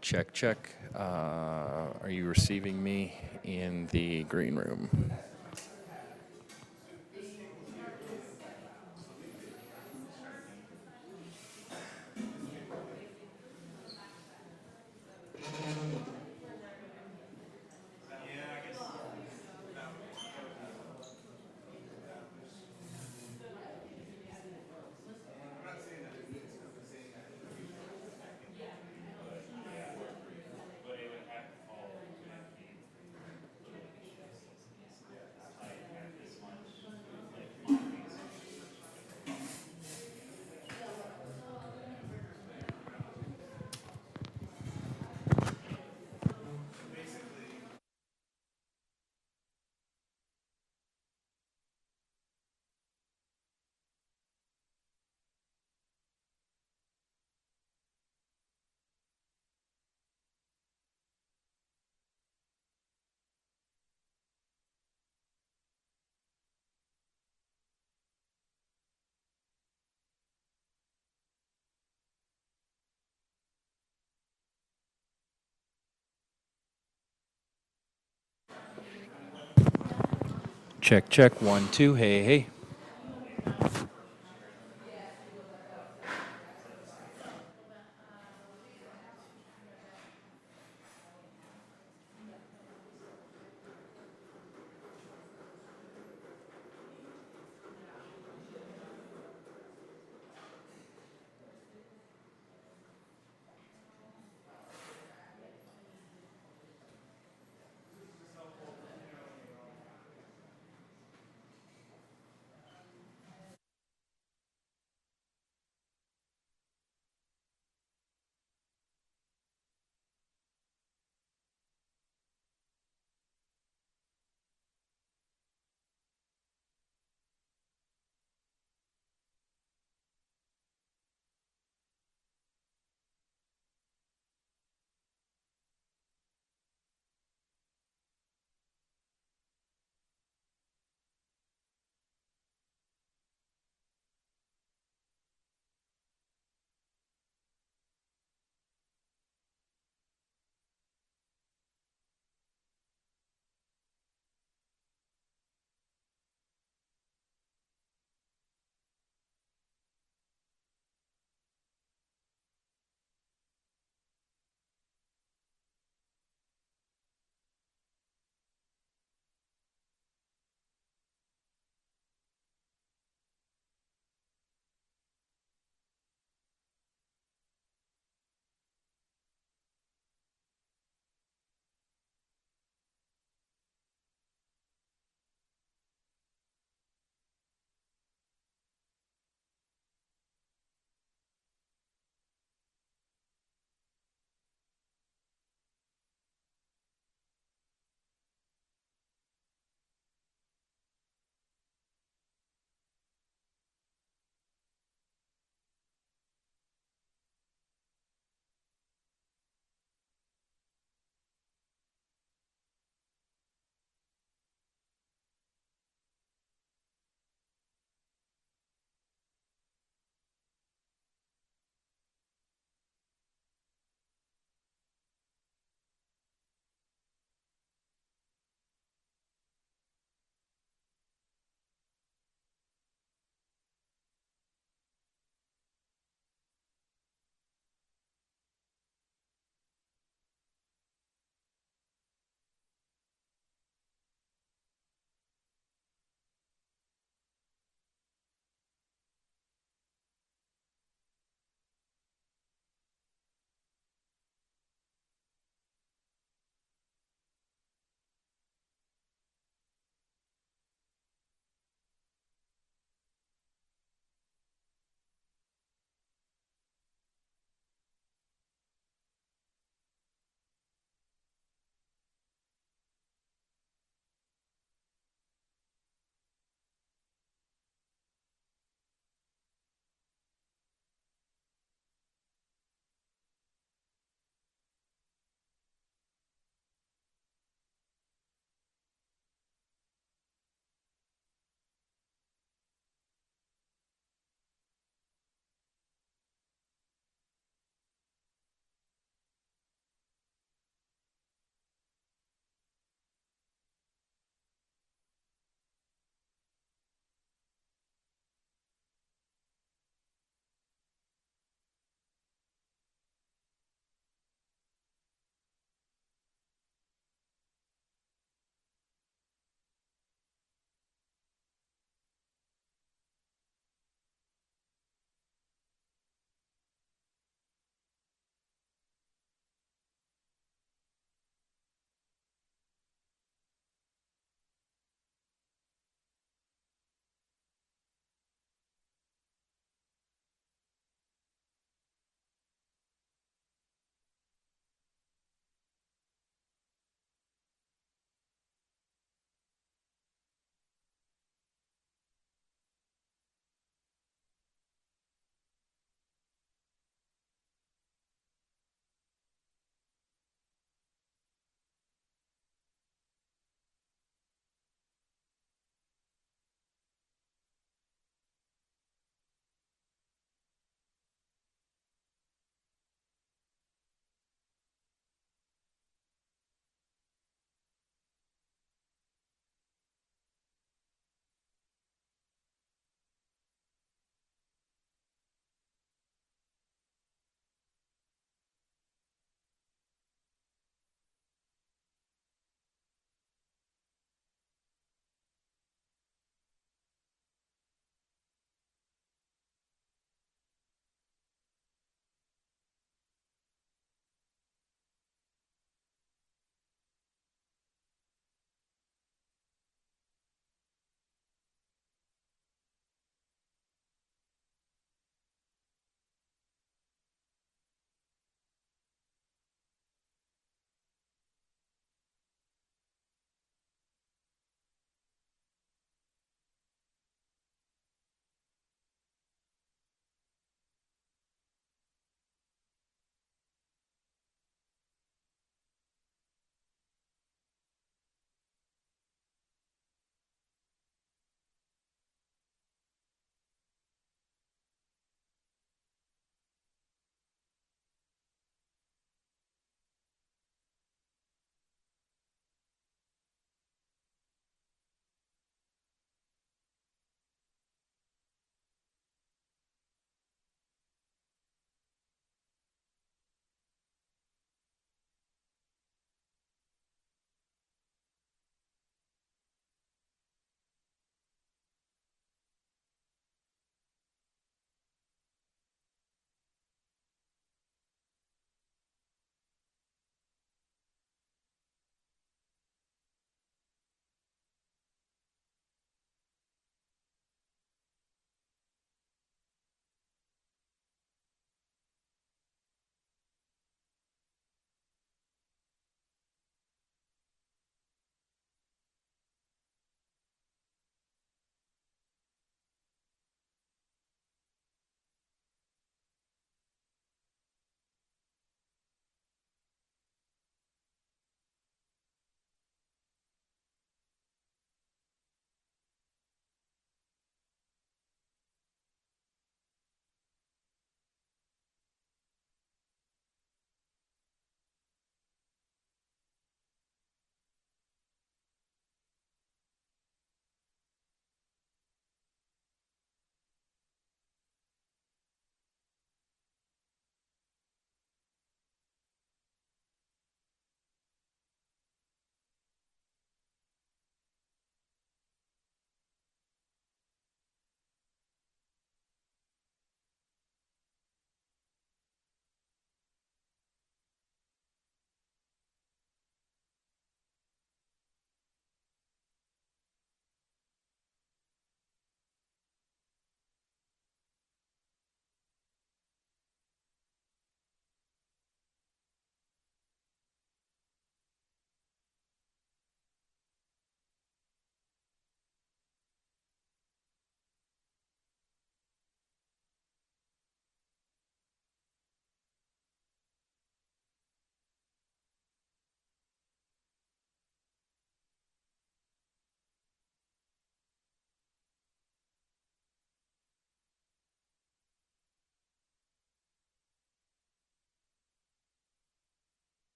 Check, check. Are you receiving me in the green room? Check, check. One, two. Hey, hey.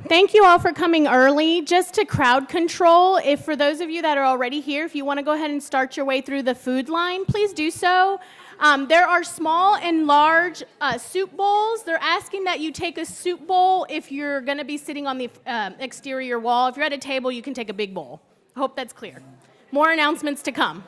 Thank you all for coming early. Just to crowd control, if for those of you that are already here, if you want to go ahead and start your way through the food line, please do so. There are small and large soup bowls. They're asking that you take a soup bowl if you're going to be sitting on the exterior wall. If you're at a table, you can take a big bowl. I hope that's clear. More announcements to come.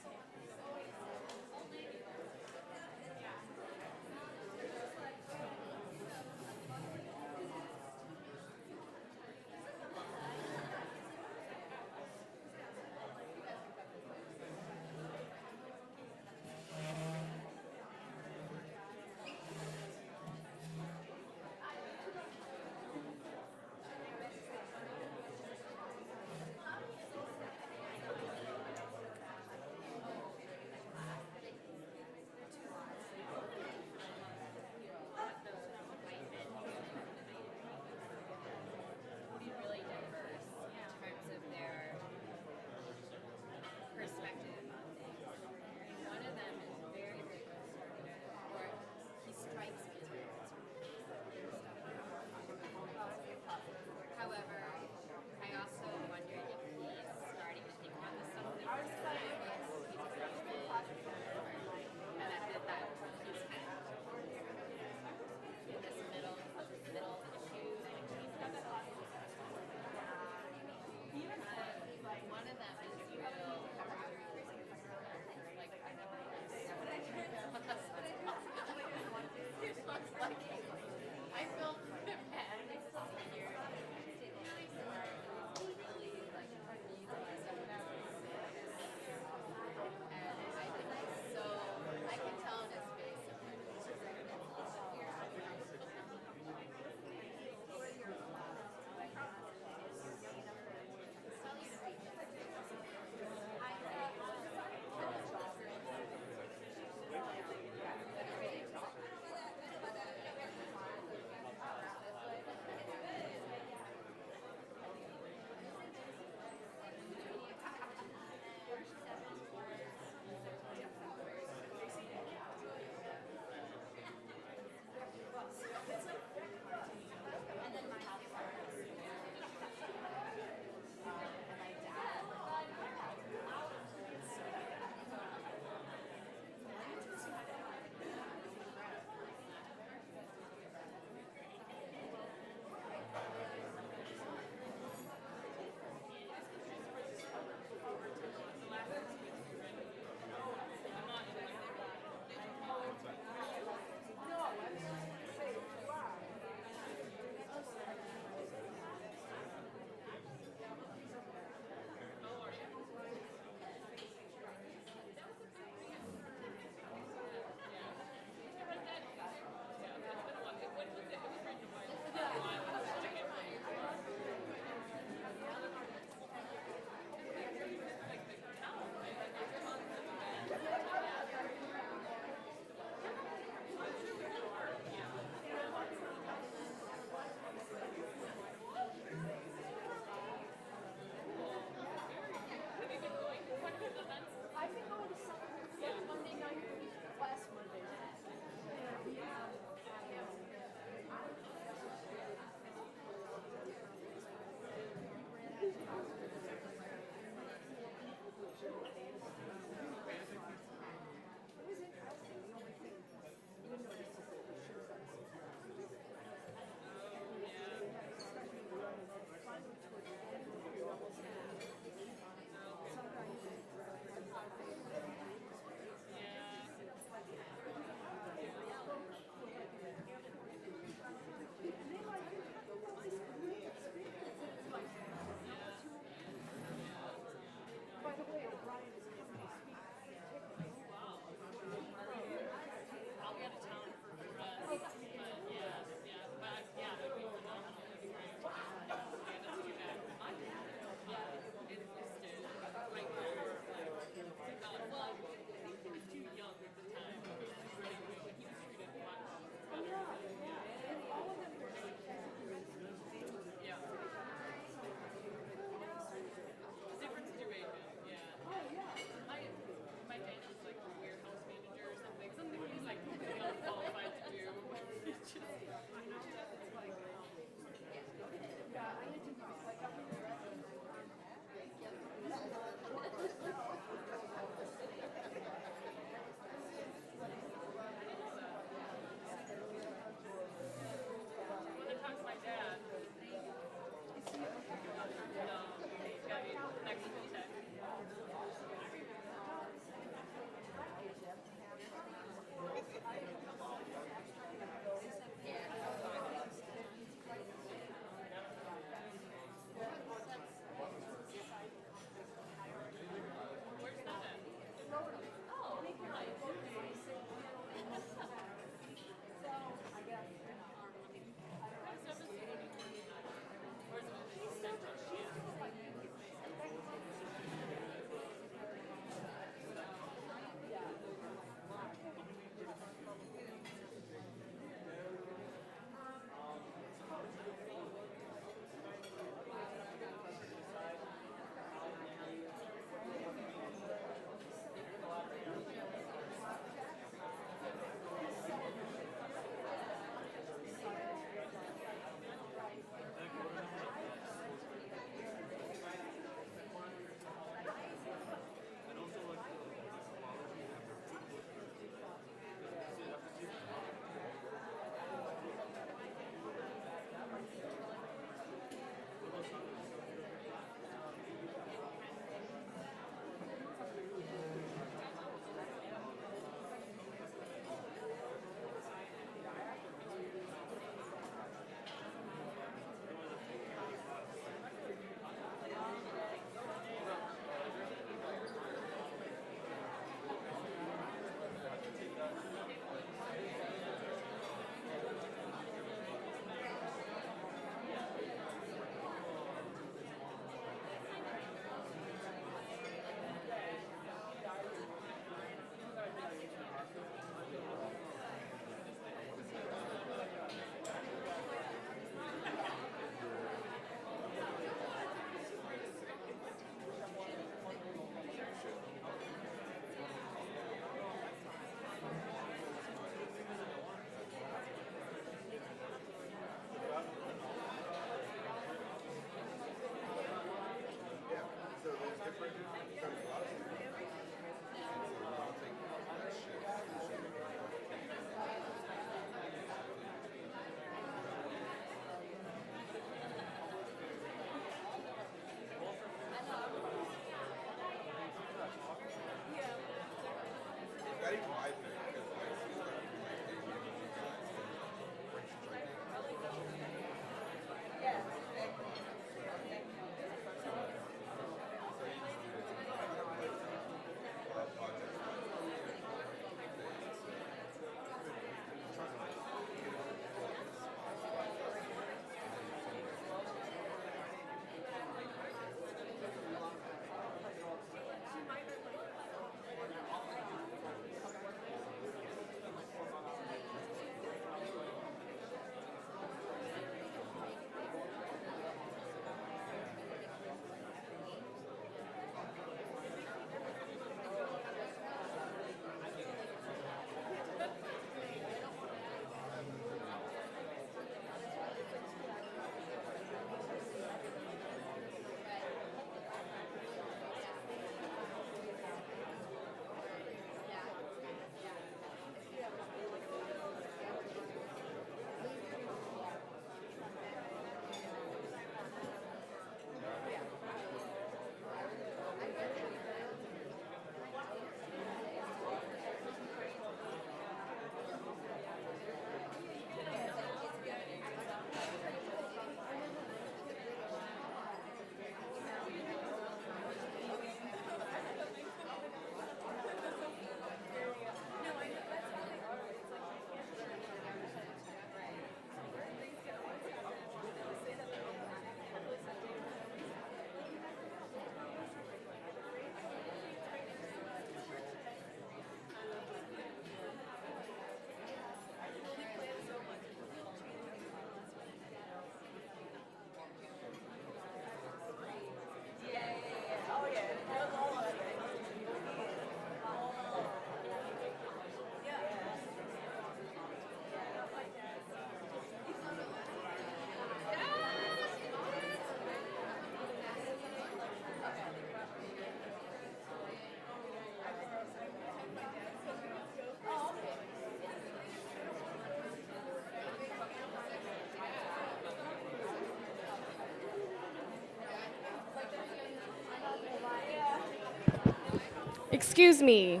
Excuse me.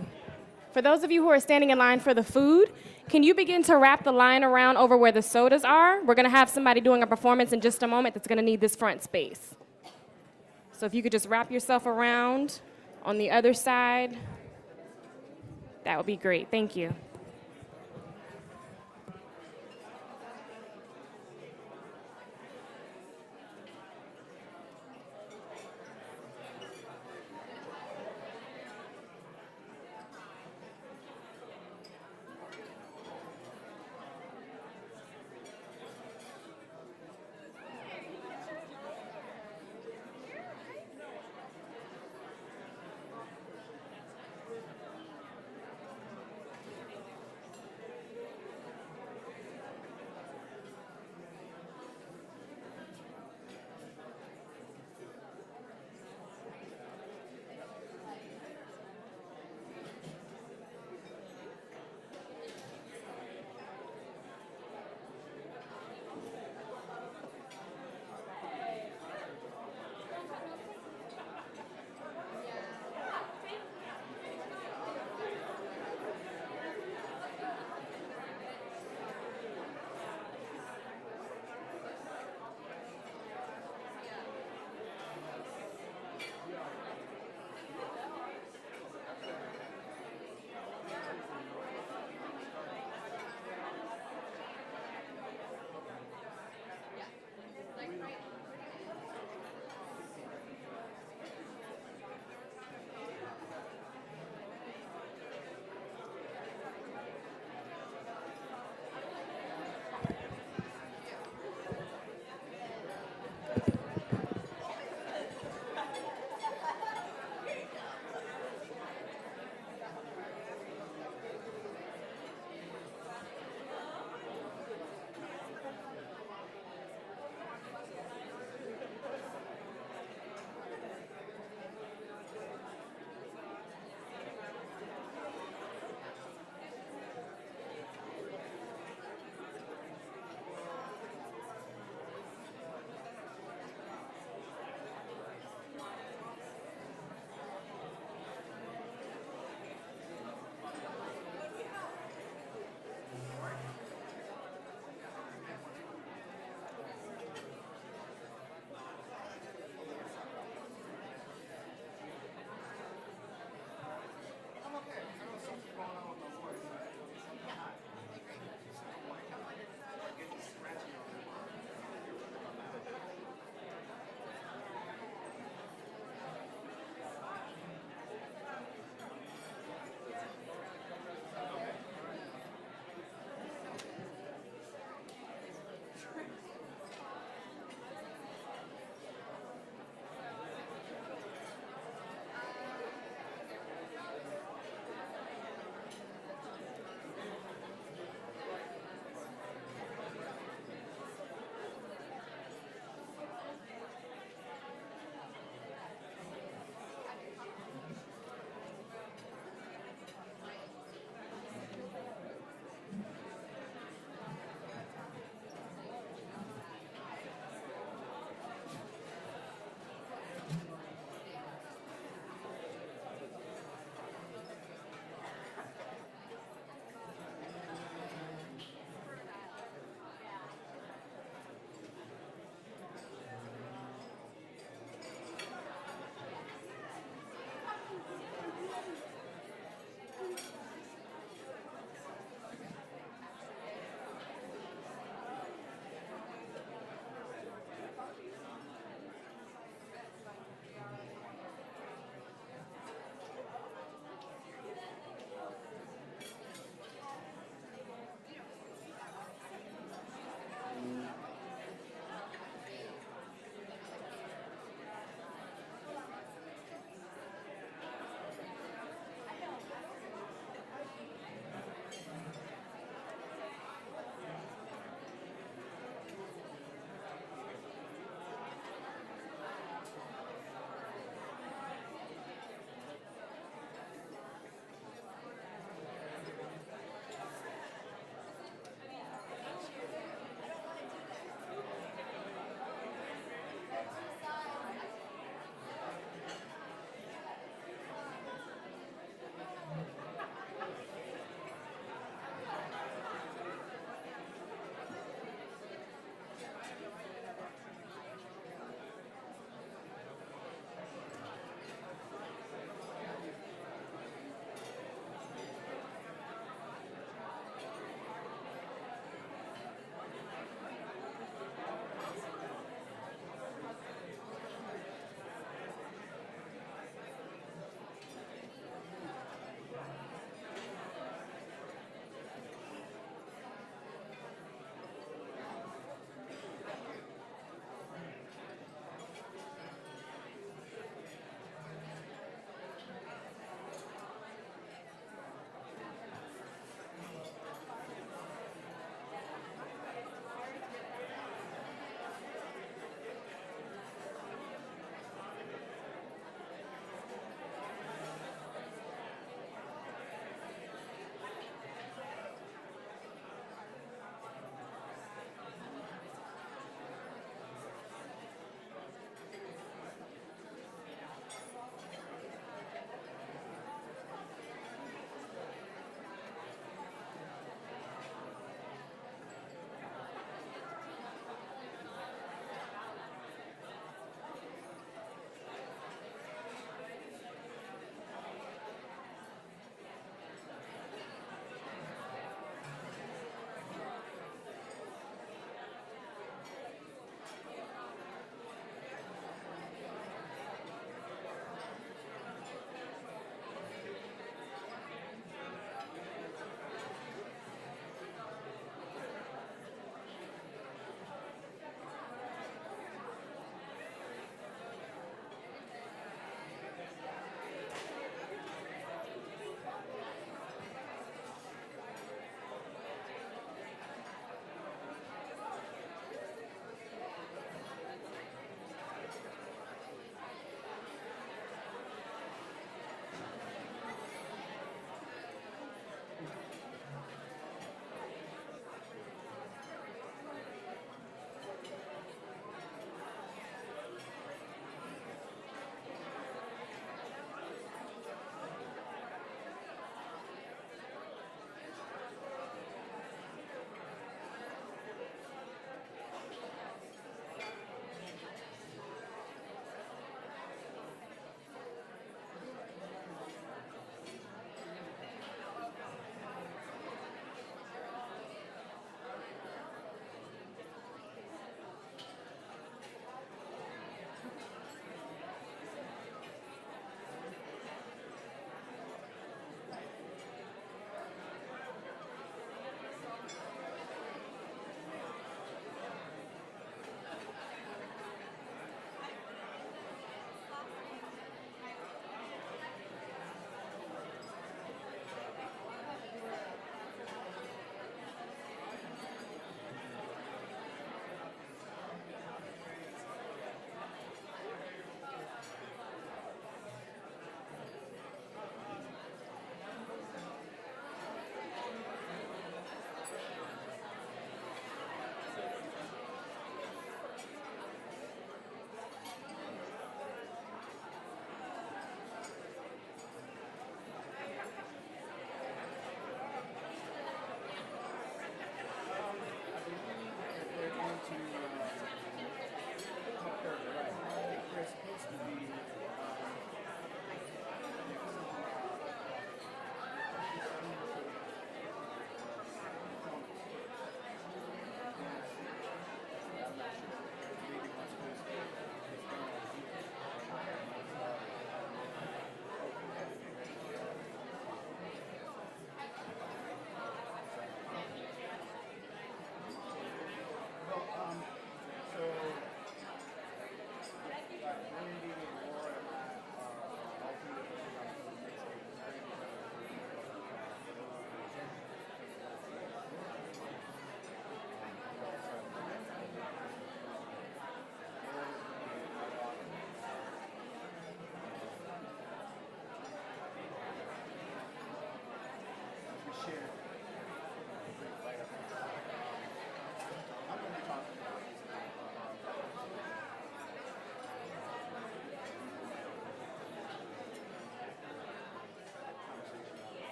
For those of you who are standing in line for the food, can you begin to wrap the line around over where the sodas are? We're going to have somebody doing a performance in just a moment that's going to need this front space. So if you could just wrap yourself around on the other side, that would be great. Thank you.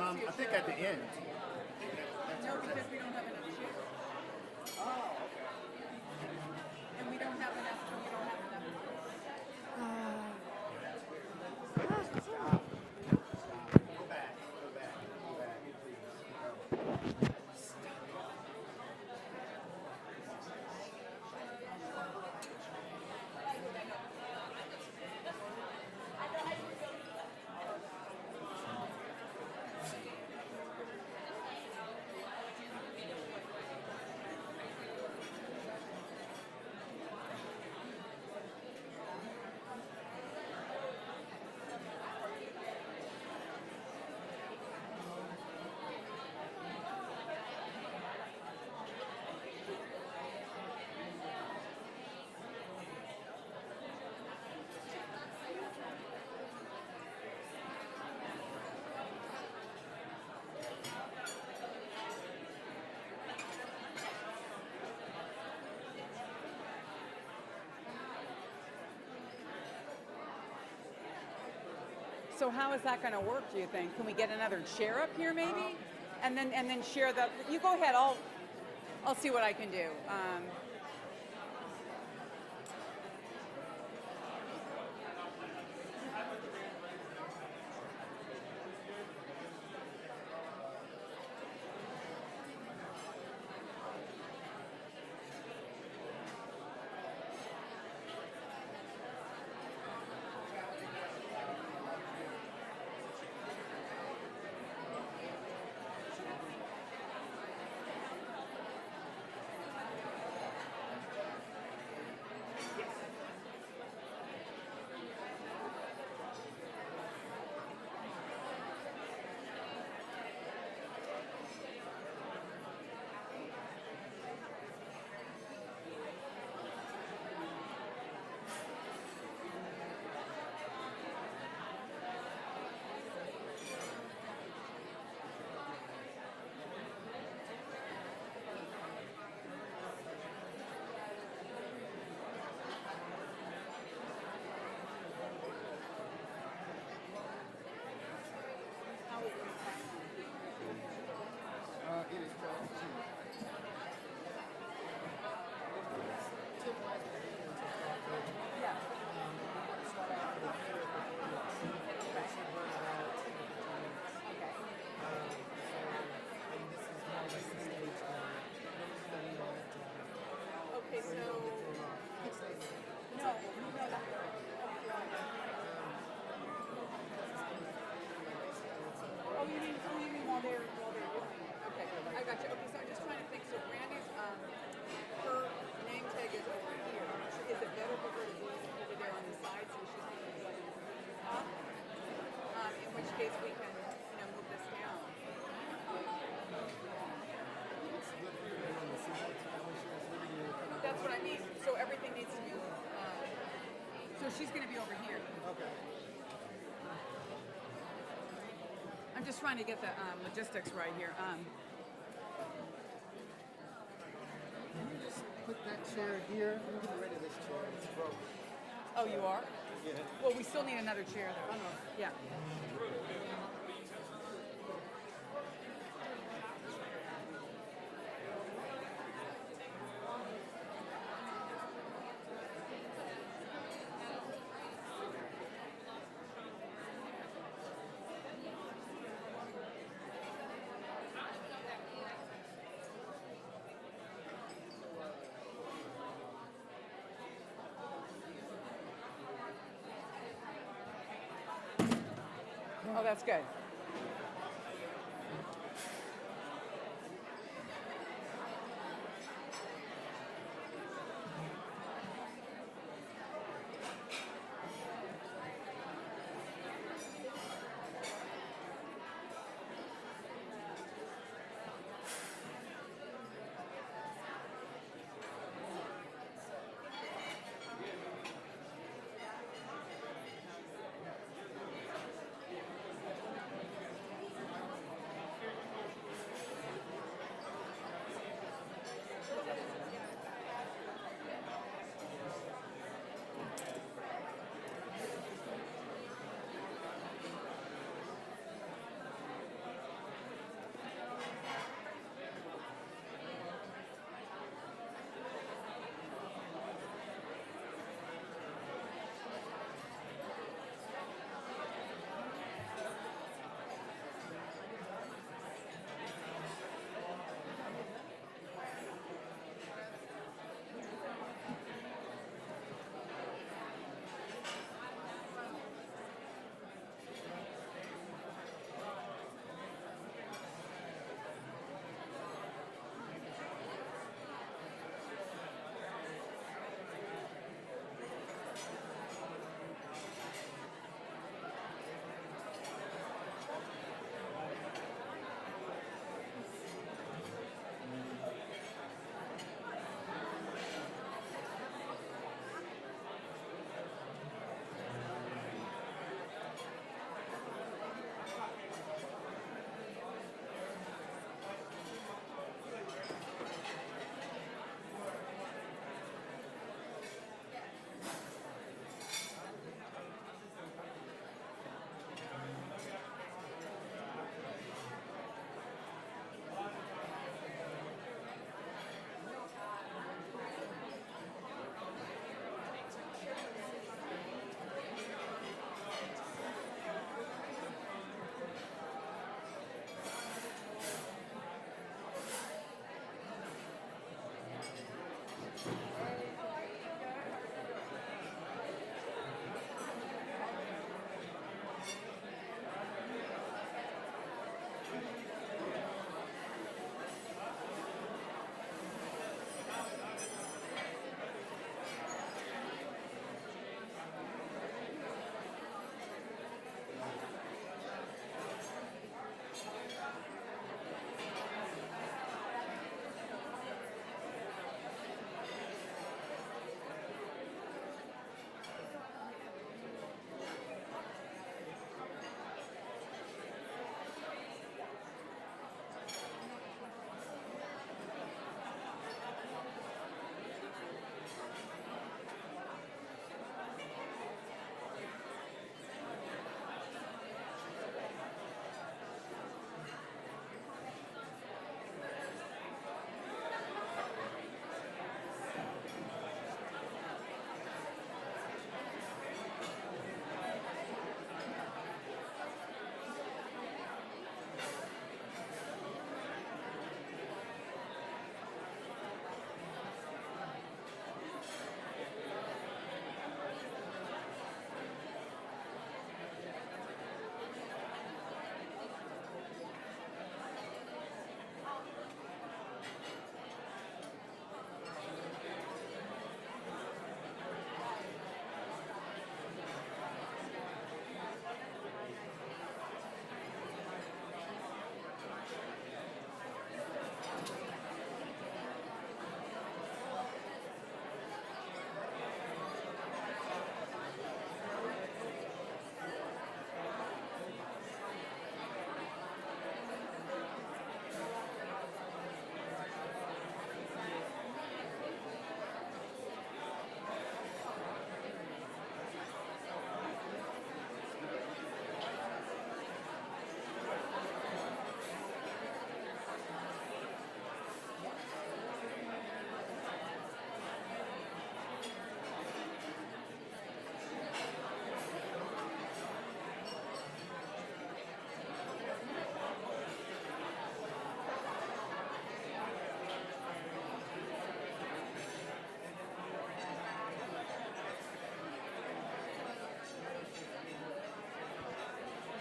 I think at the end. No, because we don't have enough chairs. Oh, okay. And we don't have enough. We don't have enough. Go back. So how is that going to work? Do you think? Can we get another chair up here, maybe, and then share the? You go ahead. I'll see what I can do. It is 12 to 2. Okay, so no. Oh, you mean while they're doing it? Okay, I got you. Okay, so I'm just trying to think. So Brandy's her name tag is over here. Is it better for her to be over there on the side so she's going to be up? In which case we can, move this down. That's what I mean. So everything needs to be. So she's going to be over here. Okay. I'm just trying to get the logistics right here. Can you just put that chair here? I'm getting rid of this chair. It's broke. Oh, you are? Yeah. Well, we still need another chair though. I know. Yeah. Oh, that's good.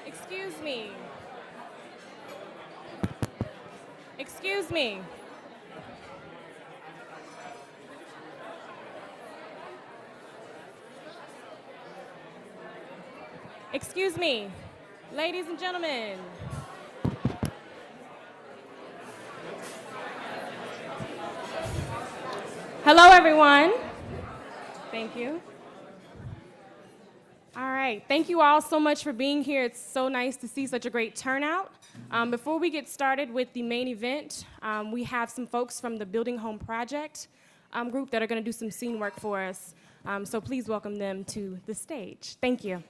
Excuse me. Excuse me. Excuse me. Ladies and gentlemen. Hello, everyone. Thank you. All right. Thank you all so much for being here. It's so nice to see such a great turnout. Before we get started with the main event, we have some folks from the Building Home Project group that are going to do some scene work for us. So please welcome them to the stage. Thank you.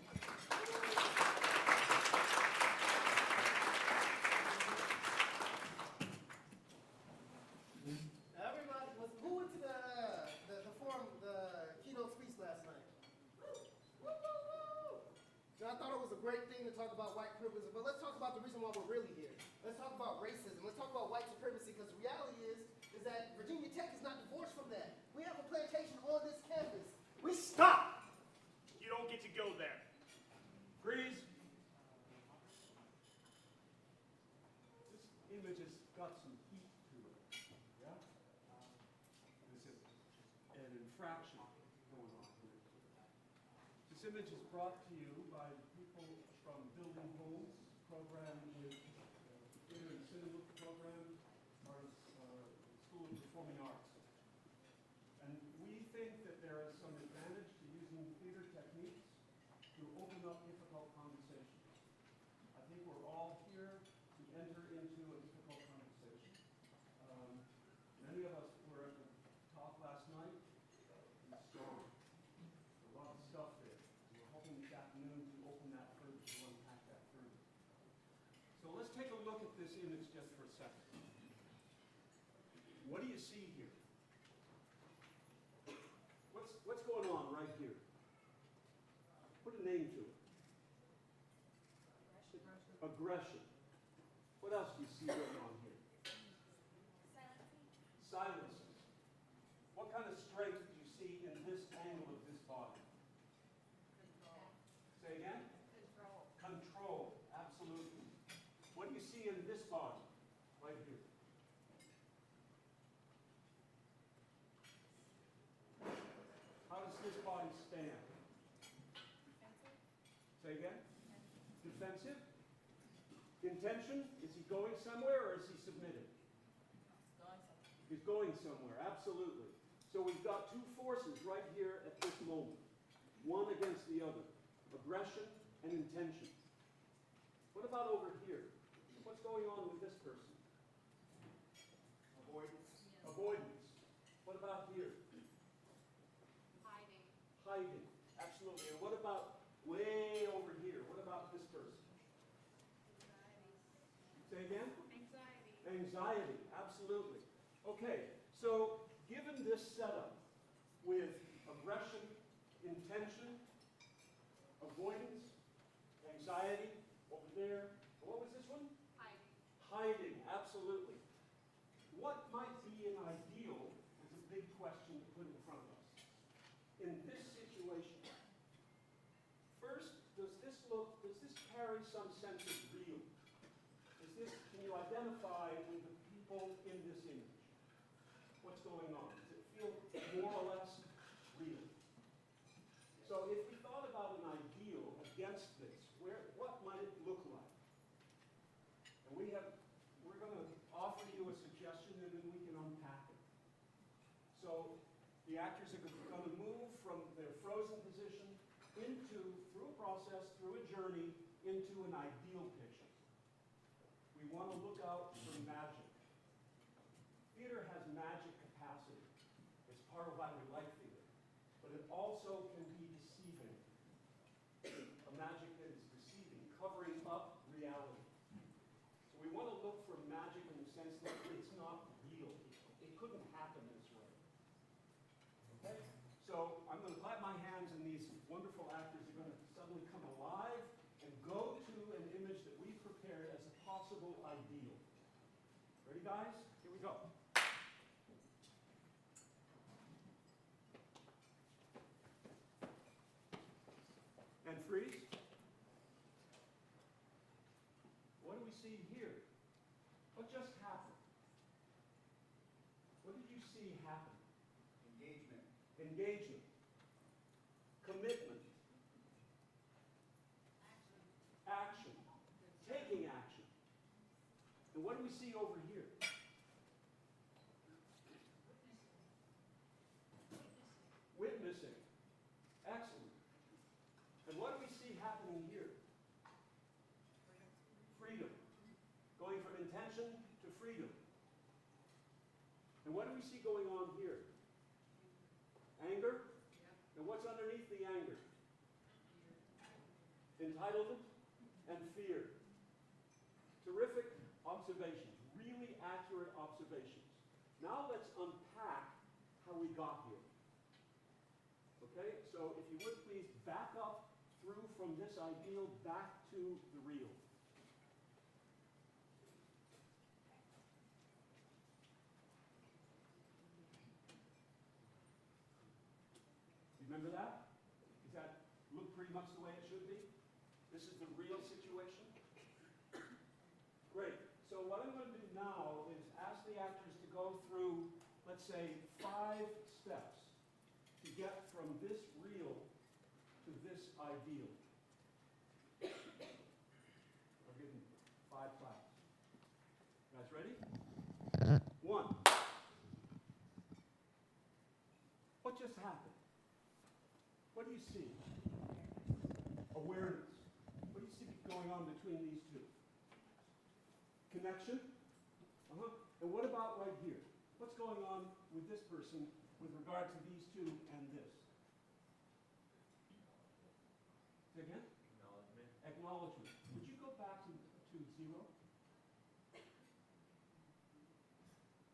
Everybody was who went to the forum, the keynote speech last night? Woo, woo, woo. Now, I thought it was a great thing to talk about white privilege, but let's talk about the reason why we're really here. Let's talk about racism. Let's talk about white supremacy, because the reality is that Virginia Tech is not divorced from that. We have a plantation on this campus. We Stop! You don't get to go there. Freeze. This image has got some heat to it. Yeah? This is an infraction going on here. This image is brought to you by people from Building Homes program with theater and cinema program, our School of Performing Arts. And we think that there is some advantage to using theater techniques to open up difficult conversations. I think we're all here to enter into a difficult conversation. Many of us were at the talk last night. It was strong. A lot of stuff there. We're hoping this afternoon to open that further, to unpack that further. So let's take a look at this image just for a second. What do you see here? What's going on right here? Put a name to it. Aggression. What else do you see going on here? Silencing. What kind of strength do you see in this angle of this body? Say again? Control. Absolutely. What do you see in this body? Right here. How does this body stand? Say again? Defensive? Intention? Is he going somewhere or is he submitted? He's going somewhere, absolutely. So we've got two forces right here at this moment. One against the other. Aggression and intention. What about over here? What's going on with this person? Avoidance. Avoidance. What about here? Hiding, absolutely. And what about way over here? What about this person? Anxiety. Say again? Anxiety. Anxiety, absolutely. Okay, so given this setup with aggression, intention, avoidance, anxiety, over there, what was this one? Hiding. Hiding, absolutely. What might be an ideal is a big question to put in front of us. In this situation, first, does this carry some sense of real? Can you identify with the people in this image? What's going on? Does it feel more or less real? So if we thought about an ideal against this, what might it look like? And we're going to offer you a suggestion and then we can unpack it. So the actors are going to move from their frozen position through a process, through a journey, into an ideal picture. We want to look out for magic. Theater has magic capacity. It's part of why we like theater. But it also can be deceiving. A magic that is deceiving, covering up reality. So we want to look for magic in the sense that it's not real. It couldn't happen this way. Okay? So I'm going to clap my hands and these wonderful actors are going to suddenly come alive and go to an image that we've prepared as a possible ideal. Ready, guys? Here we go. And freeze. we see here? What just happened? What did you see happen? Engagement. Engagement. Commitment. Action. Taking action. And what do we see over here? Witnessing. Excellent. And what do we see happening here? Freedom. Going from intention to freedom. And what do we see going on here? Anger? And what's underneath the anger? Entitlement and fear. Terrific observations, really accurate observations. Now let's unpack how we got here. Okay, so if you would please back up through from this ideal back to the real. Remember that? Does that look pretty much the way it should be? This is the real situation? Great. So what I'm going to do now is ask the actors to go through, let's say, 5 steps to get from this real to this ideal. I'll give them 5 claps. You guys ready? 1. What just happened? What do you see? Awareness. What do you see going on between these two? Connection? And what about right here? What's going on with this person with regard to these two and this? Say again? Acknowledgement. Acknowledgement. Would you go back to 0?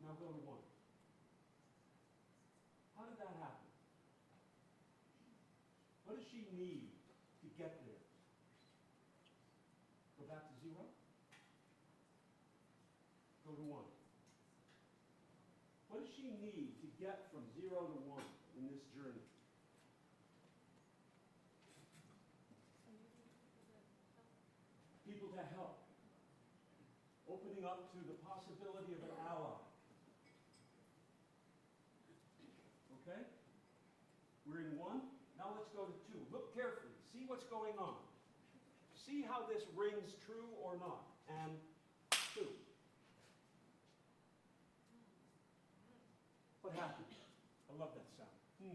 Now go to 1. How did that happen? What does she need to get there? Go back to 0? Go to 1. What does she need to get from 0 to 1 in this journey? People to help. Opening up to the possibility of an ally. Okay? We're in 1. Now let's go to 2. Look carefully. See what's going on. See how this rings true or not. And 2. What happened? I love that sound. She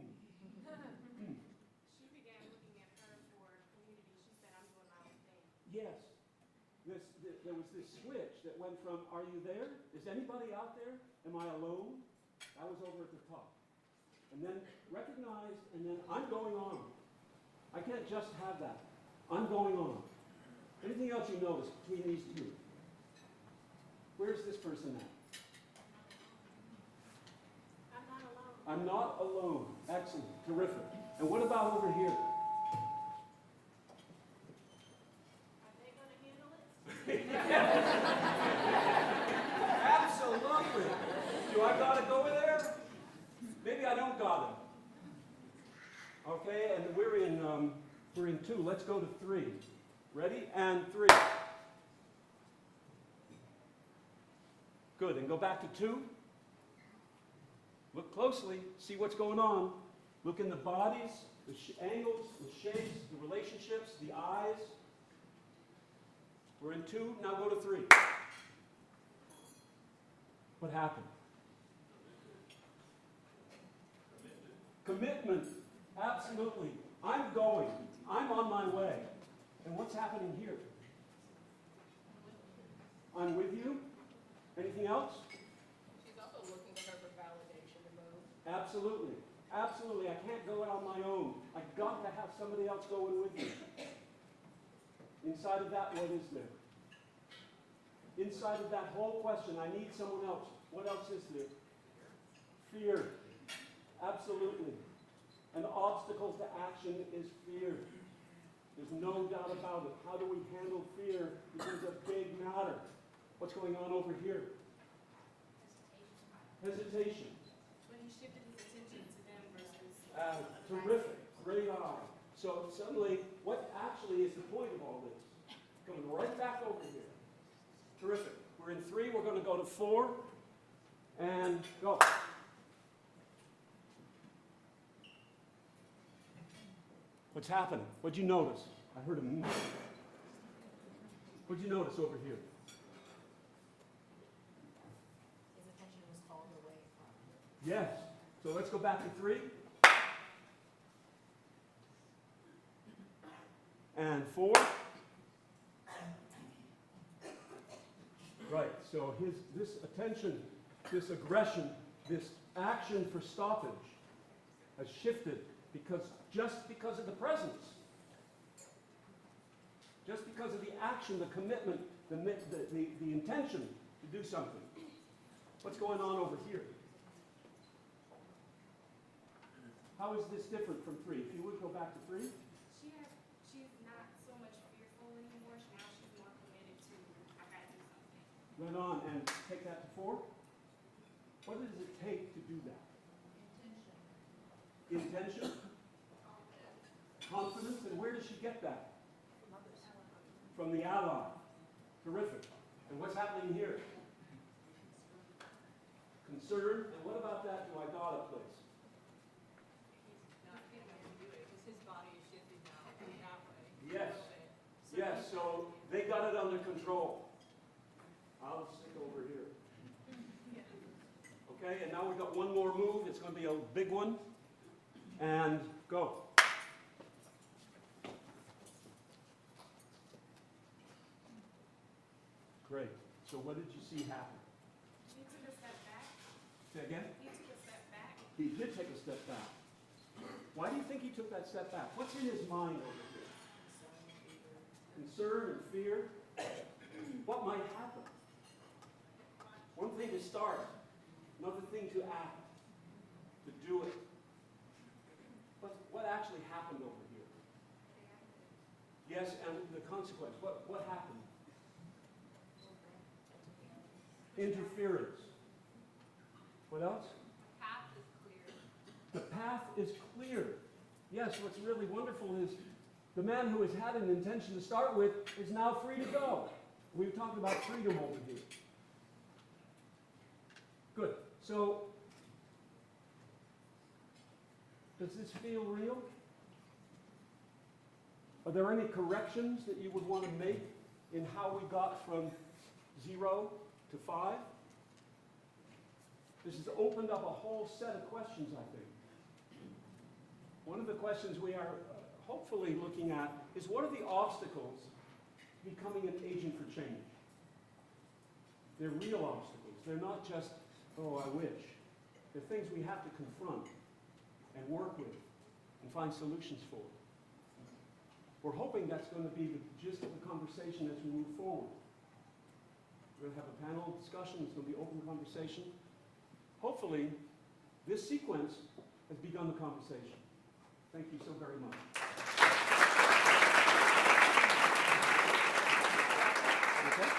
began looking at her for community. She said, I'm doing my own thing. Yes. There was this switch that went from, are you there? Is anybody out there? Am I alone? I was over at the top. And then recognized, and then I'm going on. I can't just have that. I'm going on. Anything else you notice between these two? Where's this person at? I'm not alone. Excellent. Terrific. And what about over here? Are they going to handle it? Absolutely. Do I got to go there? Maybe I don't got it. Okay, and we're in 2. Let's go to 3. Ready? And 3. Good. And go back to 2. Look closely. See what's going on. Look in the bodies, the angles, the shapes, the relationships, the eyes. We're in 2. Now go to 3. What happened? Commitment. Absolutely. I'm going. I'm on my way. And what's happening here? I'm with you. Anything else? She's also looking to her for validation to move. Absolutely. Absolutely. I can't go it on my own. I've got to have somebody else going with me. Inside of that, what is there? Inside of that whole question, I need someone else. What else is there? Fear. Absolutely. An obstacle to action is fear. There's no doubt about it. How do we handle fear? Because it's a big matter. What's going on over here? When Hesitation. he shifted his attention to them versus Terrific. Great eye. So suddenly, what actually is the point of all this? Coming right back over here. Terrific. We're in 3. We're going to go to 4. And go. What's happening? What'd you notice? I heard a movement. What'd you notice over here? His attention was called away from. Yes. So let's go back to 3. And 4. Right. So this attention, this aggression, this action for stoppage has shifted just because of the presence. Just because of the action, the commitment, the intention to do something. What's going on over here? How is this different from 3? If you would go back to 3. She's not so much fearful anymore. Now she's more committed to, I gotta do something. Run on and take that to 4. What does it take to do that? Intention. Confidence. And where does she get that? From the ally. Terrific. And what's happening here? Concern. And what about that do I got a place? Not getting him to do it because his body is shifting now that way. Yes. Yes, so they got it under control. I'll stick over here. Okay, and now we've got one more move. It's going to be a big one. And go. Great. So what did you see happen? He took a step back. Say again? He took a step back. He did take a step back. Why do you think he took that step back? What's in his mind over here? Concern and fear. What might happen? One thing to start, another thing to act, to do it. What actually happened over here? Yes, and the consequence. What happened? Interference. What else? Path is clear. The path is clear. Yes, what's really wonderful is the man who has had an intention to start with is now free to go. We've talked about freedom over here. Good. So, does this feel real? Are there any corrections that you would want to make in how we got from 0 to 5? This has opened up a whole set of questions, I think. One of the questions we are hopefully looking at is what are the obstacles to becoming an agent for change? They're real obstacles. They're not just, oh, I wish. They're things we have to confront and work with and find solutions for. We're hoping that's going to be the gist of the conversation as we move forward. We're going to have a panel discussion. It's going to be open conversation. Hopefully, this sequence has begun the conversation. Thank you so very much. Okay?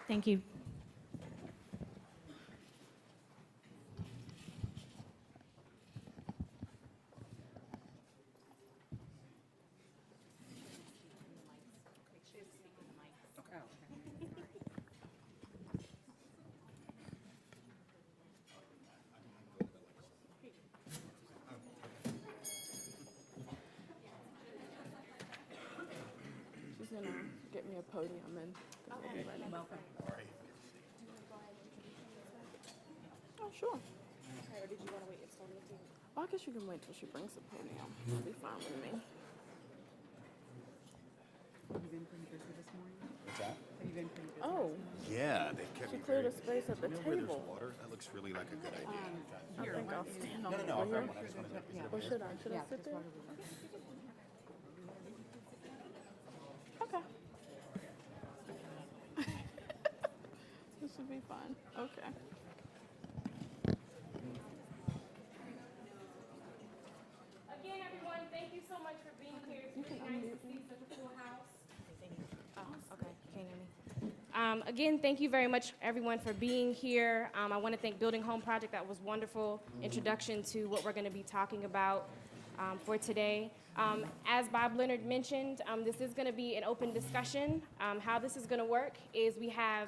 Thank you. She's gonna get me a podium and then we'll be ready. Welcome. Oh, sure. Okay, or did you want to wait until the meeting? Well, I guess you can wait till she brings the podium. It'll be fine with me. Have you been pretty busy this morning? What's that? Have you been pretty busy? Oh, Yeah, they've kept she me cleared very a space at the You know where there's table. water? That looks really like a good idea. I think I'll stand on No, it. no, Will I'll you? grab one. I just wanted to. Is it Or should I? Should I sit there? Okay. This should be fun. Okay. Again, everyone, thank you so much for being here. It's really nice to see such a full house. Okay, can you hear me? Again, thank you very much, everyone, for being here. I want to thank Building Home Project. That was wonderful introduction to what we're going to be talking about. for today. As Bob Leonard mentioned, this is going to be an open discussion. How this is going to work is we have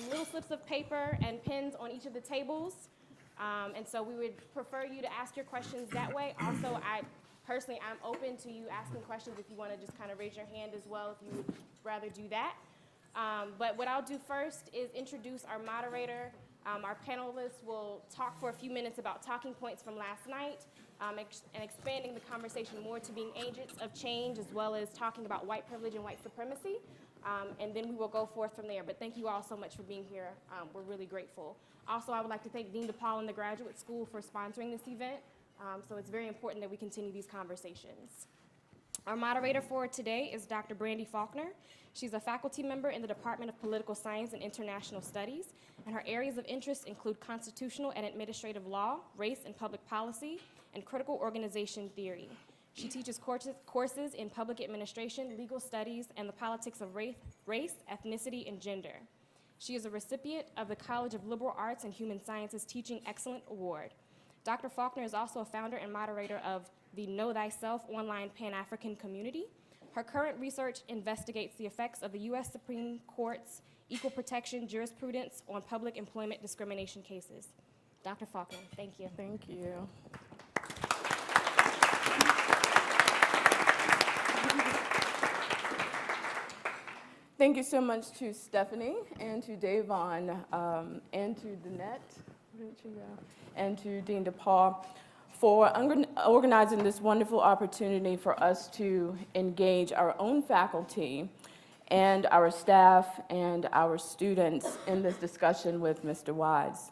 little slips of paper and pens on each of the tables. And so we would prefer you to ask your questions that way. Also, I'm open to you asking questions if you want to just kind of raise your hand as well, if you would rather do that. But what I'll do first is introduce our moderator. Our panelists will talk for a few minutes about talking points from last night and expanding the conversation more to being agents of change, as well as talking about white privilege and white supremacy. And then we will go forth from there. But thank you all so much for being here. We're really grateful. Also, I would like to thank Dean DePaul and the Graduate School for sponsoring this event. So it's very important that we continue these conversations. Our moderator for today is Dr. Brandy Faulkner. She's a faculty member in the Department of Political Science and International Studies, and her areas of interest include constitutional and administrative law, race and public policy, and critical organization theory. She teaches courses in public administration, legal studies, and the politics of race, ethnicity, and gender. She is a recipient of the College of Liberal Arts and Human Sciences Teaching Excellence Award. Dr. Faulkner is also a founder and moderator of the Know Thyself online Pan-African community. Her current research investigates the effects of the U.S. Supreme Court's equal protection jurisprudence on public employment discrimination cases. Dr. Faulkner, thank you. Thank you. Thank you so much to Stephanie and to Davon and to Danette, where did you go? And to Dean DePaul for organizing this wonderful opportunity for us to engage our own faculty and our staff and our students in this discussion with Mr. Wise.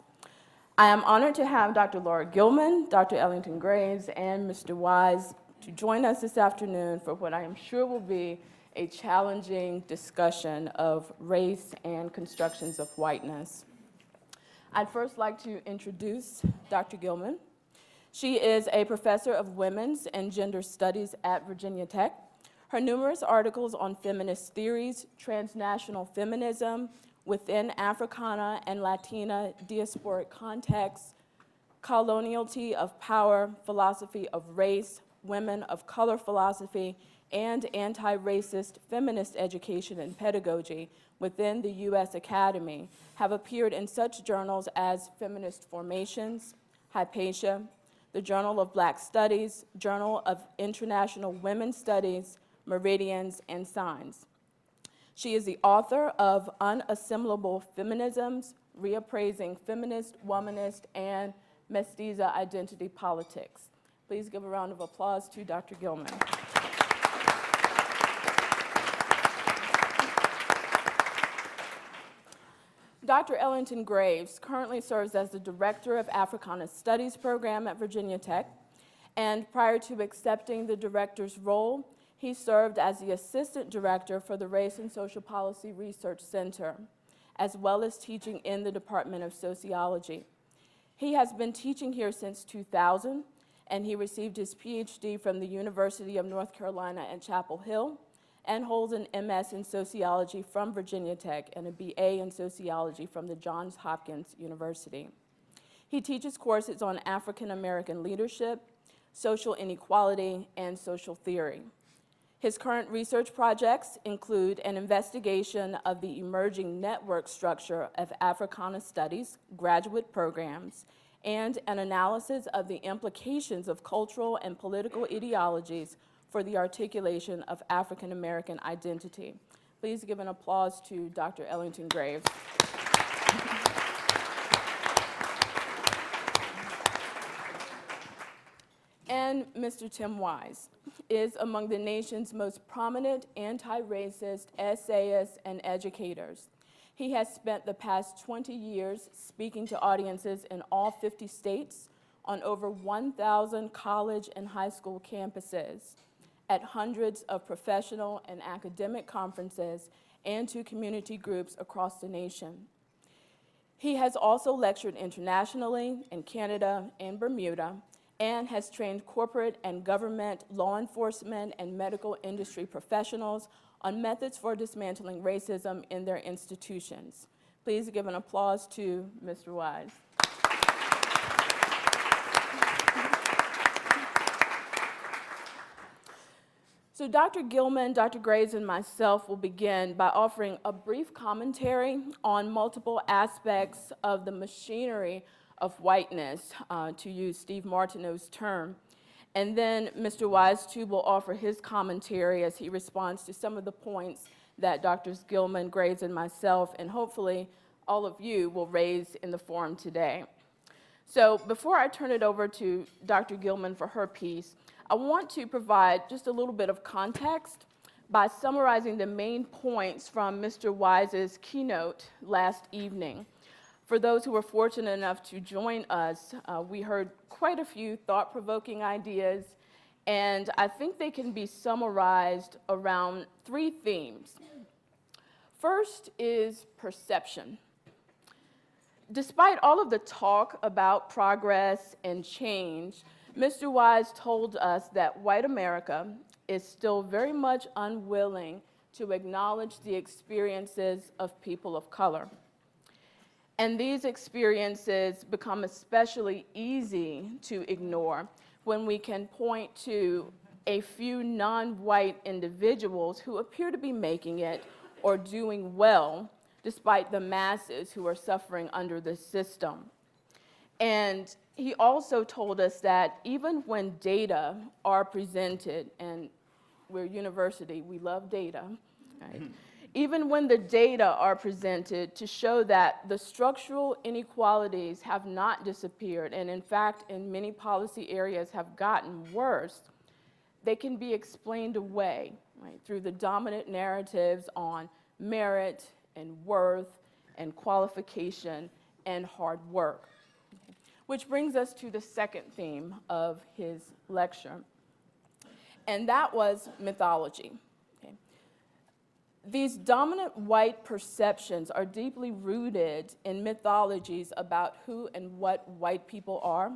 I am honored to have Dr. Laura Gilman, Dr. Ellington Graves, and Mr. Wise to join us this afternoon for what I am sure will be a challenging discussion of race and constructions of whiteness. I'd first like to introduce Dr. Gilman. She is a professor of women's and gender studies at Virginia Tech. Her numerous articles on feminist theories, transnational feminism within Africana and Latina diasporic contexts, coloniality of power, philosophy of race, women of color philosophy, and anti-racist feminist education and pedagogy within the U.S. Academy have appeared in such journals as Feminist Formations, Hypatia, the Journal of Black Studies, Journal of International Women's Studies, Meridians, and Signs. She is the author of Unassimilable Feminisms, Reappraising Feminist, Womanist, and Mestiza Identity Politics. Please give a round of applause to Dr. Gilman. Dr. Ellington Graves currently serves as the Director of Africana Studies Program at Virginia Tech, and prior to accepting the director's role, he served as the Assistant Director for the Race and Social Policy Research Center, as well as teaching in the Department of Sociology. He has been teaching here since 2000, and he received his PhD from the University of North Carolina at Chapel Hill, and holds an MS in Sociology from Virginia Tech and a BA in Sociology from the Johns Hopkins University. He teaches courses on African American leadership, social inequality, and social theory. His current research projects include an investigation of the emerging network structure of Africana Studies graduate programs and an analysis of the implications of cultural and political ideologies for the articulation of African American identity. Please give an applause to Dr. Ellington Graves. And Mr. Tim Wise is among the nation's most prominent anti-racist essayists and educators. He has spent the past 20 years speaking to audiences in all 50 states on over 1,000 college and high school campuses, at hundreds of professional and academic conferences, and to community groups across the nation. He has also lectured internationally in Canada and Bermuda, and has trained corporate and government, law enforcement, and medical industry professionals on methods for dismantling racism in their institutions. Please give an applause to Mr. Wise. . So Dr. Gilman, Dr. Graves, and myself will begin by offering a brief commentary on multiple aspects of the machinery of whiteness, to use Steve Martineau's term. And then Mr. Wise, too, will offer his commentary as he responds to some of the points that Drs. Gilman, Graves, and myself, and hopefully all of you, will raise in the forum today. So before I turn it over to Dr. Gilman for her piece, I want to provide just a little bit of context by summarizing the main points from Mr. Wise's keynote last evening. For those who were fortunate enough to join us, we heard quite a few thought-provoking ideas, and I think they can be summarized around 3 themes. First is perception. Despite all of the talk about progress and change, Mr. Wise told us that white America is still very much unwilling to acknowledge the experiences of people of color. And these experiences become especially easy to ignore when we can point to a few non-white individuals who appear to be making it or doing well, despite the masses who are suffering under this system. And he also told us that even when data are presented, and we're a university, we love data, right? Even when the data are presented to show that the structural inequalities have not disappeared, and in fact, in many policy areas have gotten worse, they can be explained away, right, through the dominant narratives on merit and worth and qualification and hard work. Which brings us to the second theme of his lecture, and that was mythology. Okay. These dominant white perceptions are deeply rooted in mythologies about who and what white people are,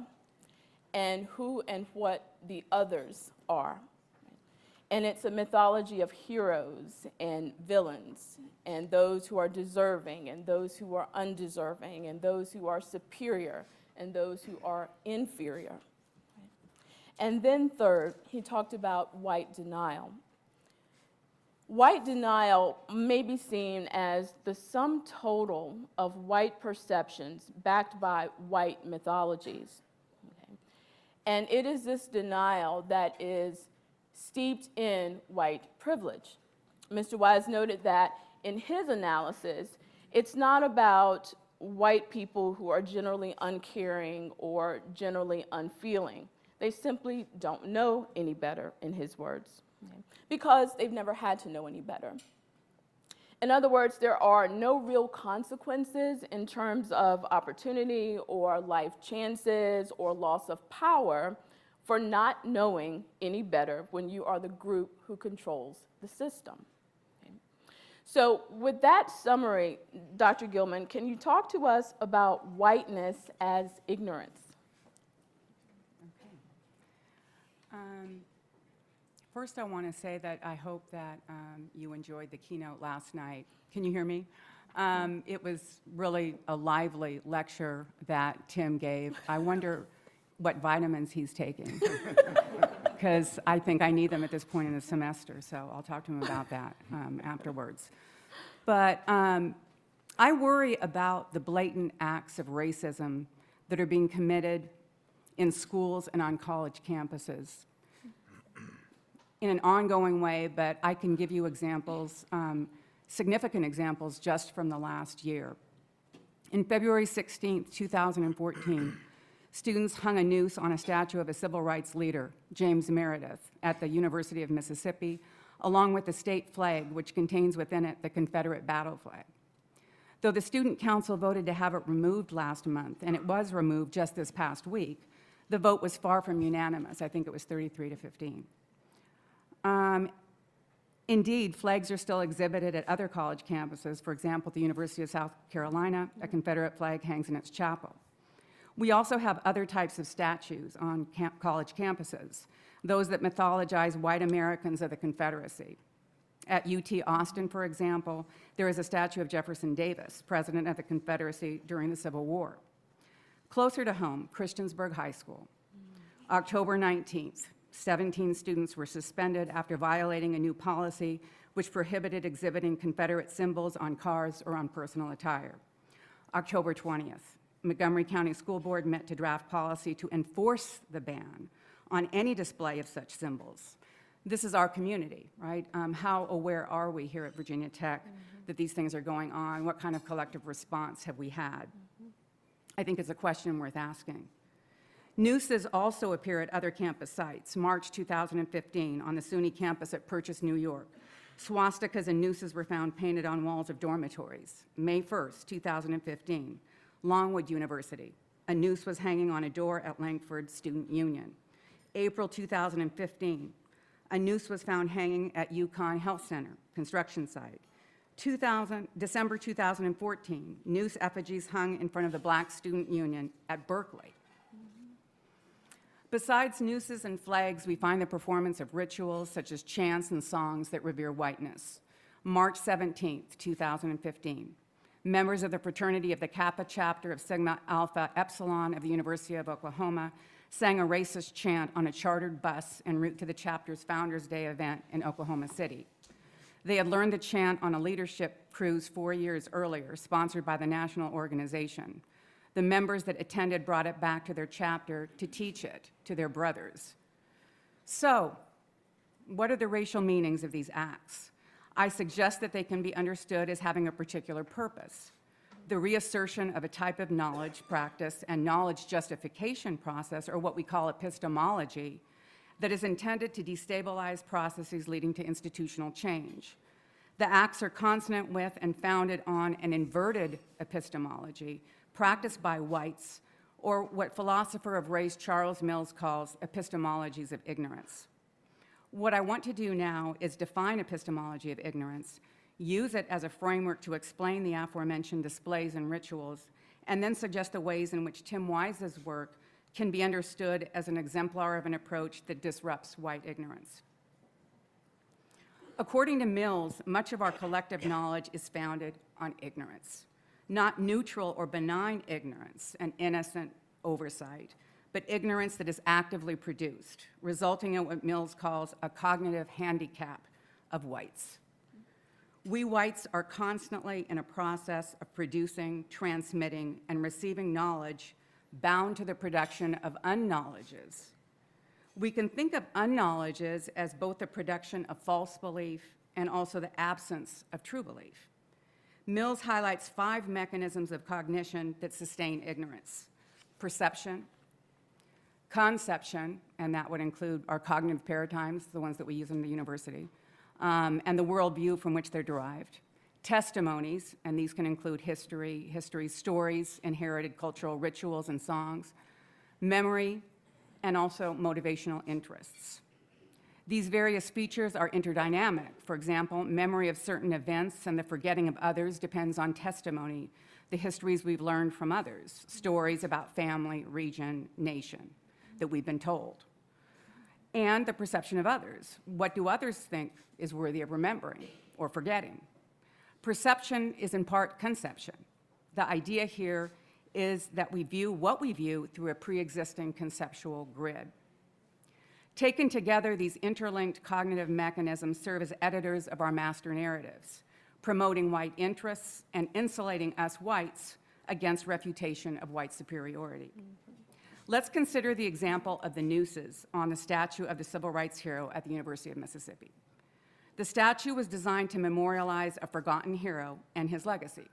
and who and what the others are. And it's a mythology of heroes and villains, and those who are deserving, and those who are undeserving, and those who are superior, and those who are inferior. And then third, he talked about white denial. White denial may be seen as the sum total of white perceptions backed by white mythologies. Okay? And it is this denial that is steeped in white privilege. Mr. Wise noted that in his analysis, it's not about white people who are generally uncaring or generally unfeeling. They simply don't know any better, in his words, okay, because they've never had to know any better. In other words, there are no real consequences in terms of opportunity or life chances or loss of power for not knowing any better when you are the group who controls the system. So with that summary, Dr. Gilman, can you talk to us about whiteness as ignorance? Okay. First, I want to say that I hope that you enjoyed the keynote last night. Can you hear me? It was really a lively lecture that Tim gave. I wonder what vitamins he's taking, because I think I need them at this point in the semester, so I'll talk to him about that afterwards. But I worry about the blatant acts of racism that are being committed in schools and on college campuses in an ongoing way, but I can give you examples, significant examples just from the last year. In February 16th, 2014, students hung a noose on a statue of a civil rights leader, James Meredith, at the University of Mississippi, along with the state flag, which contains within it the Confederate battle flag. Though the Student Council voted to have it removed last month, and it was removed just this past week, the vote was far from unanimous. I think it was 33 to 15. Indeed, flags are still exhibited at other college campuses. For example, at the University of South Carolina, a Confederate flag hangs in its chapel. We also have other types of statues on college campuses, those that mythologize white Americans of the Confederacy. At UT Austin, for example, there is a statue of Jefferson Davis, president of the Confederacy during the Civil War. Closer to home, Christiansburg High School. October 19th, 17 students were suspended after violating a new policy which prohibited exhibiting Confederate symbols on cars or on personal attire. October 20th, Montgomery County School Board met to draft policy to enforce the ban on any display of such symbols. This is our community, right? How aware are we here at Virginia Tech that these things are going on? What kind of collective response have we had? I think it's a question worth asking. Nooses also appear at other campus sites. March 2015, on the SUNY campus at Purchase, New York, swastikas and nooses were found painted on walls of dormitories. May 1st, 2015, Longwood University, a noose was hanging on a door at Langford Student Union. April 2015, a noose was found hanging at UConn Health Center, construction site. December 2014, noose effigies hung in front of the Black Student Union at Berkeley. Besides nooses and flags, we find the performance of rituals such as chants and songs that revere whiteness. March 17th, 2015, members of the fraternity of the Kappa chapter of Sigma Alpha Epsilon of the University of Oklahoma sang a racist chant on a chartered bus en route to the chapter's Founders Day event in Oklahoma City. They had learned the chant on a leadership cruise 4 years earlier, sponsored by the national organization. The members that attended brought it back to their chapter to teach it to their brothers. So, what are the racial meanings of these acts? I suggest that they can be understood as having a particular purpose. The reassertion of a type of knowledge, practice, and knowledge justification process, or what we call epistemology, that is intended to destabilize processes leading to institutional change. The acts are consonant with and founded on an inverted epistemology practiced by whites, or what philosopher of race Charles Mills calls epistemologies of ignorance. What I want to do now is define epistemology of ignorance, use it as a framework to explain the aforementioned displays and rituals, and then suggest the ways in which Tim Wise's work can be understood as an exemplar of an approach that disrupts white ignorance. According to Mills, much of our collective knowledge is founded on ignorance, not neutral or benign ignorance, an innocent oversight, but ignorance that is actively produced, resulting in what Mills calls a cognitive handicap of whites. We whites are constantly in a process of producing, transmitting, and receiving knowledge bound to the production of unknowledges. We can think of unknowledges as both the production of false belief and also the absence of true belief. Mills highlights 5 mechanisms of cognition that sustain ignorance: perception, conception, and that would include our cognitive paradigms, the ones that we use in the university, and the worldview from which they're derived; testimonies, and these can include history, stories, inherited cultural rituals and songs; memory, and also motivational interests. These various features are interdynamic. For example, memory of certain events and the forgetting of others depends on testimony, the histories we've learned from others, stories about family, region, nation that we've been told. And the perception of others. What do others think is worthy of remembering or forgetting? Perception is in part conception. The idea here is that we view what we view through a pre-existing conceptual grid. Taken together, these interlinked cognitive mechanisms serve as editors of our master narratives, promoting white interests and insulating us whites against refutation of white superiority. Let's consider the example of the nooses on the statue of the civil rights hero at the University of Mississippi. The statue was designed to memorialize a forgotten hero and his legacy,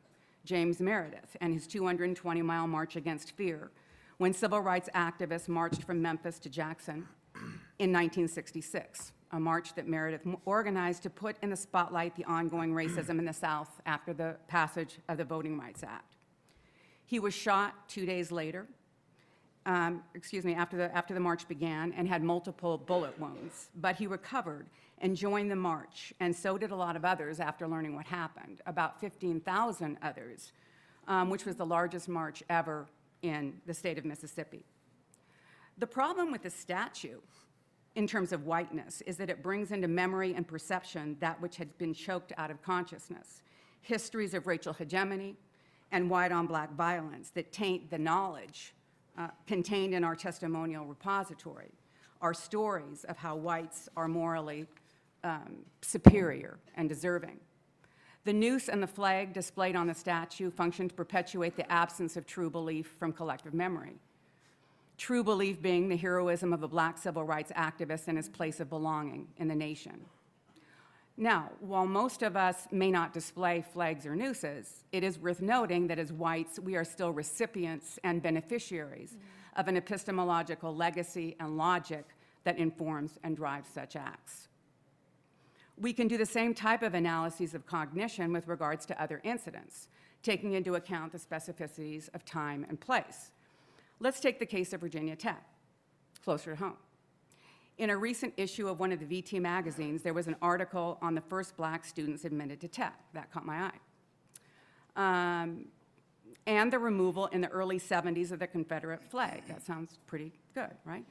James Meredith, and his 220-mile march against fear, when civil rights activists marched from Memphis to Jackson in 1966, a march that Meredith organized to put in the spotlight the ongoing racism in the South after the passage of the Voting Rights Act. He was shot 2 days later, after the march began, and had multiple bullet wounds, but he recovered and joined the march, and so did a lot of others after learning what happened, about 15,000 others, which was the largest march ever in the state of Mississippi. The problem with the statue, in terms of whiteness, is that it brings into memory and perception that which had been choked out of consciousness, histories of racial hegemony and white-on-black violence that taint the knowledge contained in our testimonial repository. are stories of how whites are morally superior and deserving. The noose and the flag displayed on the statue function to perpetuate the absence of true belief from collective memory. True belief being the heroism of a black civil rights activist and his place of belonging in the nation. Now, while most of us may not display flags or nooses, it is worth noting that as whites, we are still recipients and beneficiaries of an epistemological legacy and logic that informs and drives such acts. We can do the same type of analyses of cognition with regards to other incidents, taking into account the specificities of time and place. Let's take the case of Virginia Tech, closer to home. In a recent issue of one of the VT magazines, there was an article on the first black students admitted to Tech. That caught my eye. And the removal in the early 70s of the Confederate flag. That sounds pretty good, right?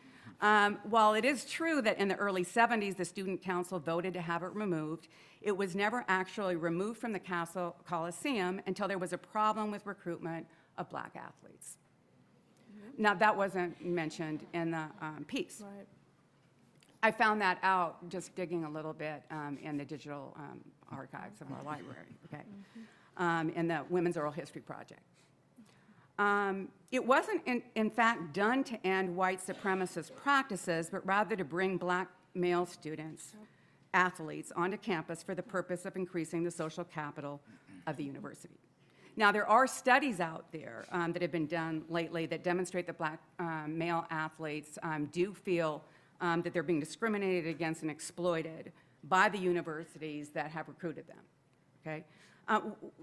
While it is true that in the early 70s, the Student Council voted to have it removed, it was never actually removed from the Castle Coliseum until there was a problem with recruitment of black athletes. Now, that wasn't mentioned in the piece. Right. I found that out just digging a little bit in the digital archives of our library, okay? In the Women's Oral History Project. It wasn't, in fact, done to end white supremacist practices, but rather to bring black male students, athletes, onto campus for the purpose of increasing the social capital of the university. Now, there are studies out there that have been done lately that demonstrate that black male athletes do feel that they're being discriminated against and exploited by the universities that have recruited them, okay?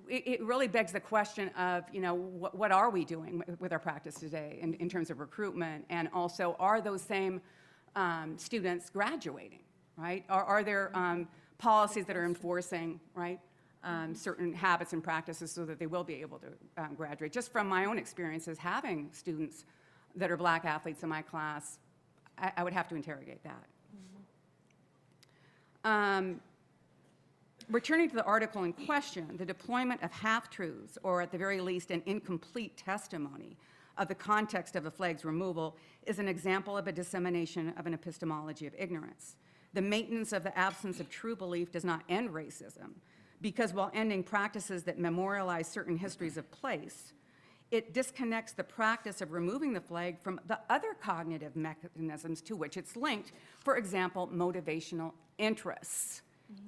It really begs the question of, you know, what are we doing with our practice today in terms of recruitment, and also are those same students graduating, right? Are there policies that are enforcing, right, certain habits and practices so that they will be able to graduate? Just from my own experiences having students that are black athletes in my class, I would have to interrogate that. Returning to the article in question, the deployment of half-truths, or at the very least an incomplete testimony of the context of the flag's removal, is an example of a dissemination of an epistemology of ignorance. The maintenance of the absence of true belief does not end racism, because while ending practices that memorialize certain histories of place, it disconnects the practice of removing the flag from the other cognitive mechanisms to which it's linked, for example, motivational interests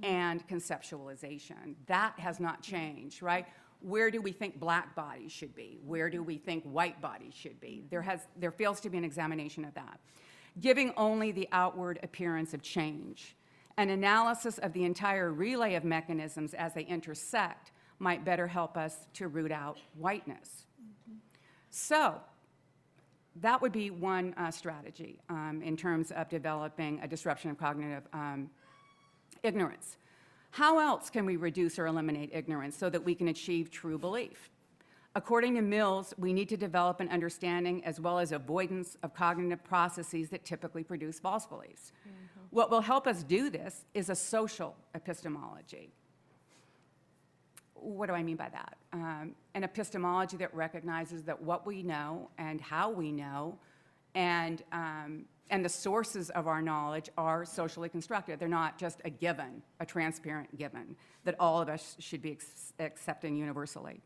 and conceptualization. That has not changed, right? Where do we think black bodies should be? Where do we think white bodies should be? There fails to be an examination of that. Giving only the outward appearance of change. An analysis of the entire relay of mechanisms as they intersect might better help us to root out whiteness. So, that would be one strategy in terms of developing a disruption of cognitive ignorance. How else can we reduce or eliminate ignorance so that we can achieve true belief? According to Mills, we need to develop an understanding as well as avoidance of cognitive processes that typically produce false beliefs. What will help us do this is a social epistemology. What do I mean by that? An epistemology that recognizes that what we know and how we know and the sources of our knowledge are socially constructed. They're not just a given, a transparent given, that all of us should be accepting universally.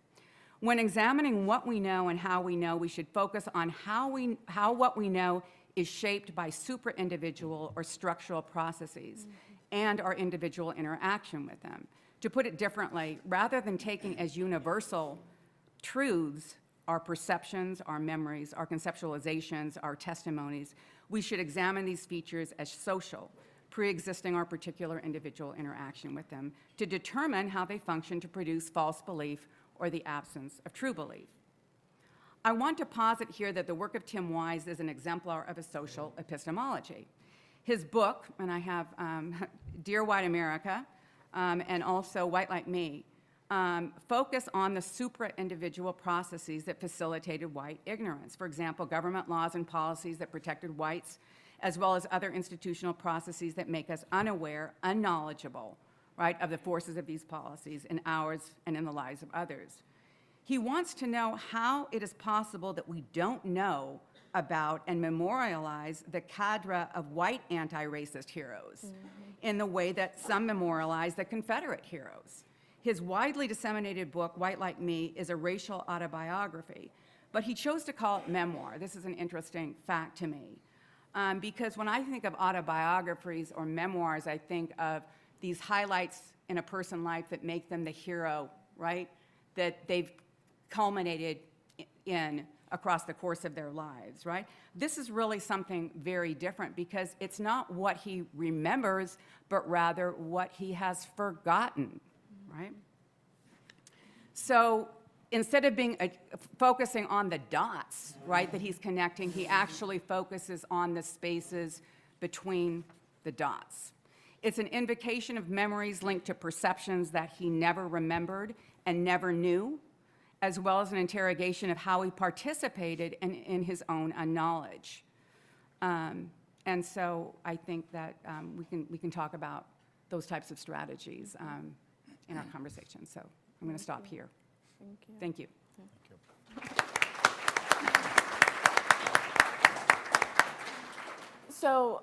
When examining what we know and how we know, we should focus on how what we know is shaped by supra-individual or structural processes and our individual interaction with them. To put it differently, rather than taking as universal truths our perceptions, our memories, our conceptualizations, our testimonies, we should examine these features as social, pre-existing our particular individual interaction with them, to determine how they function to produce false belief or the absence of true belief. I want to posit here that the work of Tim Wise is an exemplar of a social epistemology. His book, and I have Dear White America, and also White Like Me, focus on the supra-individual processes that facilitated white ignorance. For example, government laws and policies that protected whites, as well as other institutional processes that make us unaware, unknowledgeable, right, of the forces of these policies in ours and in the lives of others. He wants to know how it is possible that we don't know about and memorialize the cadre of white anti-racist heroes in the way that some memorialize the Confederate heroes. His widely disseminated book, White Like Me, is a racial autobiography, but he chose to call it memoir. This is an interesting fact to me, because when I think of autobiographies or memoirs, I think of these highlights in a person's life that make them the hero, right, that they've culminated in across the course of their lives, right? This is really something very different because it's not what he remembers, but rather what he has forgotten, right? So instead of focusing on the dots, right, that he's connecting, he actually focuses on the spaces between the dots. It's an invocation of memories linked to perceptions that he never remembered and never knew, as well as an interrogation of how he participated in his own unknowledge. And so I think that we can talk about those types of strategies in our conversation. So I'm going to stop here. Thank you. So,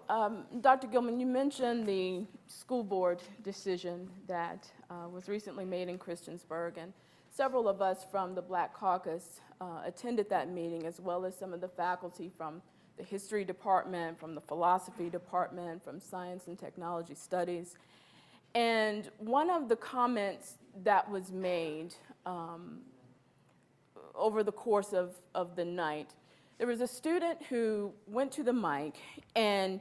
Dr. Gilman, you mentioned the school board decision that was recently made in Christiansburg, and several of us from the Black Caucus attended that meeting, as well as some of the faculty from the history department, from the philosophy department, from science and technology studies. And one of the comments that was made over the course of the night, there was a student who went to the mic and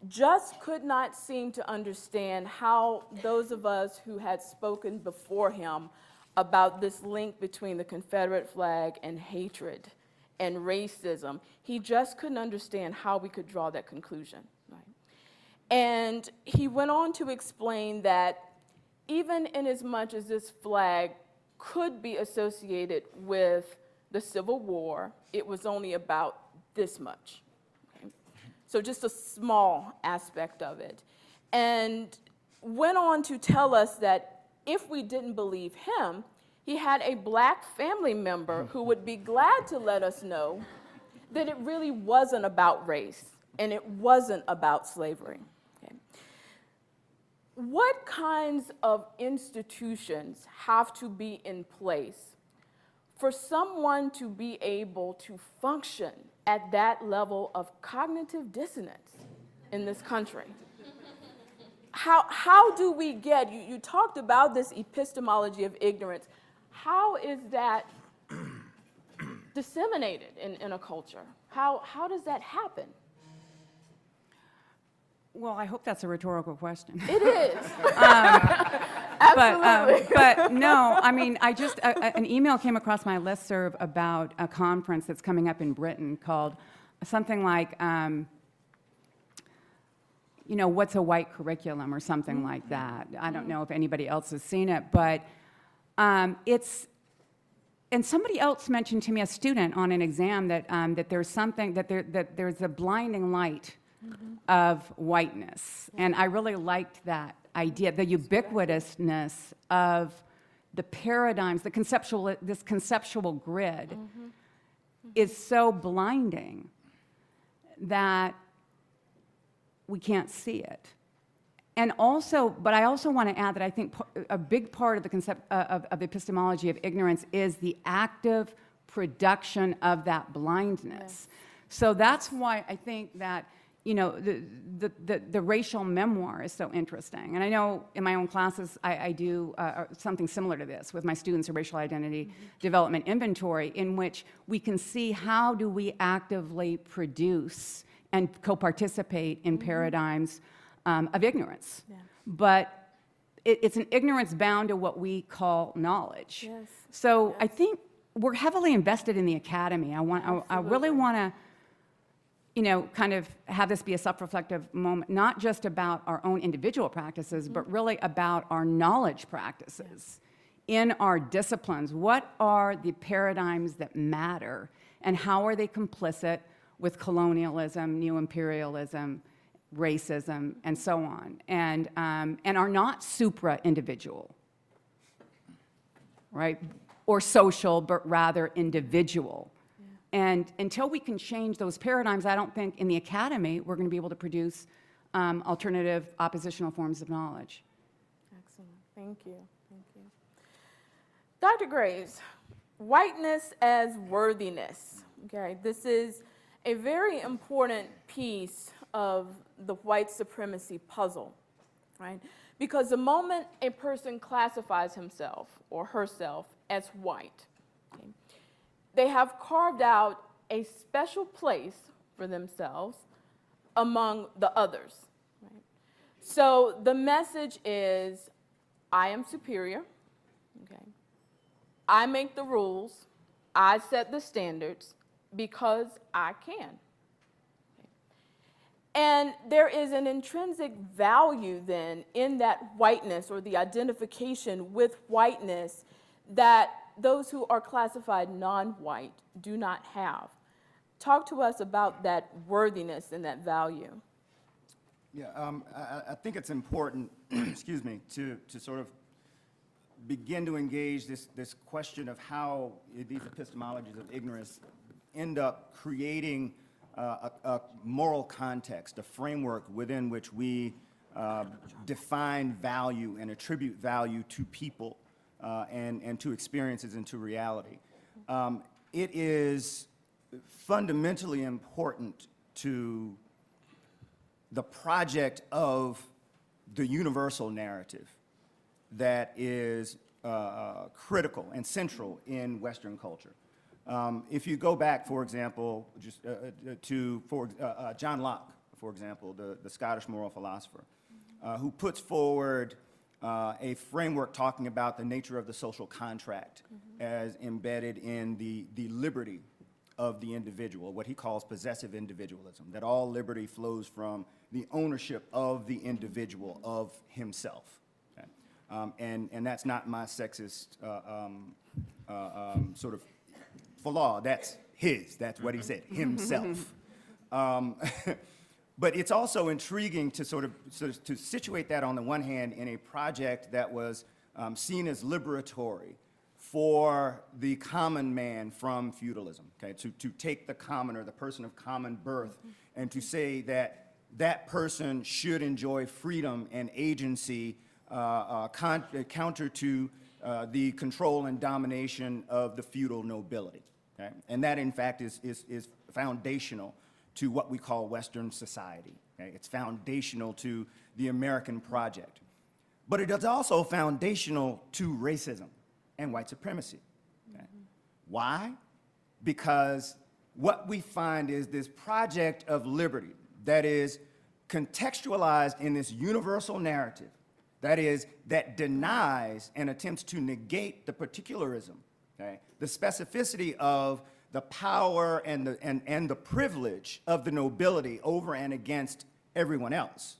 just could not seem to understand how those of us who had spoken before him about this link between the Confederate flag and hatred and racism, he just couldn't understand how we could draw that conclusion. Right? And he went on to explain that even in as much as this flag could be associated with the Civil War, it was only about this much. Okay? So just a small aspect of it. And went on to tell us that if we didn't believe him, he had a Black family member who would be glad to let us know that it really wasn't about race and it wasn't about slavery. Okay. What kinds of institutions have to be in place for someone to be able to function at that level of cognitive dissonance in this country? How do we get, you talked about this epistemology of ignorance. How is that disseminated in a culture? How does that happen? Well, I hope that's a rhetorical question. It is. Absolutely. But no, I mean, I just, an email came across my listserv about a conference that's coming up in Britain called something like, you know, what's a white curriculum or something like that. I don't know if anybody else has seen it, but it's, and somebody else mentioned to me, a student on an exam, that that there's something, that there's a blinding light of whiteness. And I really liked that idea, the ubiquitousness of the paradigms, this conceptual grid is so blinding that we can't see it. And also, but I also want to add that I think a big part of the concept of the epistemology of ignorance is the active production of that blindness. Yes. So that's why I think that, you know, the racial memoir is so interesting. And I know in my own classes, I do something similar to this with my students, a racial identity development inventory, in which we can see how do we actively produce and co-participate in paradigms of ignorance. Yeah. But it's an ignorance bound to what we call knowledge. Yes. So yes. I think we're heavily invested in the academy. I really want to, you know, kind of have this be a self-reflective moment, not just about our own individual practices, but really about our knowledge practices in our disciplines. What are the paradigms that matter, and how are they complicit with colonialism, neo-imperialism, racism, and so on, and are not supra-individual, right, or social, but rather individual. And until we can change those paradigms, I don't think in the academy we're going to be able to produce alternative oppositional forms of knowledge. Excellent. Thank you. Thank you. Dr. Graves, whiteness as worthiness. Okay, this is a very important piece of the white supremacy puzzle, right? Because the moment a person classifies himself or herself as white, okay, they have carved out a special place for themselves among the others. Right? So the message is, I am superior, okay? I make the rules, I set the standards because I can. Okay? And there is an intrinsic value then in that whiteness or the identification with whiteness that those who are classified non-white do not have. Talk to us about that worthiness and that value. Yeah, I think it's important, excuse me, to sort of begin to engage this question of how these epistemologies of ignorance end up creating a moral context, a framework within which we define value and attribute value to people and to experiences and to reality. It is fundamentally important to the project of the universal narrative that is critical and central in Western culture. If you go back, for example, just to John Locke, for example, the Scottish moral philosopher, who puts forward a framework talking about the nature of the social contract as embedded in the liberty of the individual, what he calls possessive individualism, that all liberty flows from the ownership of the individual, of himself. Okay? And that's not my sexist sort of flaw, that's his, that's what he said, himself. But it's also intriguing to sort of to situate that on the one hand in a project that was seen as liberatory for the common man from feudalism, okay? To take the commoner, the person of common birth, and to say that that person should enjoy freedom and agency counter to the control and domination of the feudal nobility, okay? And that, in fact, is foundational to what we call Western society, okay? It's foundational to the American project. But it is also foundational to racism and white supremacy. Okay? Why? Because what we find is this project of liberty that is contextualized in this universal narrative, that denies and attempts to negate the particularism, okay? The specificity of the power and the privilege of the nobility over and against everyone else.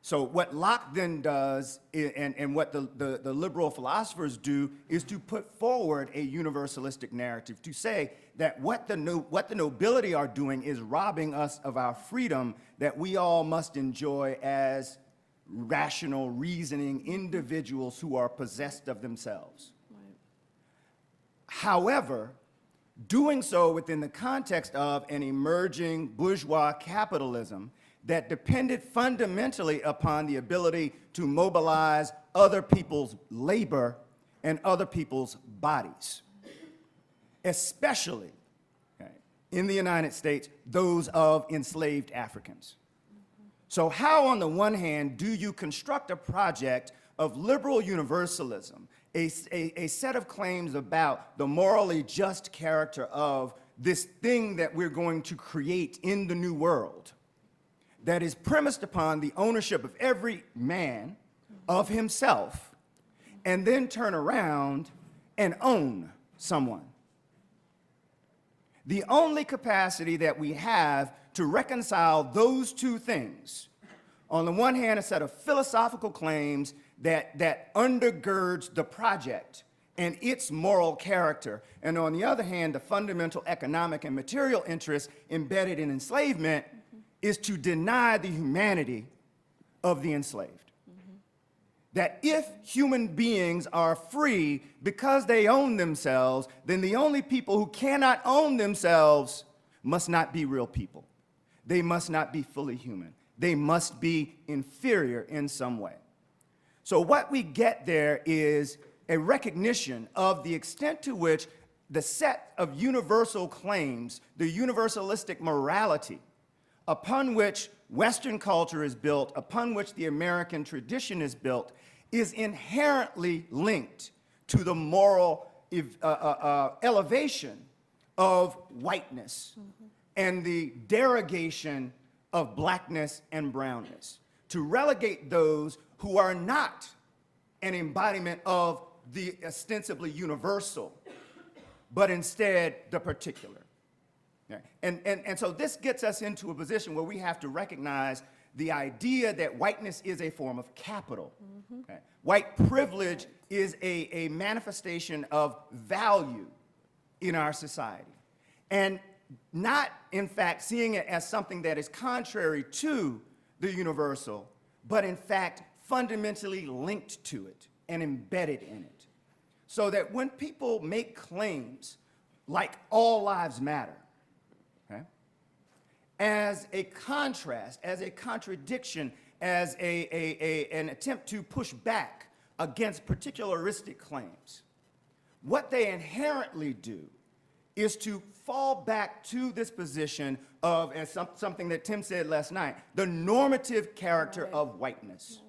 So what Locke then does, and what the liberal philosophers do, is to put forward a universalistic narrative to say that what the nobility are doing is robbing us of our freedom that we all must enjoy as rational, reasoning individuals who are possessed of themselves. Right. However, doing so within the context of an emerging bourgeois capitalism that depended fundamentally upon the ability to mobilize other people's labor and other people's bodies, especially, okay, in the United States, those of enslaved Africans. So how, on the one hand, do you construct a project of liberal universalism, a set of claims about the morally just character of this thing that we're going to create in the new world, that is premised upon the ownership of every man of himself, and then turn around and own someone? The only capacity that we have to reconcile those two things, on the one hand, a set of philosophical claims that undergirds the project and its moral character, and on the other hand, the fundamental economic and material interests embedded in enslavement, is to deny the humanity of the enslaved. that if human beings are free because they own themselves, then the only people who cannot own themselves must not be real people. They must not be fully human. They must be inferior in some way. So what we get there is a recognition of the extent to which the set of universal claims, the universalistic morality, upon which Western culture is built, upon which the American tradition is built, is inherently linked to the moral elevation of whiteness and the derogation of blackness and brownness, to relegate those who are not an embodiment of the ostensibly universal, but instead the particular. Okay? And so this gets us into a position where we have to recognize the idea that whiteness is a form of capital. Okay? White privilege is a manifestation of value in our society. And not, in fact, seeing it as something that is contrary to the universal, but in fact fundamentally linked to it and embedded in it. So that when people make claims like all lives matter, okay, as a contrast, as a contradiction, as an attempt to push back against particularistic claims, what they inherently do is to fall back to this position of, as something that Tim said last night, the normative character of whiteness.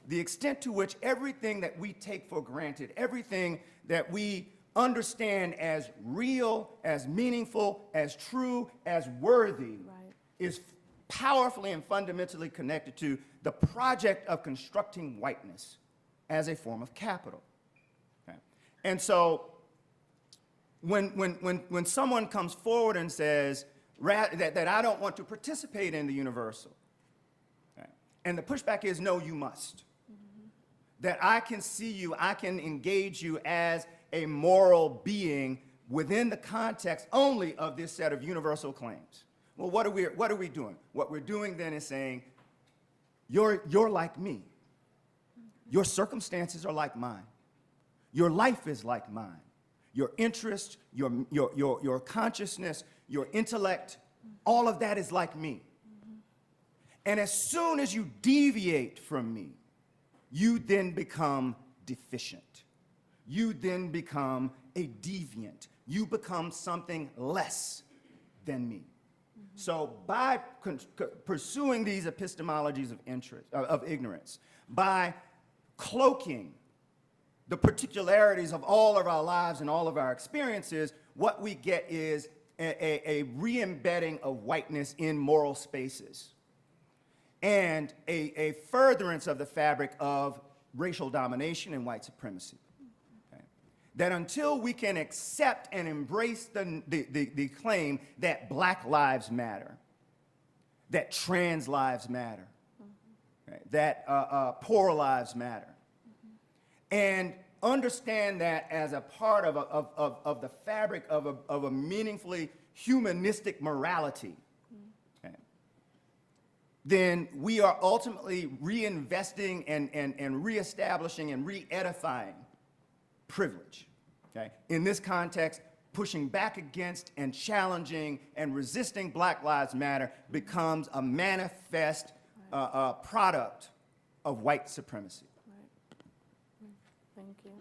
The extent to which everything that we take for granted, everything that we understand as real, as meaningful, as true, as worthy, is powerfully and fundamentally connected to the project of constructing whiteness as a form of capital. Okay? And so when someone comes forward and says that I don't want to participate in the universal, okay, and the pushback is, no, you must. That I can see you, I can engage you as a moral being within the context only of this set of universal claims. Well, what are we doing? What we're doing then is saying, you're like me. Your circumstances are like mine. Your life is like mine. Your interest, your consciousness, your intellect, all of that is like me. And as soon as you deviate from me, you then become deficient. You then become a deviant. You become something less than me. So by pursuing these epistemologies of ignorance, by cloaking the particularities of all of our lives and all of our experiences, what we get is a re-embedding of whiteness in moral spaces and a furtherance of the fabric of racial domination and white supremacy. Okay? That until we can accept and embrace the claim that black lives matter, that trans lives matter, okay, that poor lives matter, and understand that as a part of the fabric of a meaningfully humanistic morality, okay, then we are ultimately reinvesting and reestablishing and re-edifying privilege. Okay? In this context, pushing back against and challenging and resisting Black Lives Matter becomes a manifest product of white supremacy. Thank you.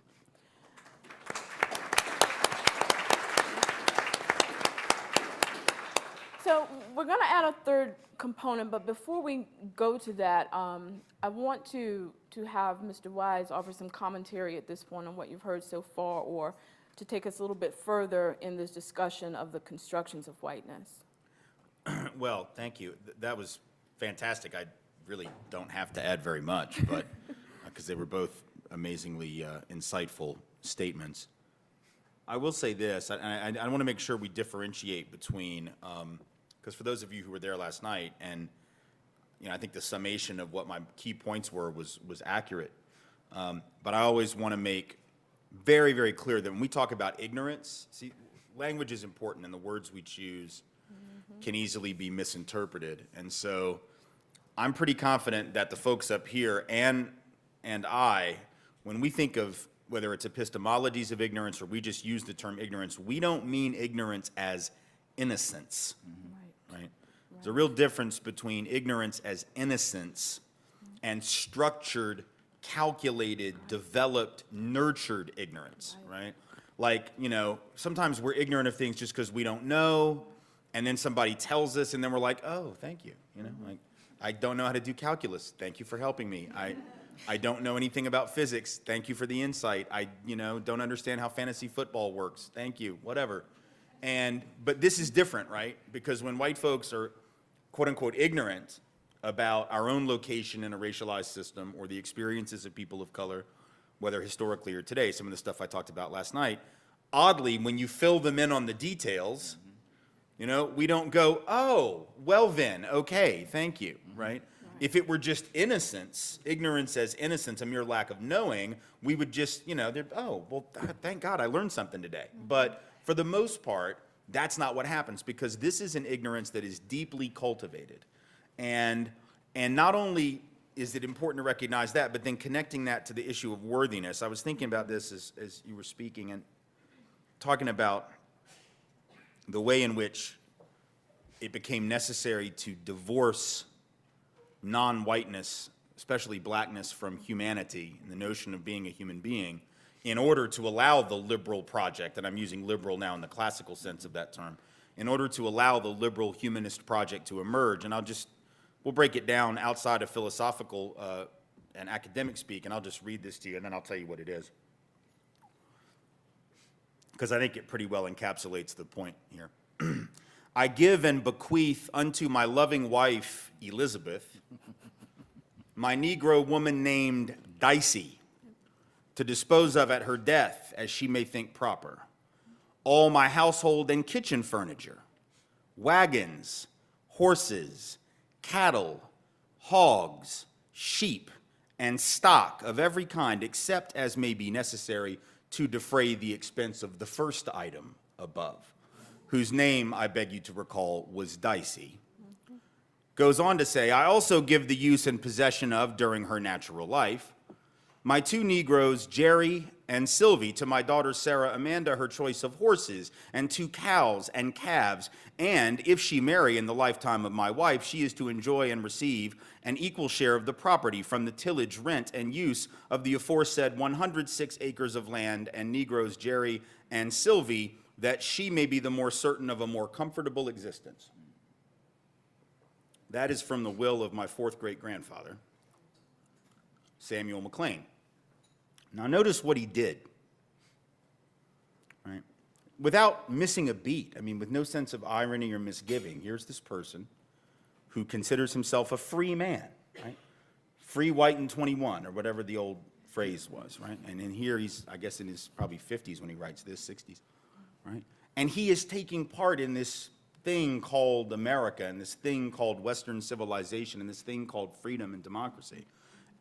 So we're going to add a third component, but before we go to that, I want to have Mr. Wise offer some commentary at this point on what you've heard so far, or to take us a little bit further in this discussion of the constructions of whiteness. Well, thank you. That was fantastic. I really don't have to add very much, but because they were both amazingly insightful statements. I will say this, I want to make sure we differentiate between, because for those of you who were there last night, and I think the summation of what my key points were was accurate. But I always want to make very, very clear that when we talk about ignorance, see, language is important, and the words we choose can easily be misinterpreted. And so I'm pretty confident that the folks up here and and I, when we think of whether it's epistemologies of ignorance or we just use the term ignorance, we don't mean ignorance as innocence, right? There's a real difference between ignorance as innocence and structured, calculated, developed, nurtured ignorance, right? Like, you know, sometimes we're ignorant of things just because we don't know, and then somebody tells us, and then we're like, oh, thank you, you know, like, I don't know how to do calculus, thank you for helping me. I don't know anything about physics, thank you for the insight. I, you know, don't understand how fantasy football works, thank you, whatever. But this is different, right? Because when white folks are, quote unquote, ignorant about our own location in a racialized system or the experiences of people of color, whether historically or today, some of the stuff I talked about last night, oddly, when you fill them in on the details, you know, we don't go, oh, well then, okay, thank you, right? If it were just innocence, ignorance as innocence, a mere lack of knowing, we would just, you know, oh, well, thank God I learned something today. But for the most part, that's not what happens, because this is an ignorance that is deeply cultivated. And not only is it important to recognize that, but then connecting that to the issue of worthiness. I was thinking about this as you were speaking and talking about the way in which it became necessary to divorce non-whiteness, especially blackness, from humanity and the notion of being a human being in order to allow the liberal project, and I'm using liberal now in the classical sense of that term, in order to allow the liberal humanist project to emerge. And we'll break it down outside of philosophical and academic speak, and I'll just read this to you, and then I'll tell you what it is, because I think it pretty well encapsulates the point here. I give and bequeath unto my loving wife, Elizabeth, my Negro woman named Dicey, to dispose of at her death as she may think proper, all my household and kitchen furniture, wagons, horses, cattle, hogs, sheep, and stock of every kind, except as may be necessary to defray the expense of the first item above, whose name, I beg you to recall, was Dicey. Goes on to say, I also give the use and possession of, during her natural life, my two Negroes, Jerry and Sylvie, to my daughter Sarah Amanda, her choice of horses, and 2 cows and calves, and if she marry in the lifetime of my wife, she is to enjoy and receive an equal share of the property from the tillage, rent, and use of the aforesaid 106 acres of land, and Negroes Jerry and Sylvie, that she may be the more certain of a more comfortable existence. That is from the will of my 4th great-grandfather, Samuel McLean. Now notice what he did, right? Without missing a beat, I mean, with no sense of irony or misgiving, here's this person who considers himself a free man, right? Free, white, and 21, or whatever the old phrase was, right? And in here, he's, I guess, in his probably 50s when he writes this, 60s, right? And he is taking part in this thing called America, and this thing called Western civilization, and this thing called freedom and democracy.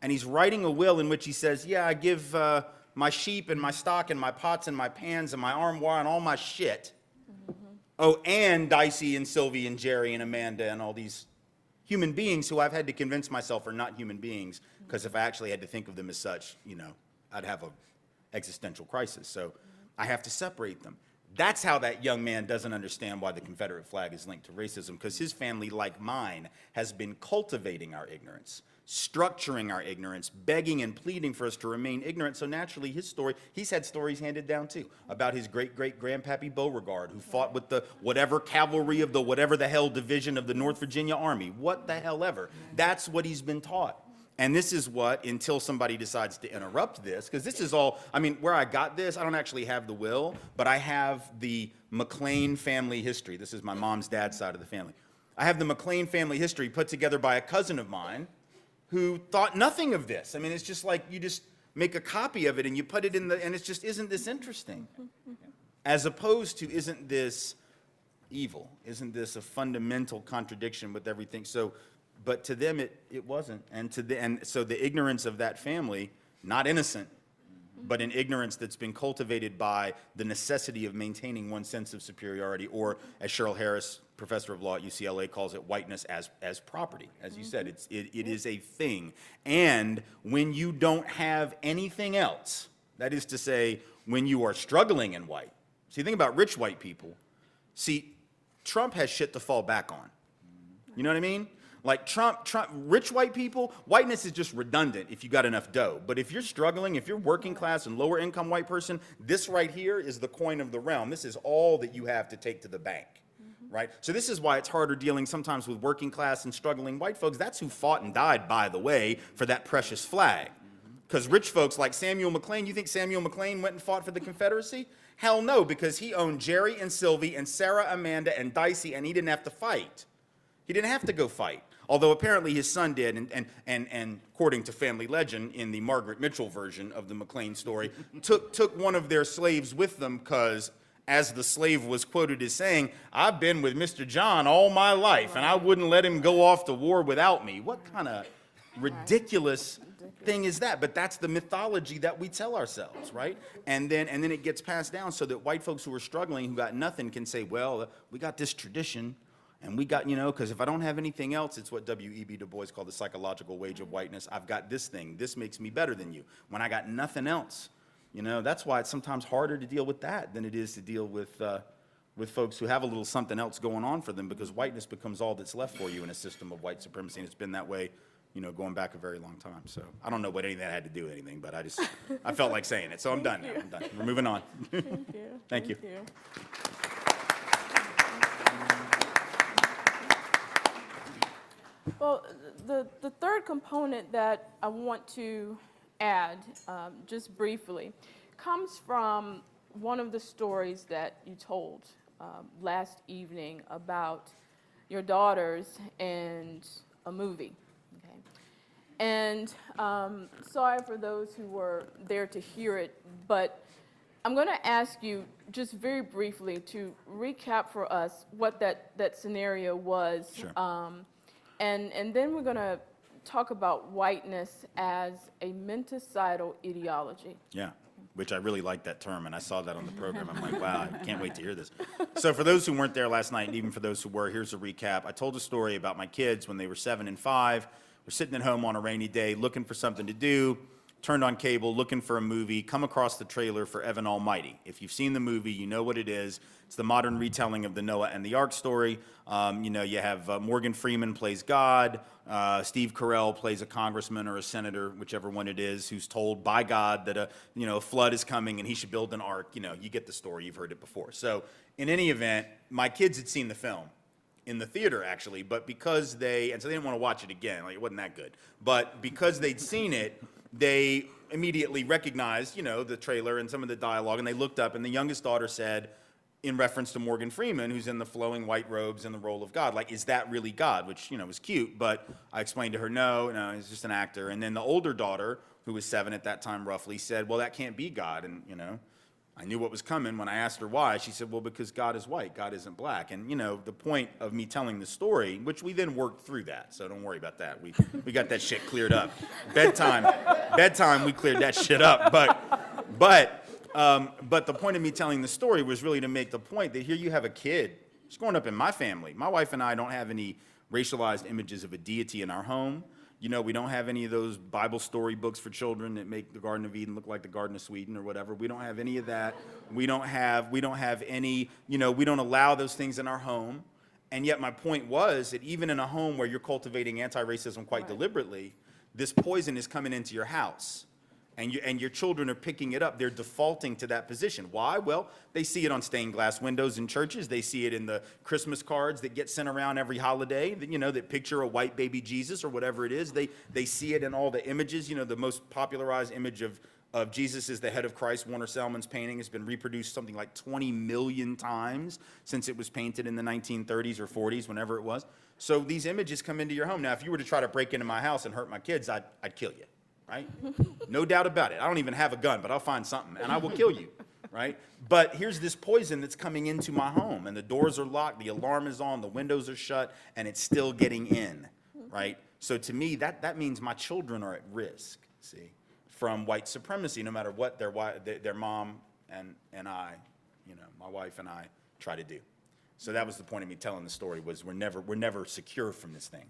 And he's writing a will in which he says, yeah, I give my sheep and my stock and my pots and my pans and my armoire and all my shit. Oh, and Dicey and Sylvie and Jerry and Amanda and all these human beings who I've had to convince myself are not human beings, because if I actually had to think of them as such, you know, I'd have an existential crisis. So I have to separate them. That's how that young man doesn't understand why the Confederate flag is linked to racism, because his family, like mine, has been cultivating our ignorance, structuring our ignorance, begging and pleading for us to remain ignorant. So naturally, his story, he's had stories handed down too, about his great-great-grandpappy Beauregard, who fought with the whatever cavalry of the whatever the hell division of the North Virginia Army, what the hell ever. That's what he's been taught. And this is what, until somebody decides to interrupt this, because this is all, I mean, where I got this, I don't actually have the will, but I have the McLean family history. This is my mom's dad's side of the family. I have the McLean family history put together by a cousin of mine who thought nothing of this. I mean, it's just like you just make a copy of it and you put it in the, and it's just, isn't this interesting? As opposed to, isn't this evil? Isn't this a fundamental contradiction with everything? So, but to them it wasn't. And so the ignorance of that family, not innocent, but an ignorance that's been cultivated by the necessity of maintaining one's sense of superiority, or as Cheryl Harris, professor of law at UCLA, calls it, whiteness as property. As you said, it is a thing. And when you don't have anything else, that is to say, when you are struggling in white. See, think about rich white people. See, Trump has shit to fall back on. You know what I mean? Like Trump, rich white people, whiteness is just redundant if you got enough dough. But if you're struggling, if you're working class and lower income white person, this right here is the coin of the realm. This is all that you have to take to the bank, right? So this is why it's harder dealing sometimes with working class and struggling white folks. That's who fought and died, by the way, for that precious flag. Because rich folks like Samuel McLean, you think Samuel McLean went and fought for the Confederacy? Hell no, because he owned Jerry and Sylvie and Sarah, Amanda, and Dicey, and he didn't have to fight. He didn't have to go fight. Although apparently his son did, and according to family legend, in the Margaret Mitchell version of the McLean story, took one of their slaves with them because, as the slave was quoted as saying, "I've been with Mr. John all my life, and I wouldn't let him go off to war without me." What kind of ridiculous thing is that? But that's the mythology that we tell ourselves, right? And then it gets passed down so that white folks who are struggling, who got nothing, can say, well, we got this tradition. And we got, because if I don't have anything else, it's what W.E.B. Du Bois called the psychological wage of whiteness. I've got this thing. This makes me better than you. When I got nothing else, that's why it's sometimes harder to deal with that than it is to deal with folks who have a little something else going on for them, because whiteness becomes all that's left for you in a system of white supremacy. And it's been that way, going back a very long time. So I don't know what any of that had to do with anything, but I felt like saying it. So I'm done now. I'm done. We're moving on. Thank you. Thank you. Well, the third component that I want to add, just briefly, comes from one of the stories that you told last evening about your daughters and a movie. Okay? And sorry for those who were there to hear it, but I'm going to ask you just very briefly to recap for us what that scenario was. Sure. And then we're going to talk about whiteness as a menticidal ideology. Yeah, which I really like that term, and I saw that on the program. I'm like, wow, I can't wait to hear this. So for those who weren't there last night, and even for those who were, here's a recap. I told a story about my kids when they were 7 and 5. We're sitting at home on a rainy day looking for something to do, turned on cable, looking for a movie, come across the trailer for Evan Almighty. If you've seen the movie, you know what it is. It's the modern retelling of the Noah and the Ark story. You have Morgan Freeman plays God. Steve Carell plays a congressman or a senator, whichever one it is, who's told by God that a flood is coming and he should build an ark. You get the story. You've heard it before. So in any event, my kids had seen the film in the theater, actually, but because so they didn't want to watch it again. Like, it wasn't that good. But because they'd seen it, they immediately recognized, the trailer and some of the dialogue, and they looked up, and the youngest daughter said, in reference to Morgan Freeman, who's in the flowing white robes in the role of God, like, is that really God? Which, was cute, but I explained to her, no, he's just an actor. And then the older daughter, who was 7 at that time roughly, said, well, that can't be God. And, I knew what was coming. When I asked her why, she said, well, because God is white, God isn't black. And, the point of me telling the story, which we then worked through that, so don't worry about that. We got that shit cleared up. Bedtime, we cleared that shit up. But the point of me telling the story was really to make the point that here you have a kid. It's growing up in my family. My wife and I don't have any racialized images of a deity in our home. We don't have any of those Bible story books for children that make the Garden of Eden look like the Garden of Sweden or whatever. We don't have any of that. We don't have any, we don't allow those things in our home. And yet my point was that even in a home where you're cultivating anti-racism quite deliberately, this poison is coming into your house. And your children are picking it up. They're defaulting to that position. Why? Well, they see it on stained glass windows in churches. They see it in the Christmas cards that get sent around every holiday, that picture a white baby Jesus or whatever it is. They see it in all the images. The most popularized image of Jesus as the head of Christ, Warner Selman's painting, has been reproduced something like 20 million times since it was painted in the 1930s or 40s, whenever it was. So these images come into your home. Now, if you were to try to break into my house and hurt my kids, I'd kill you. Right? No doubt about it. I don't even have a gun, but I'll find something, and I will kill you, right? But here's this poison that's coming into my home, and the doors are locked, the alarm is on, the windows are shut, and it's still getting in, right? So to me, that means my children are at risk, see? from white supremacy, no matter what their mom and I, my wife and I try to do. So that was the point of me telling the story, was we're never secure from this thing.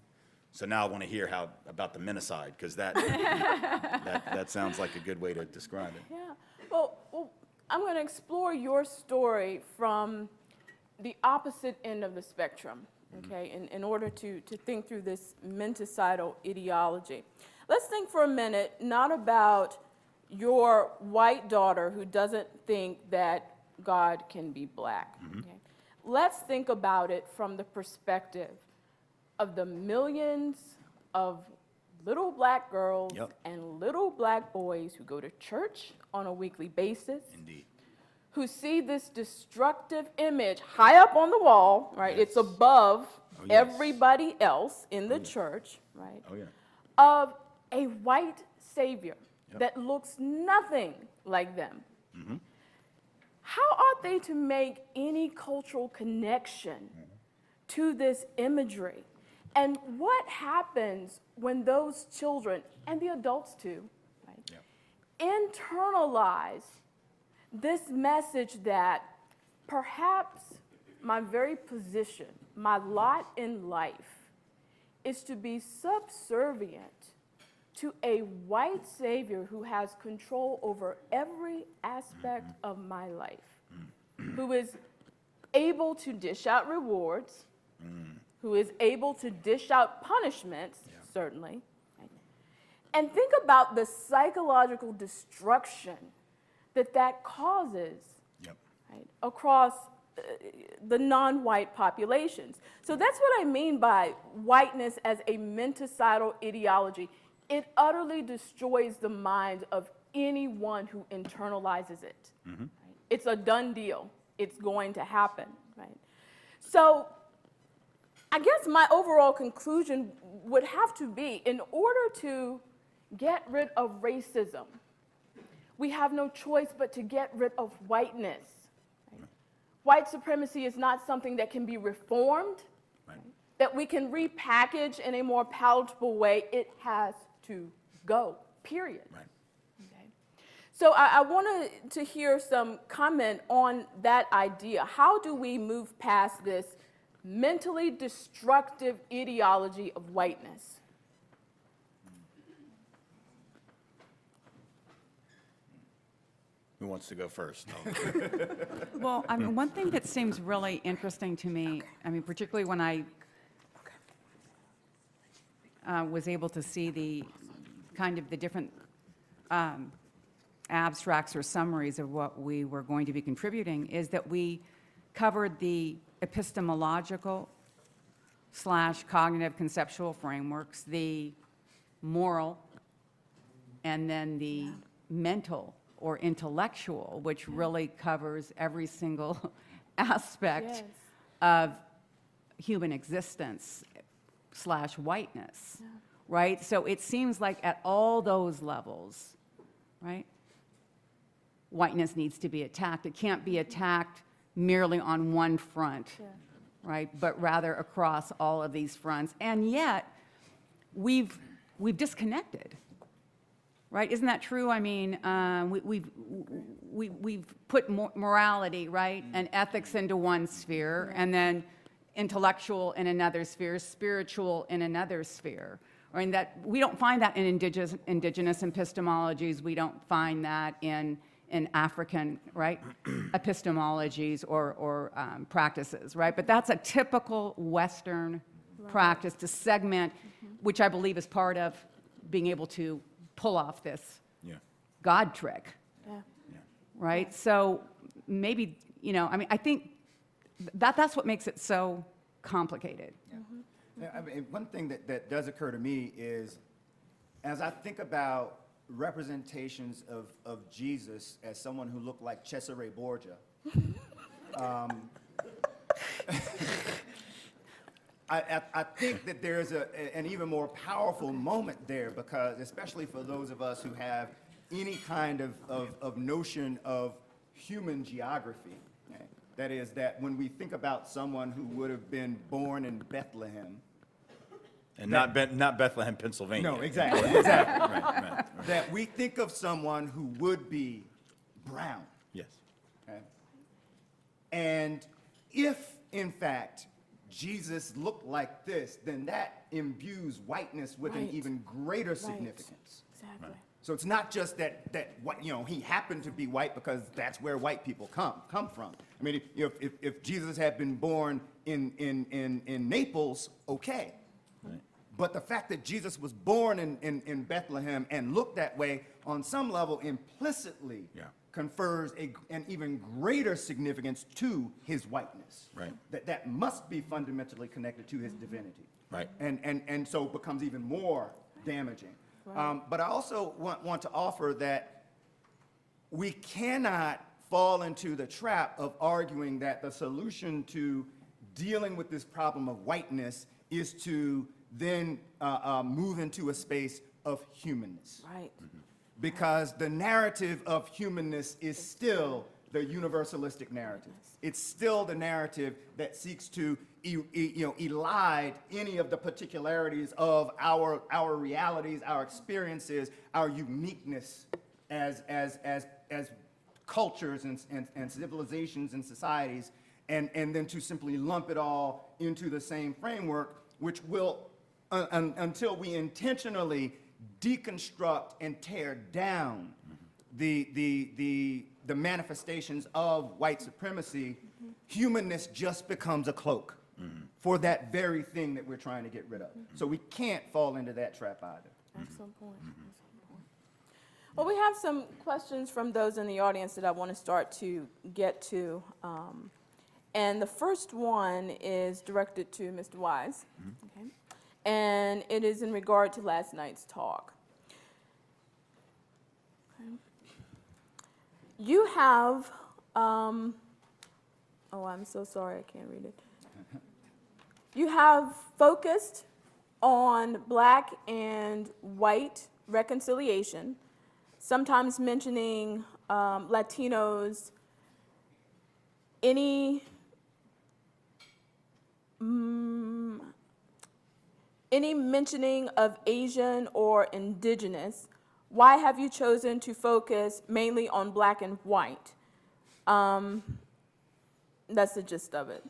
So now I want to hear about the menticide, because that sounds like a good way to describe it. Yeah. Well, I'm going to explore your story from the opposite end of the spectrum, okay, in order to think through this menticidal ideology. Let's think for a minute not about your white daughter who doesn't think that God can be black. Okay? Let's think about it from the perspective of the millions of little black girls and little black boys who go to church on a weekly basis. Indeed. Who see this destructive image high up on the wall, right? It's above everybody else in the church, right? Oh, yeah. Of a white savior that looks nothing like them. How ought they to make any cultural connection to this imagery? And what happens when those children, and the adults too, right, internalize this message that perhaps my very position, my lot in life, is to be subservient to a white savior who has control over every aspect of my life, who is able to dish out rewards, who is able to dish out punishments, certainly, and think about the psychological destruction that causes right, across the non-white populations. So that's what I mean by whiteness as a menticidal ideology. It utterly destroys the mind of anyone who internalizes it. Right? It's a done deal. It's going to happen. Right? So I guess my overall conclusion would have to be, in order to get rid of racism, we have no choice but to get rid of whiteness. Right? White supremacy is not something that can be reformed, that we can repackage in a more palatable way. It has to go, period. Okay. So I wanted to hear some comment on that idea. How do we move past this mentally destructive ideology of whiteness? Who wants to go first? Well, I mean, one thing that seems really interesting to me, I mean, particularly when I was able to see the kind of the different abstracts or summaries of what we were going to be contributing, is that we covered the epistemological / cognitive conceptual frameworks, the moral, and then the mental or intellectual, which really covers every single aspect of human existence / whiteness, right? So it seems like at all those levels, right, whiteness needs to be attacked. It can't be attacked merely on one front, right, but rather across all of these fronts. And yet, we've disconnected. Right? Isn't that true? I mean, we've put morality, right, and ethics into one sphere, and then intellectual in another sphere, spiritual in another sphere. I mean, that we don't find that in indigenous epistemologies. We don't find that in African, right, epistemologies or practices, right? But that's a typical Western practice to segment, which I believe is part of being able to pull off this God trick, right? So maybe, you know, I mean, I think that's what makes it so complicated. I mean, one thing that does occur to me is, as I think about representations of Jesus as someone who looked like Cesare Borgia, I think that there's an even more powerful moment there, because especially for those of us who have any kind of notion of human geography, okay? That is, that when we think about someone who would have been born in Bethlehem, And not Bethlehem, Pennsylvania. No, exactly, exactly. Right. That we think of someone who would be brown. Yes. Okay? And if, in fact, Jesus looked like this, then that imbues whiteness with an Right. even greater Right. significance. Exactly. So it's not just that what, he happened to be white because that's where white people come from. I mean, if Jesus had been born in Naples, okay. Right. But the fact that Jesus was born in Bethlehem and looked that way, on some level, implicitly confers an even greater significance to his whiteness. Right. That must be fundamentally connected to his divinity. Right. And so it becomes even more damaging. But I also want to offer that we cannot fall into the trap of arguing that the solution to dealing with this problem of whiteness is to then move into a space of humanness. Right. Because the narrative of humanness is still the universalistic narrative. It's still the narrative that seeks to elide any of the particularities of our realities, our experiences, our uniqueness as cultures and civilizations and societies, and then to simply lump it all into the same framework, which will, until we intentionally deconstruct and tear down the manifestations of white supremacy, humanness just becomes a cloak for that very thing that we're trying to get rid of. So we can't fall into that trap either. Excellent point. Excellent point. Well, we have some questions from those in the audience that I want to start to get to. And the first one is directed to Mr. Wise. Okay. And it is in regard to last night's talk. Okay. You have, oh, I'm so sorry, I can't read it. You have focused on black and white reconciliation, sometimes mentioning Latinos, any mentioning of Asian or indigenous. Why have you chosen to focus mainly on black and white? That's the gist of it.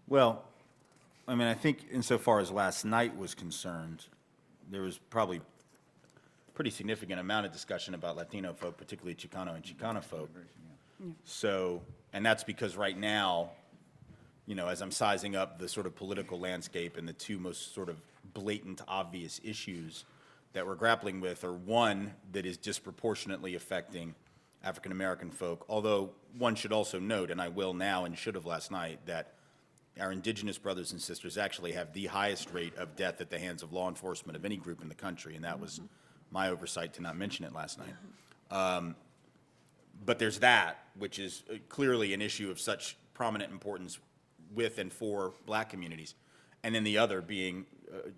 Well, I mean, I think insofar as last night was concerned, there was probably a pretty significant amount of discussion about Latino folk, particularly Chicano and Chicana folk. So, and that's because right now, as I'm sizing up the sort of political landscape and the two most sort of blatant, obvious issues that we're grappling with are one that is disproportionately affecting African American folk, although one should also note, and I will now and should have last night, that our indigenous brothers and sisters actually have the highest rate of death at the hands of law enforcement of any group in the country, and that was my oversight to not mention it last night. But there's that, which is clearly an issue of such prominent importance with and for black communities, and then the other being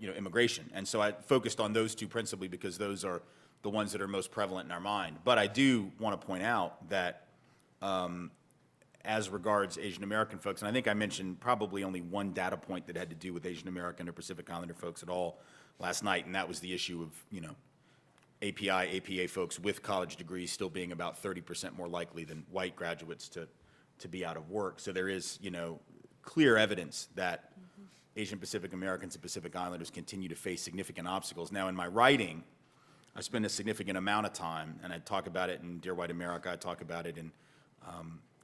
immigration. And so I focused on those two principally because those are the ones that are most prevalent in our mind. But I do want to point out that as regards Asian American folks, and I think I mentioned probably only one data point that had to do with Asian American or Pacific Islander folks at all last night, and that was the issue of, API, APA folks with college degrees still being about 30% more likely than white graduates to be out of work. So there is, clear evidence that Asian Pacific Americans and Pacific Islanders continue to face significant obstacles. Now, in my writing, I spend a significant amount of time, and I talk about it in Dear White America, I talk about it in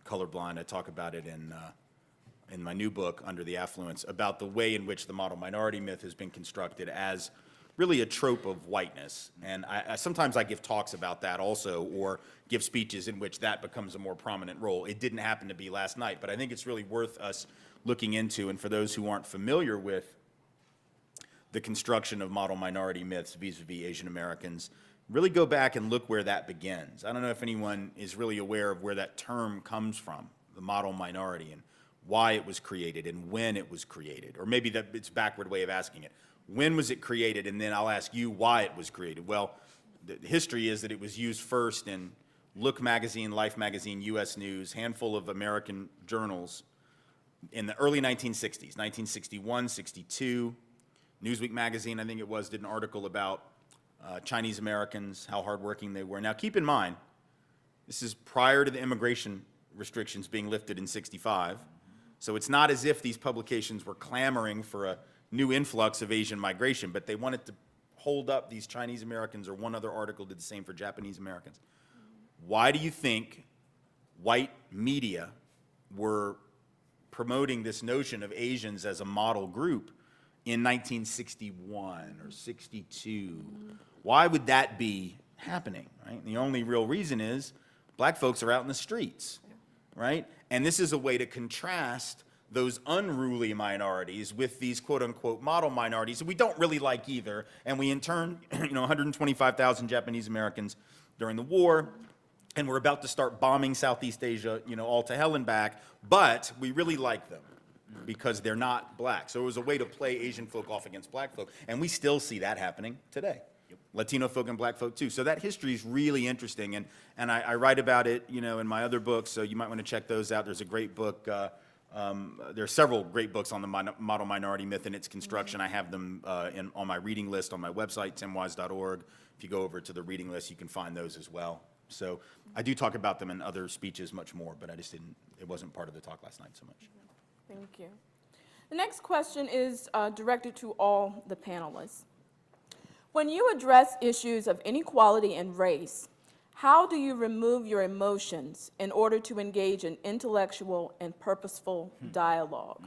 Colorblind, I talk about it in my new book, Under the Affluence, about the way in which the model minority myth has been constructed as really a trope of whiteness. And sometimes I give talks about that also, or give speeches in which that becomes a more prominent role. It didn't happen to be last night, but I think it's really worth us looking into, and for those who aren't familiar with the construction of model minority myths vis-a-vis Asian Americans, really go back and look where that begins. I don't know if anyone is really aware of where that term comes from, the model minority, and why it was created and when it was created. Or maybe that it's a backward way of asking it. When was it created? And then I'll ask you why it was created. Well, the history is that it was used first in Look magazine, Life magazine, U.S. News, handful of American journals in the early 1960s, 1961, 62, Newsweek magazine, I think it was, did an article about Chinese Americans, how hardworking they were. Now, keep in mind, this is prior to the immigration restrictions being lifted in '65. So it's not as if these publications were clamoring for a new influx of Asian migration, but they wanted to hold up these Chinese Americans, or one other article did the same for Japanese Americans. Why do you think white media were promoting this notion of Asians as a model group in 1961 or 62? Why would that be happening, right? And the only real reason is black folks are out in the streets, right? And this is a way to contrast those unruly minorities with these quote-unquote model minorities that we don't really like either. And we interned 125,000 Japanese Americans during the war, and we're about to start bombing Southeast Asia, all to hell and back, but we really like them because they're not black. So it was a way to play Asian folk off against black folk, and we still see that happening today. Latino folk and black folk too. So that history is really interesting, and I write about it, in my other books, so you might want to check those out. There's a great book, there are several great books on the model minority myth and its construction. I have them on my reading list on my website, timwise.org. If you go over to the reading list, you can find those as well. So I do talk about them in other speeches much more, but it wasn't part of the talk last night so much. Thank you. The next question is directed to all the panelists. When you address issues of inequality and race, how do you remove your emotions in order to engage in intellectual and purposeful dialogue?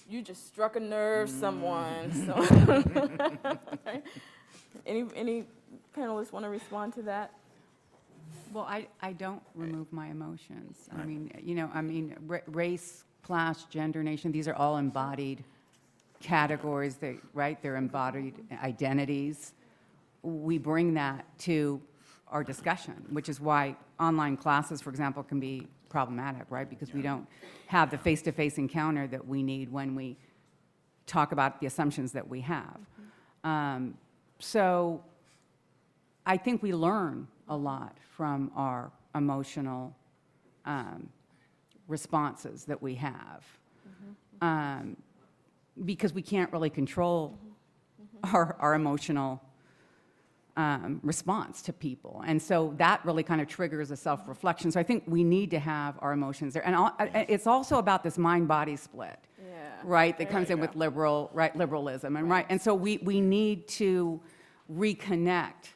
You just struck a nerve, someone. So. Any panelists want to respond to that? Well, I don't remove my emotions. Right. Race, class, gender, nation, these are all embodied categories, right? They're embodied identities. We bring that to our discussion, which is why online classes, for example, can be problematic, right? Because we don't have the face-to-face encounter that we need when we talk about the assumptions that we have. So I think we learn a lot from our emotional responses that we have, because we can't really control our emotional response to people. And so that really kind of triggers a self-reflection. So I think we need to have our emotions there. And it's also about this mind-body split, right, that comes in with liberalism. And so we need to reconnect,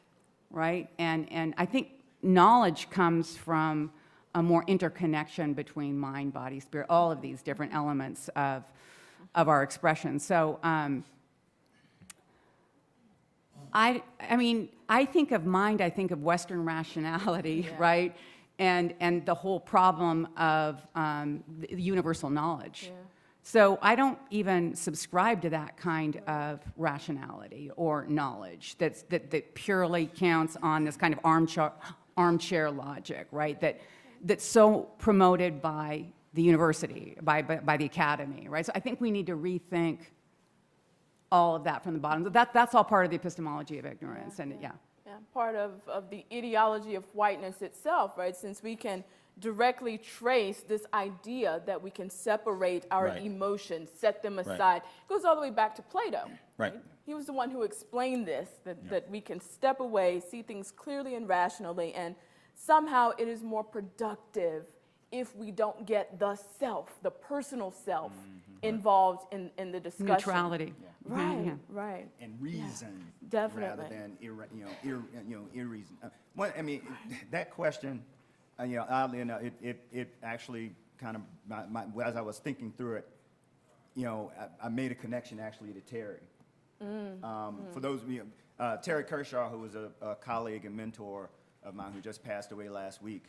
right? And I think knowledge comes from a more interconnection between mind, body, spirit, all of these different elements of our expression. So I think of mind, I think of Western rationality, right? And the whole problem of universal knowledge. So I don't even subscribe to that kind of rationality or knowledge that purely counts on this kind of armchair logic, right? That's so promoted by the university, by the academy, right? So I think we need to rethink all of that from the bottom. That's all part of the epistemology of ignorance, Part of the ideology of whiteness itself, right? Since we can directly trace this idea that we can separate our emotions, set them aside. It goes all the way back to Plato. Right. He was the one who explained this, that we can step away, see things clearly and rationally, and somehow it is more productive if we don't get the self, the personal self, involved in the discussion. Neutrality. Right, right. And reason, definitely, rather than irreason. That question, oddly enough, it actually kind of, as I was thinking through it, I made a connection actually to Terry. For those of you, Terry Kershaw, who was a colleague and mentor of mine who just passed away last week,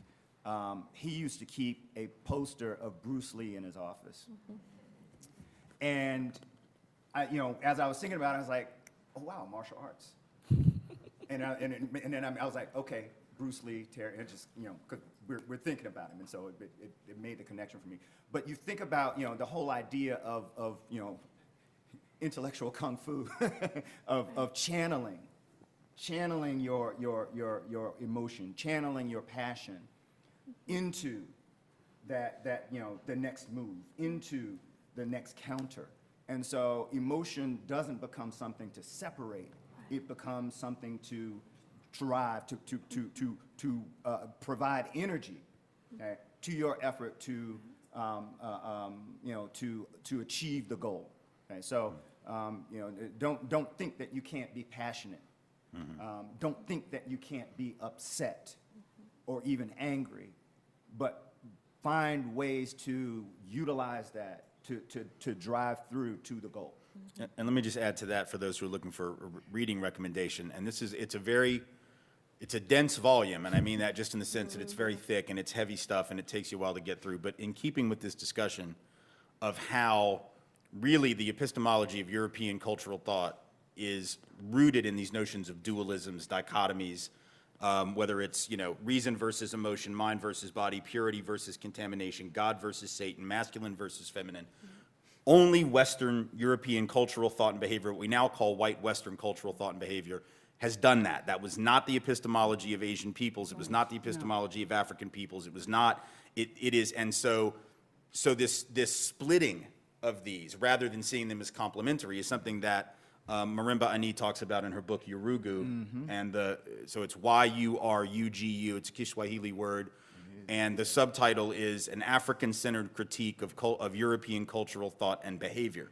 he used to keep a poster of Bruce Lee in his office. And as I was thinking about it, I was like, oh wow, martial arts. and then I was like, okay, Bruce Lee, Terry, it just, because we're thinking about him, and so it made the connection for me. But you think about, the whole idea of intellectual kung fu, of channeling your emotion, channeling your passion into the next move, into the next counter. And so emotion doesn't become something to separate. It becomes something to drive, to provide energy, okay, to your effort to, you know, to achieve the goal. Okay, so you know, don't think that you can't be passionate. Don't think that you can't be upset or even angry, but find ways to utilize that to drive through to the goal. And let me just add to that for those who are looking for a reading recommendation. And this is, it's a dense volume, and I mean that just in the sense that it's very thick and it's heavy stuff and it takes you a while to get through. But in keeping with this discussion of how really the epistemology of European cultural thought is rooted in these notions of dualisms, dichotomies, whether it's, you know, reason versus emotion, mind versus body, purity versus contamination, God versus Satan, masculine versus feminine. Only Western European cultural thought and behavior, what we now call white Western cultural thought and behavior, has done that. That was not the epistemology of Asian peoples. It was not the epistemology of African peoples. It was not, it is, and so this splitting of these, rather than seeing them as complementary, is something that Marimba Ani talks about in her book Yurugu, and so it's Y-U-R-U-G-U, it's a Kiswahili word, and the subtitle is An African-Centered Critique of European Cultural Thought and Behavior.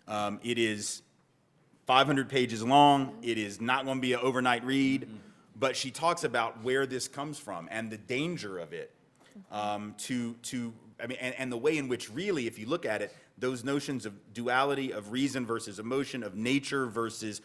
It is 500 pages long. It is not going to be an overnight read, but she talks about where this comes from and the danger of it, I mean, and the way in which really, if you look at it, those notions of duality, of reason versus emotion, of nature versus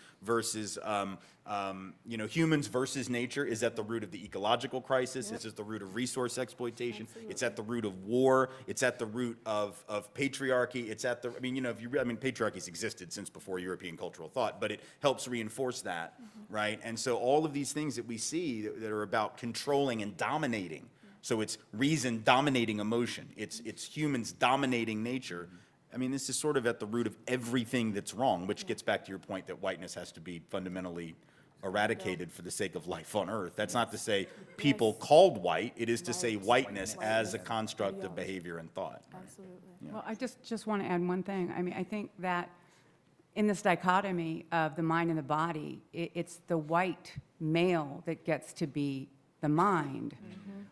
you know, humans versus nature is at the root of the ecological crisis. It's at the root of resource exploitation. It's at the root of war. It's at the root of patriarchy. It's at the, I mean, you know, if you, I mean, patriarchy's existed since before European cultural thought, but it helps reinforce that, right? And so all of these things that we see that are about controlling and dominating. So it's reason dominating emotion. It's humans dominating nature. I mean, this is sort of at the root of everything that's wrong, which gets back to your point that whiteness has to be fundamentally eradicated for the sake of life on Earth. That's not to say people called white. It is to say whiteness as a construct of behavior and thought. Absolutely. Well, I just want to add one thing. I mean, I think that in this dichotomy of the mind and the body, it's the white male that gets to be the mind,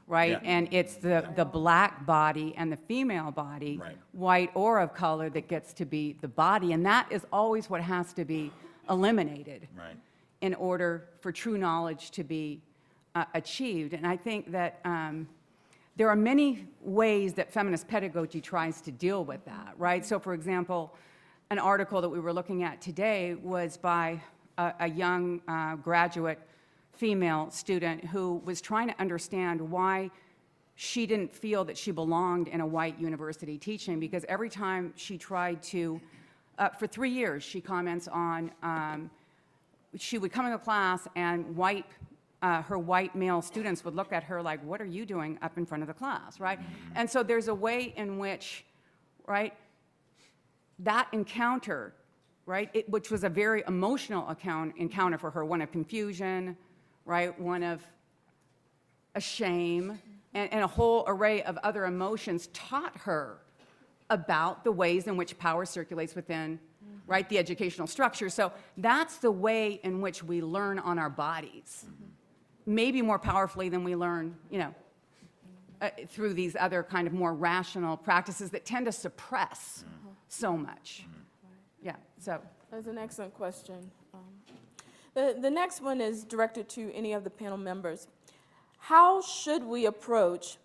right? Yeah. And it's the black body and the female body, Right. white or of color, that gets to be the body. And that is always what has to be eliminated Right. in order for true knowledge to be achieved. And I think that there are many ways that feminist pedagogy tries to deal with that, right? So for example, an article that we were looking at today was by a young graduate female student who was trying to understand why she didn't feel that she belonged in a white university teaching, because every time she tried to, for 3 years, she comments on, she would come into class and her white male students would look at her like, what are you doing up in front of the class, right? And so there's a way in which, right, that encounter, right, which was a very emotional encounter for her, one of confusion, right, one of a shame, and a whole array of other emotions, taught her about the ways in which power circulates within, right, the educational structure. So that's the way in which we learn on our bodies, maybe more powerfully than we learn, you know, through these other kind of more rational practices that tend to suppress so much. Yeah, so. That's an excellent question. The next one is directed to any of the panel members. How should we approach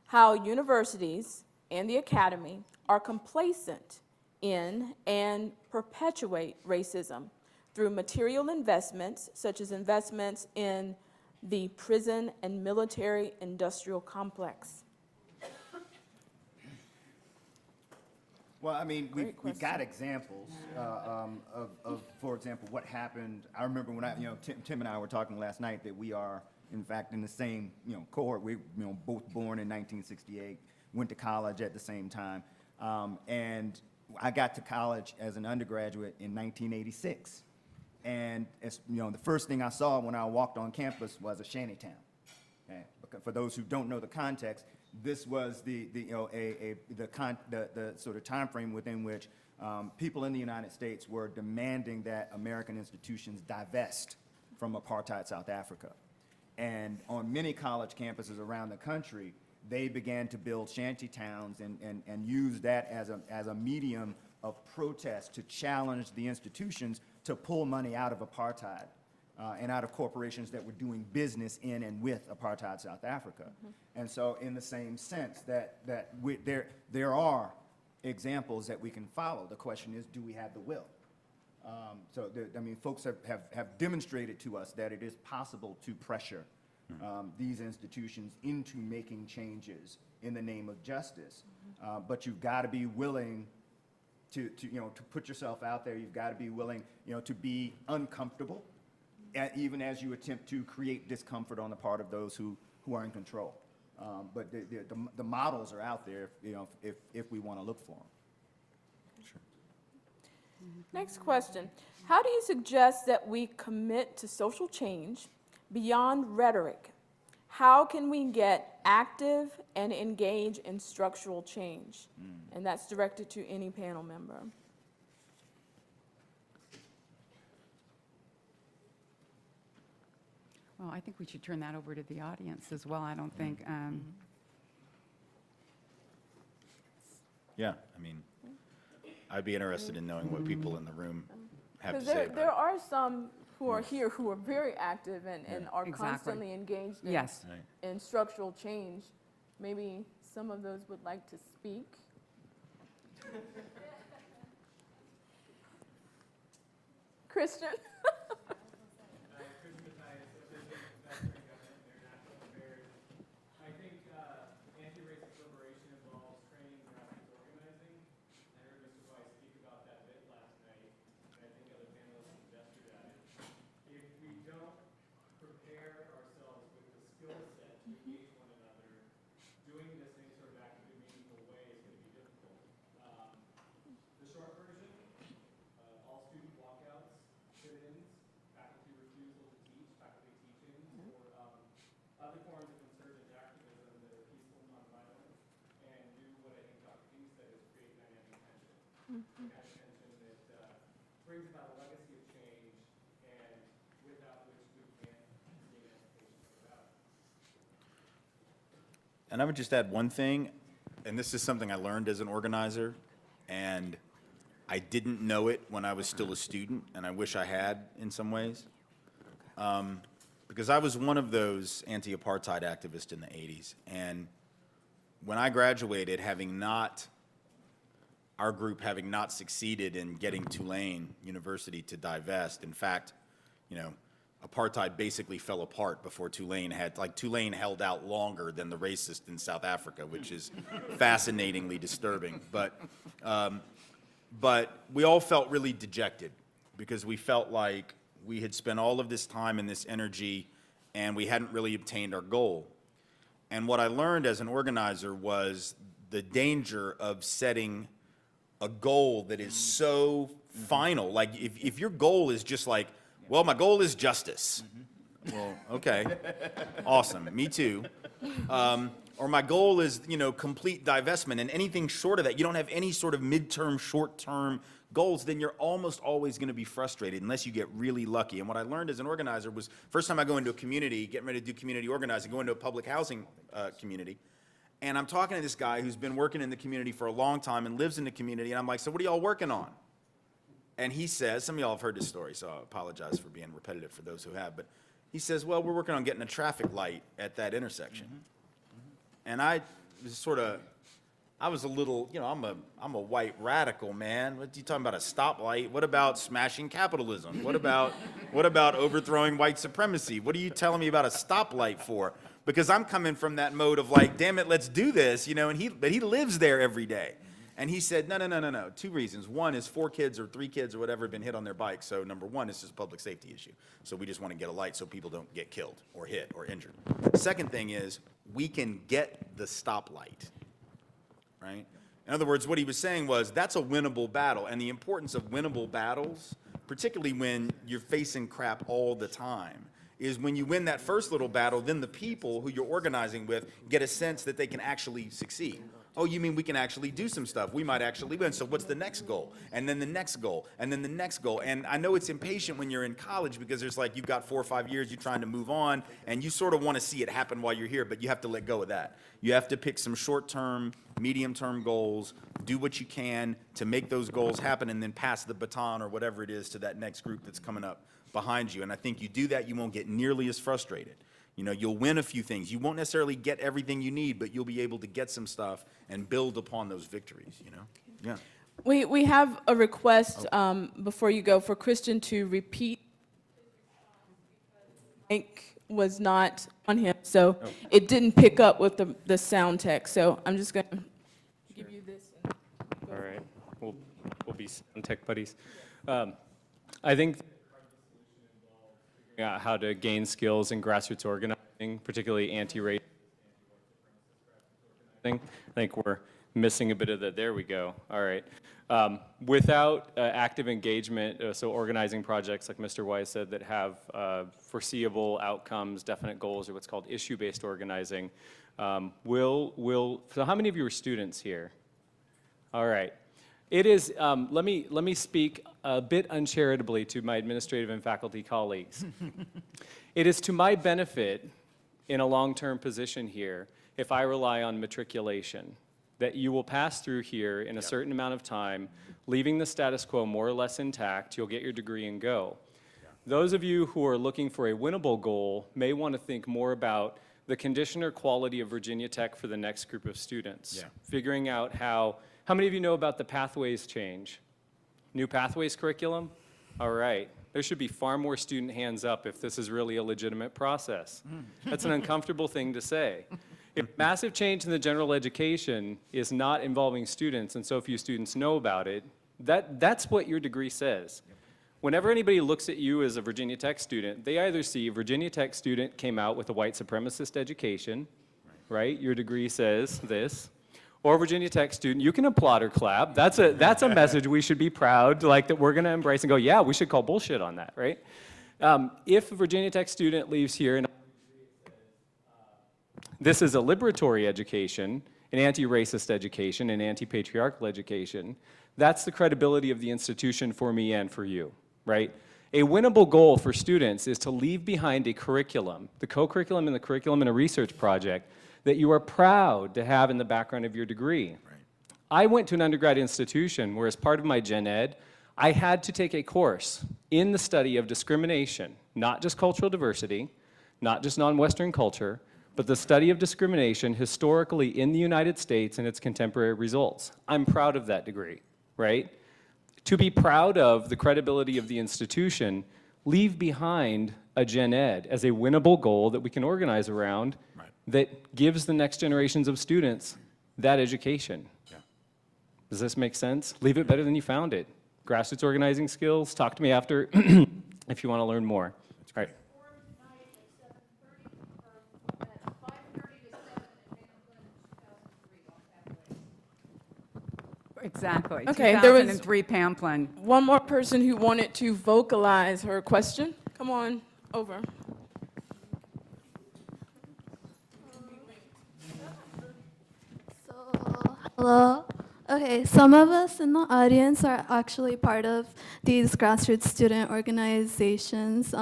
how universities and the academy are complacent in and perpetuate racism through material investments, such as investments in the prison and military industrial complex? Well, I mean, we've question. got examples of, for example, what happened. I remember when Tim and I were talking last night that we are, in fact, in the same, cohort. We, both born in 1968, went to college at the same time. And I got to college as an undergraduate in 1986. And it's, the first thing I saw when I walked on campus was a shantytown. Okay? Because for those who don't know the context, this was the sort of time frame within which people in the United States were demanding that American institutions divest from apartheid South Africa. And on many college campuses around the country, they began to build shanty towns and use that as a medium of protest to challenge the institutions to pull money out of apartheid and out of corporations that were doing business in and with apartheid South Africa. And so in the same sense there are examples that we can follow. The question is, do we have the will? Folks have demonstrated to us that it is possible to pressure these institutions into making changes in the name of justice. But you've got to be willing to put yourself out there. You've got to be willing, to be uncomfortable, even as you attempt to create discomfort on the part of those who are in control. But the models are out there, if we want to look for them. Next question. How do you suggest that we commit to social change beyond rhetoric? How can we get active and engage in structural change? And that's directed to any panel member. Well, I think we should turn that over to the audience as well. I don't think, Yeah, I mean, I'd be interested in knowing what people in the room have to Because say about there it. are some who are here who are very active and are Exactly. constantly engaged in, yes. Right. in structural change. Maybe some of those would like to speak. Christian? I think anti-racist liberation involves training grassroots organizing. I heard Mr. Weiss speak about that bit last night, and I think other panelists suggested that. If we don't prepare ourselves with the skill set to engage one another, doing this in any sort of active and meaningful way is going to be difficult. The short version, all student walkouts, sit-ins, faculty refusal to teach, faculty teaching, or other forms of insurgent activism that are peaceful, nonviolent, and do what I think Dr. King said is create dynamic tension. Dynamic tension that brings about a legacy of change, and without which we can't see emancipation about. And I would just add one thing, and this is something I learned as an organizer, and I didn't know it when I was still a student, and I wish I had in some ways. Because I was one of those anti-apartheid activists in the 80s. And when I graduated, our group having not succeeded in getting Tulane University to divest, in fact, apartheid basically fell apart before Tulane Tulane held out longer than the racist in South Africa, which is fascinatingly disturbing. But we all felt really dejected because we felt like we had spent all of this time and this energy and we hadn't really obtained our goal. And what I learned as an organizer was the danger of setting a goal that is so final. Like if your goal is just like, well, my goal is justice. Well, okay, awesome, me too. Or my goal is, complete divestment, and anything short of that, you don't have any sort of midterm, short-term goals, then you're almost always going to be frustrated unless you get really lucky. And what I learned as an organizer was, first time I go into a community, getting ready to do community organizing, go into a public housing community, and I'm talking to this guy who's been working in the community for a long time and lives in the community, and I'm like, so what are y'all working on? And he says, some of y'all have heard this story, so I apologize for being repetitive for those who have, but he says, well, we're working on getting a traffic light at that intersection. And I was a little, I'm a white radical, man. What are you talking about, a stoplight? What about smashing capitalism? What about overthrowing white supremacy? What are you telling me about a stoplight for? Because I'm coming from that mode of like, damn it, let's do this, but he lives there every day. And he said, no. 2 reasons. One is 4 kids or 3 kids or whatever have been hit on their bikes. So number one, this is a public safety issue. So we just want to get a light so people don't get killed or hit or injured. Second thing is we can get the stoplight, right? In other words, what he was saying was that's a winnable battle. And the importance of winnable battles, particularly when you're facing crap all the time, is when you win that first little battle, then the people who you're organizing with get a sense that they can actually succeed. Oh, you mean we can actually do some stuff? We might actually win. So what's the next goal? And then the next goal, and then the next goal. And I know it's impatient when you're in college because there's like, you've got 4 or 5 years, you're trying to move on, and you sort of want to see it happen while you're here, but you have to let go of that. You have to pick some short-term, medium-term goals, do what you can to make those goals happen, and then pass the baton or whatever it is to that next group that's coming up behind you. And I think you do that, you won't get nearly as frustrated. You know, you'll win a few things. You won't necessarily get everything you need, but you'll be able to get some stuff and build upon those victories, you know? Yeah. We have a request before you go for Christian to repeat. Mic was not on him, so it didn't pick up with the sound tech. So I'm just going to give you this. All right, we'll be sound tech buddies. I think figuring out how to gain skills in grassroots organizing, particularly anti-race. I think we're missing a bit of that. There we go. All right. Without active engagement, so organizing projects like Mr. Weiss said that have foreseeable outcomes, definite goals, or what's called issue-based organizing, so how many of you are students here? All right. It is, let me speak a bit uncharitably to my administrative and faculty colleagues. It is to my benefit in a long-term position here if I rely on matriculation, that you will pass through here in a certain amount of time, leaving the status quo more or less intact, you'll get your degree and go. Those of you who are looking for a winnable goal may want to think more about the condition or quality of Virginia Tech for the next group of students. Figuring out how many of you know about the pathways change? New pathways curriculum? All right. There should be far more student hands up if this is really a legitimate process. That's an uncomfortable thing to say. If massive change in the general education is not involving students and so few students know about it, that's what your degree says. Whenever anybody looks at you as a Virginia Tech student, they either see Virginia Tech student came out with a white supremacist education, right? Your degree says this. Or Virginia Tech student, you can applaud or clap. That's a message we should be proud, like that we're gonna embrace and go, yeah, we should call bullshit on that, right? If a Virginia Tech student leaves here and this is a liberatory education, an anti-racist education, an anti-patriarchal education, that's the credibility of the institution for me and for you, right? A winnable goal for students is to leave behind a curriculum, the co-curriculum and the curriculum in a research project that you are proud to have in the background of your degree. Right. I went to an undergrad institution where as part of my gen ed, I had to take a course in the study of discrimination, not just cultural diversity, not just non-Western culture, but the study of discrimination historically in the United States and its contemporary results. I'm proud of that degree, right? To be proud of the credibility of the institution, leave behind a gen ed as a winnable goal that we can organize around that gives the next generations of students that education. Yeah. Does this make sense? Leave it better than you found it. Grassroots organizing skills, talk to me after if you want to learn more. All right. Exactly. Okay, there was 2003 Pamplin. one more person who wanted to vocalize her question. Come on over. Hello. Okay, some of us in the audience are actually part of these grassroots student organizations,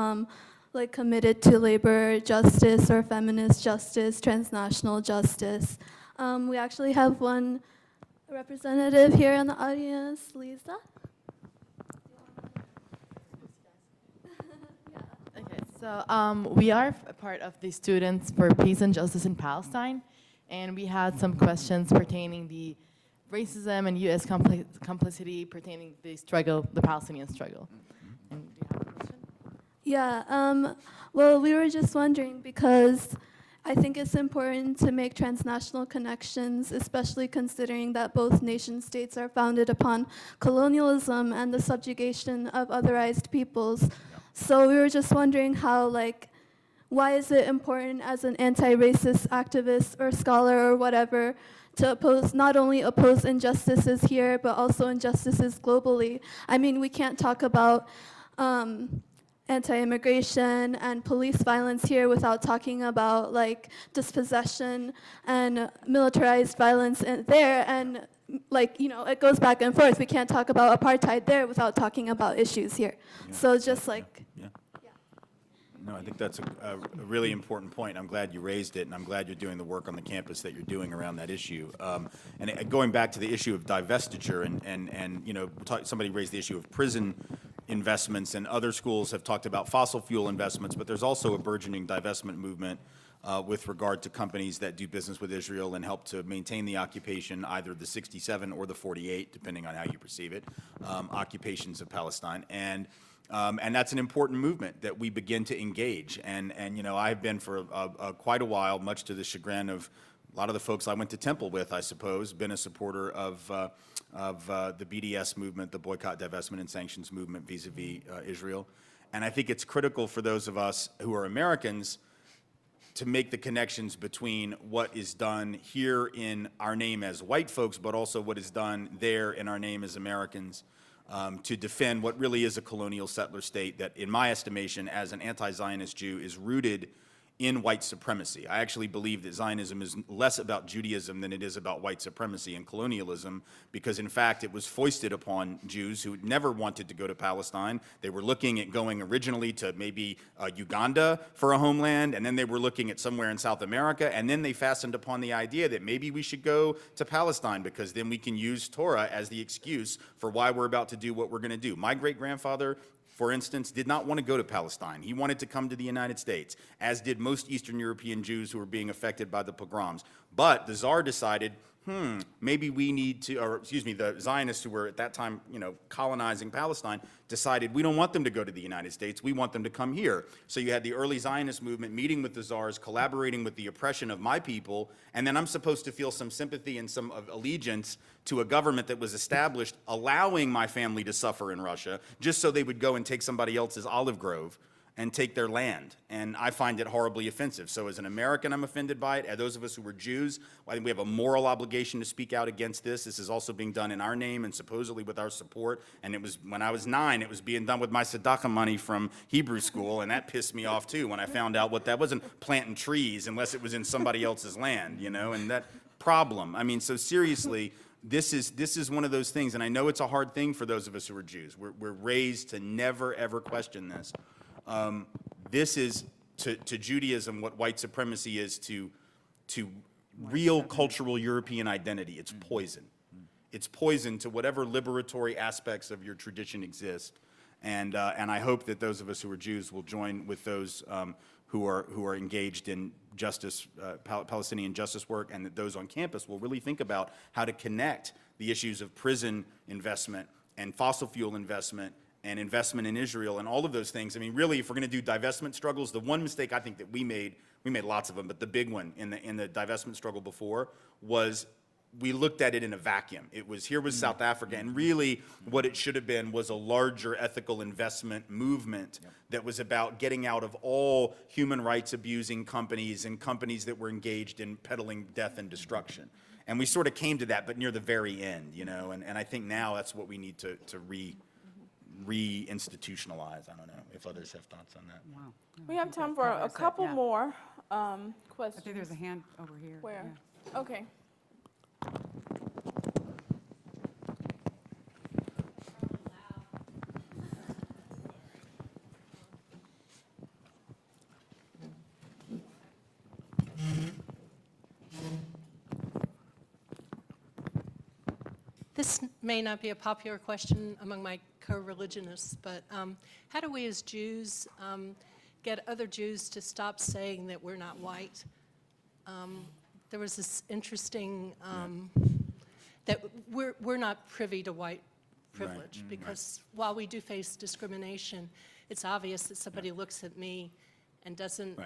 like committed to labor justice or feminist justice, transnational justice. We actually have one representative here in the audience, Lisa. Okay, so we are a part of the Students for Peace and Justice in Palestine, and we had some questions pertaining the racism and U.S. complicity pertaining the struggle, the Palestinian struggle. And do you have a question? Yeah, well, we were just wondering because I think it's important to make transnational connections, especially considering that both nation states are founded upon colonialism and the subjugation of otherized peoples. So we were just wondering how, like, why is it important as an anti-racist activist or scholar or whatever to oppose, not only oppose injustices here, but also injustices globally? I mean, we can't talk about anti-immigration and police violence here without talking about like dispossession and militarized violence there. And like, you know, it goes back and forth. We can't talk about apartheid there without talking about issues here. So it's just like, No, I think that's a really important point. I'm glad you raised it, and I'm glad you're doing the work on the campus that you're doing around that issue. And going back to the issue of divestiture, and you know, somebody raised the issue of prison investments, and other schools have talked about fossil fuel investments, but there's also a burgeoning divestment movement with regard to companies that do business with Israel and help to maintain the occupation, either the 67 or the 48, depending on how you perceive it, occupations of Palestine. And that's an important movement that we begin to engage. And you know, I've been for quite a while, much to the chagrin of a lot of the folks I went to temple with, I suppose, been a supporter of the BDS movement, the boycott, divestment, and sanctions movement vis-a-vis Israel. And I think it's critical for those of us who are Americans to make the connections between what is done here in our name as white folks, but also what is done there in our name as Americans. To defend what really is a colonial settler state that, in my estimation, as an anti-Zionist Jew, is rooted in white supremacy. I actually believe that Zionism is less about Judaism than it is about white supremacy and colonialism, because in fact it was foisted upon Jews who never wanted to go to Palestine. They were looking at going originally to maybe Uganda for a homeland, and then they were looking at somewhere in South America, and then they fastened upon the idea that maybe we should go to Palestine because then we can use Torah as the excuse for why we're about to do what we're going to do. My great-grandfather, for instance, did not want to go to Palestine. He wanted to come to the United States, as did most Eastern European Jews who were being affected by the pogroms. But the Tsar decided, maybe we need to, or excuse me, the Zionists who were at that time, you know, colonizing Palestine, decided we don't want them to go to the United States, we want them to come here. So you had the early Zionist movement meeting with the Tsars, collaborating with the oppression of my people, and then I'm supposed to feel some sympathy and some allegiance to a government that was established allowing my family to suffer in Russia, just so they would go and take somebody else's olive grove and take their land. And I find it horribly offensive. So as an American, I'm offended by it. As those of us who were Jews, I think we have a moral obligation to speak out against this. This is also being done in our name and supposedly with our support. And it was, when I was 9, it was being done with my tzedakah money from Hebrew school, and that pissed me off too when I found out what that wasn't planting trees unless it was in somebody else's land, you know, and that problem. I mean, so seriously, this is one of those things, and I know it's a hard thing for those of us who are Jews. We're raised to never, ever question this. This is to Judaism what white supremacy is to real cultural European identity. It's poison. It's poison to whatever liberatory aspects of your tradition exist. And I hope that those of us who are Jews will join with those who are engaged in justice, Palestinian justice work, and that those on campus will really think about how to connect the issues of prison investment and fossil fuel investment and investment in Israel and all of those things. I mean, really, if we're going to do divestment struggles, the one mistake I think that we made lots of them, but the big one in the divestment struggle before was we looked at it in a vacuum. It was, here was South Africa, and really what it should have been was a larger ethical investment movement that was about getting out of all human rights abusing companies and companies that were engaged in peddling death and destruction. And we sort of came to that, but near the very end, you know, and I think now that's what we need to re-institutionalize. I don't know if others have thoughts on that. Wow. We have time for a couple more questions. I think there's a hand over here. Where? Yeah. Okay. This may not be a popular question among my co-religionists, but how do we as Jews get other Jews to stop saying that we're not white? There was this interesting, that we're not privy to white privilege, because while we do face discrimination, it's obvious that somebody looks at me and doesn't.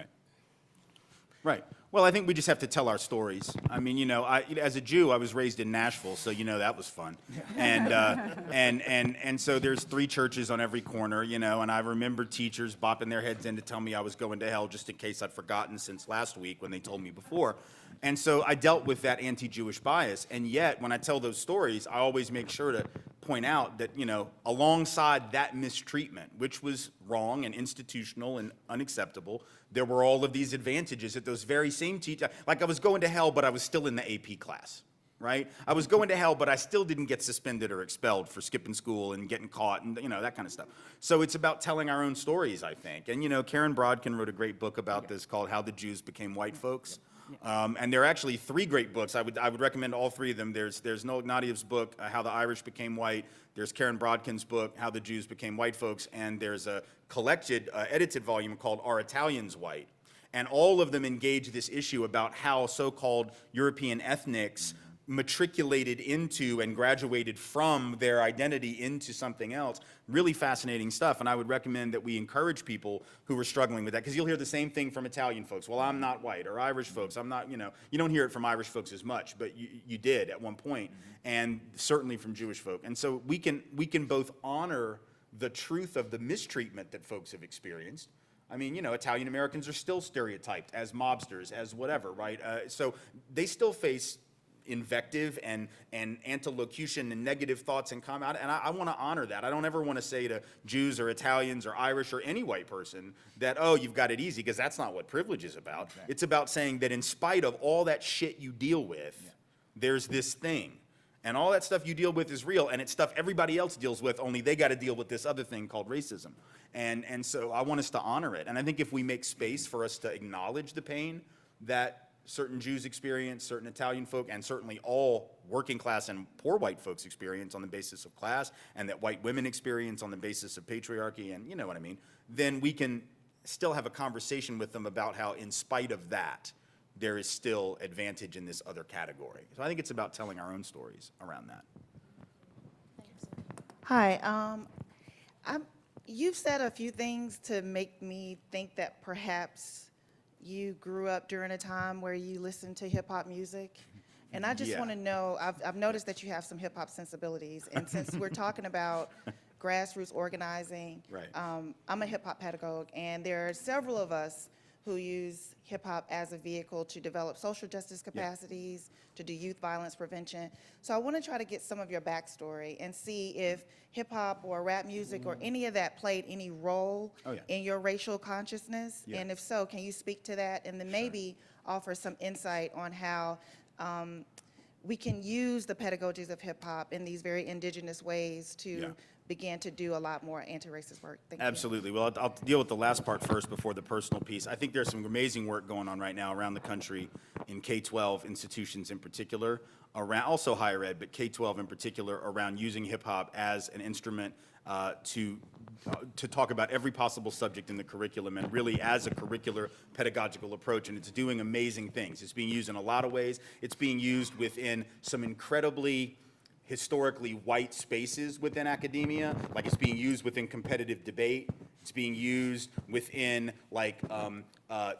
Right. Well, I think we just have to tell our stories. I mean, you know, as a Jew, I was raised in Nashville, so you know that was fun. And so there's 3 churches on every corner, you know, and I remember teachers bopping their heads in to tell me I was going to hell, just in case I'd forgotten since last week when they told me before. And so I dealt with that anti-Jewish bias. And yet, when I tell those stories, I always make sure to point out that, alongside that mistreatment, which was wrong and institutional and unacceptable, there were all of these advantages that those very same teachers, like I was going to hell, but I was still in the AP class, right? I was going to hell, but I still didn't get suspended or expelled for skipping school and getting caught and, that kind of stuff. So it's about telling our own stories, I think. And, Karen Brodkin wrote a great book about this called How the Jews Became White Folks. And there are actually 3 great books. I would recommend all 3 of them. There's Noah Nadiev's book, How the Irish Became White. There's Karen Brodkin's book, How the Jews Became White Folks. And there's a collected, edited volume called Are Italians White? And all of them engage this issue about how so-called European ethnics matriculated into and graduated from their identity into something else. Really fascinating stuff, and I would recommend that we encourage people who are struggling with that, because you'll hear the same thing from Italian folks. Well, I'm not white, or Irish folks, I'm not, you don't hear it from Irish folks as much, but you did at one point, and certainly from Jewish folk. And so we can both honor the truth of the mistreatment that folks have experienced. I mean, Italian Americans are still stereotyped as mobsters, as whatever, right? So they still face invective and antilocution and negative thoughts and comment, and I want to honor that. I don't ever want to say to Jews or Italians or Irish or any white person that, oh, you've got it easy, because that's not what privilege is about. Exactly. It's about saying that in spite of all that shit you deal with, there's this thing. And all that stuff you deal with is real, and it's stuff everybody else deals with, only they got to deal with this other thing called racism. And so I want us to honor it. And I think if we make space for us to acknowledge the pain that certain Jews experience, certain Italian folk, and certainly all working class and poor white folks experience on the basis of class, and that white women experience on the basis of patriarchy, and you know what I mean, then we can still have a conversation with them about how, in spite of that, there is still advantage in this other category. So I think it's about telling our own stories around that. Hi. You've said a few things to make me think that perhaps you grew up during a time where you listened to hip-hop music. And I just want to know, I've noticed that you have some hip-hop sensibilities. And since we're talking about grassroots organizing, right. I'm a hip-hop pedagogue, and there are several of us who use hip-hop as a vehicle to develop social justice capacities, to do youth violence prevention. So I want to try to get some of your backstory and see if hip-hop or rap music or any of that played any role in your racial consciousness. And if so, can you speak to that? And then maybe offer some insight on how we can use the pedagogies of hip-hop in these very indigenous ways to began to do a lot more anti-racist work. Thank you. Absolutely. Well, I'll deal with the last part first before the personal piece. I think there's some amazing work going on right now around the country in K-12 institutions in particular, around also higher ed, but K-12 in particular, around using hip-hop as an instrument to talk about every possible subject in the curriculum, and really as a curricular pedagogical approach, and it's doing amazing things. It's being used in a lot of ways. It's being used within some incredibly historically white spaces within academia, like it's being used within competitive debate. It's being used within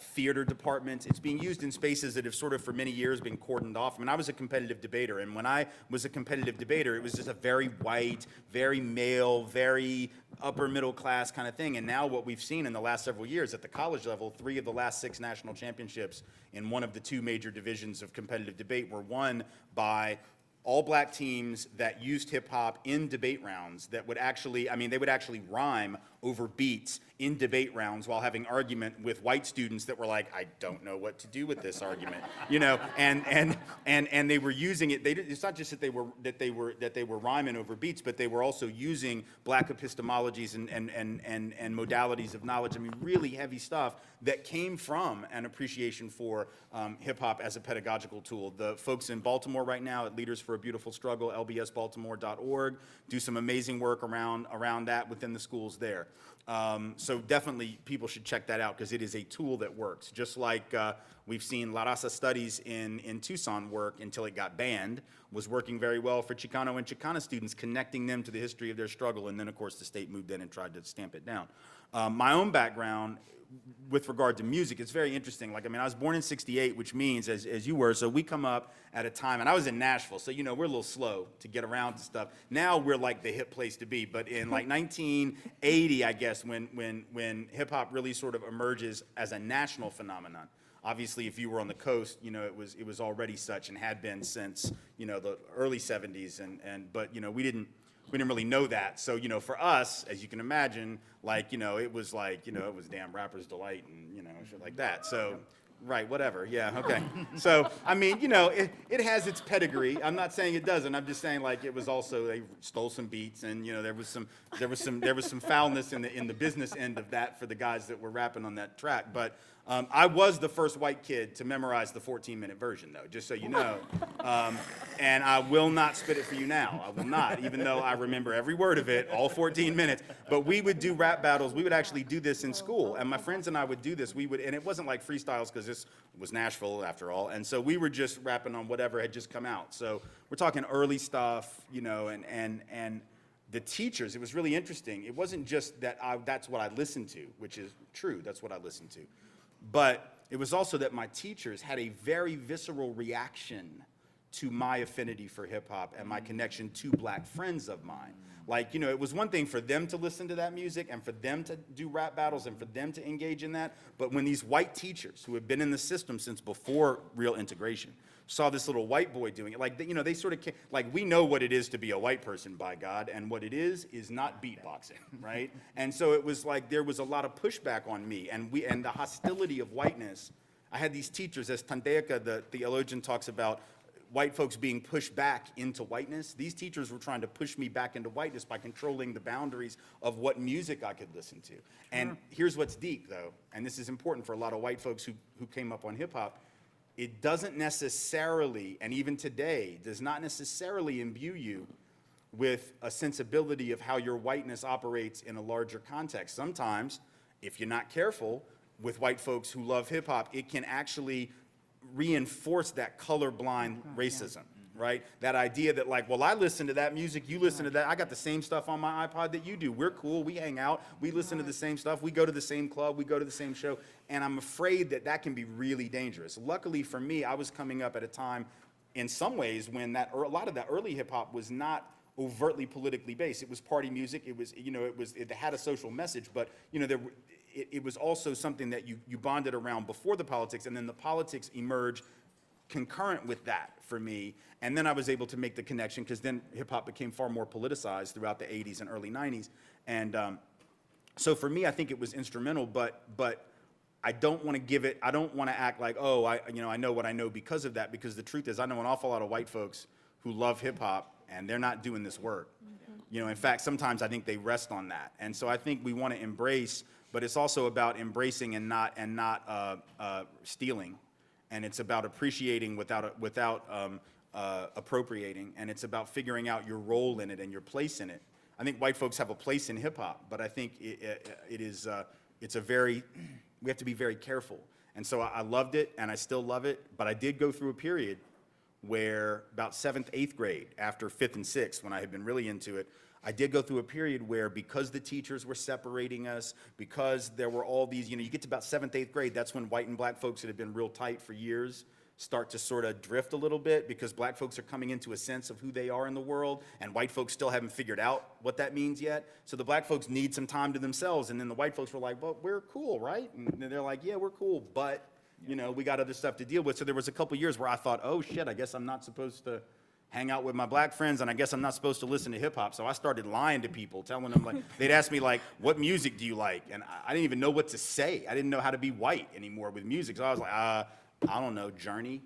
theater departments. It's being used in spaces that have sort of for many years been cordoned off. I mean, I was a competitive debater, and when I was a competitive debater, it was just a very white, very male, very upper middle class kind of thing. And now what we've seen in the last several years at the college level, 3 of the last 6 national championships in one of the 2 major divisions of competitive debate were won by all black teams that used hip hop in debate rounds that would actually, they would actually rhyme over beats in debate rounds while having argument with white students that were like, I don't know what to do with this argument, and they were using it. It's not just that they were rhyming over beats, but they were also using black epistemologies and modalities of knowledge. I mean, really heavy stuff that came from an appreciation for hip hop as a pedagogical tool. The folks in Baltimore right now at Leaders for a Beautiful Struggle, lbsbaltimore.org, do some amazing work around that within the schools there. So definitely people should check that out, because it is a tool that works. Just like we've seen La Raza Studies in Tucson work until it got banned, was working very well for Chicano and Chicana students, connecting them to the history of their struggle, and then of course the state moved in and tried to stamp it down. My own background with regard to music, it's very interesting. Like, I was born in '68, which means, as you were, so we come up at a time, and I was in Nashville, so we're a little slow to get around to stuff. Now we're like the hip place to be, but in like 1980, I guess, when hip hop really sort of emerges as a national phenomenon. Obviously, if you were on the coast, it was already such and had been since the early '70s, but we didn't. we didn't really know that. So, you know, for us, as you can imagine, like, you know, it was like, you know, it was damn rapper's delight and, you know, shit like that. So, right, whatever, yeah, okay. So, I mean, you know, it has its pedigree. I'm not saying it doesn't. I'm just saying, like, it was also, they stole some beats and, you know, there was some foulness in the business end of that for the guys that were rapping on that track. But I was the first white kid to memorize the 14-minute version, though, just so you know. And I will not spit it for you now. I will not, even though I remember every word of it, all 14 minutes. But we would do rap battles. We would actually do this in school. And my friends and I would do this. And it wasn't like freestyles because this was Nashville, after all. And so we were just rapping on whatever had just come out. So we're talking early stuff, you know, and the teachers, it was really interesting. It wasn't just that that's what I listened to, which is true. That's what I listened to. But it was also that my teachers had a very visceral reaction to my affinity for hip hop and my connection to black friends of mine. Like, you know, it was one thing for them to listen to that music and for them to do rap battles and for them to engage in that. But when these white teachers who had been in the system since before real integration saw this little white boy doing it, like, you know, they sort of, like, we know what it is to be a white person, by God, and what it is not beatboxing, right? And so it was like there was a lot of pushback on me, and the hostility of whiteness. I had these teachers, as Tandeka, the theologian, talks about white folks being pushed back into whiteness. These teachers were trying to push me back into whiteness by controlling the boundaries of what music I could listen to. And here's what's deep, though, and this is important for a lot of white folks who came up on hip hop. It doesn't necessarily, and even today, does not necessarily imbue you with a sensibility of how your whiteness operates in a larger context. Sometimes, if you're not careful, with white folks who love hip hop, it can actually reinforce that colorblind racism, right? That idea that, like, well, I listen to that music, you listen to that, I got the same stuff on my iPod that you do. We're cool, we hang out, we listen to the same stuff, we go to the same club, we go to the same show, and I'm afraid that that can be really dangerous. Luckily for me, I was coming up at a time, in some ways, when a lot of that early hip hop was not overtly politically based. It was party music, it was, you know, it had a social message, but, you know, it was also something that you bonded around before the politics, and then the politics emerged concurrent with that for me. And then I was able to make the connection, because then hip hop became far more politicized throughout the 80s and early 90s. And so for me, I think it was instrumental, but I don't want to I don't want to act like, oh, I know what I know because of that, because the truth is I know an awful lot of white folks who love hip hop and they're not doing this work. You know, in fact, sometimes I think they rest on that. And so I think we want to embrace, but it's also about embracing and not stealing. And it's about appreciating without appropriating. And it's about figuring out your role in it and your place in it. I think white folks have a place in hip hop, but I think we have to be very careful. And so I loved it and I still love it, but I did go through a period where about 7th, 8th grade, after 5th and 6th, when I had been really into it, I did go through a period where, because the teachers were separating us, because there were all these, you know, you get to about 7th, 8th grade, that's when white and black folks that had been real tight for years start to sort of drift a little bit, because black folks are coming into a sense of who they are in the world, and white folks still haven't figured out what that means yet. So the black folks need some time to themselves, and then the white folks were like, well, we're cool, right? And they're like, yeah, we're cool, but, you know, we got other stuff to deal with. So there was a couple years where I thought, oh shit, I guess I'm not supposed to hang out with my black friends, and I guess I'm not supposed to listen to hip hop. So I started lying to people, telling them, like, they'd ask me, like, what music do you like? And I didn't even know what to say. I didn't know how to be white anymore with music. So I was like, I don't know, Journey,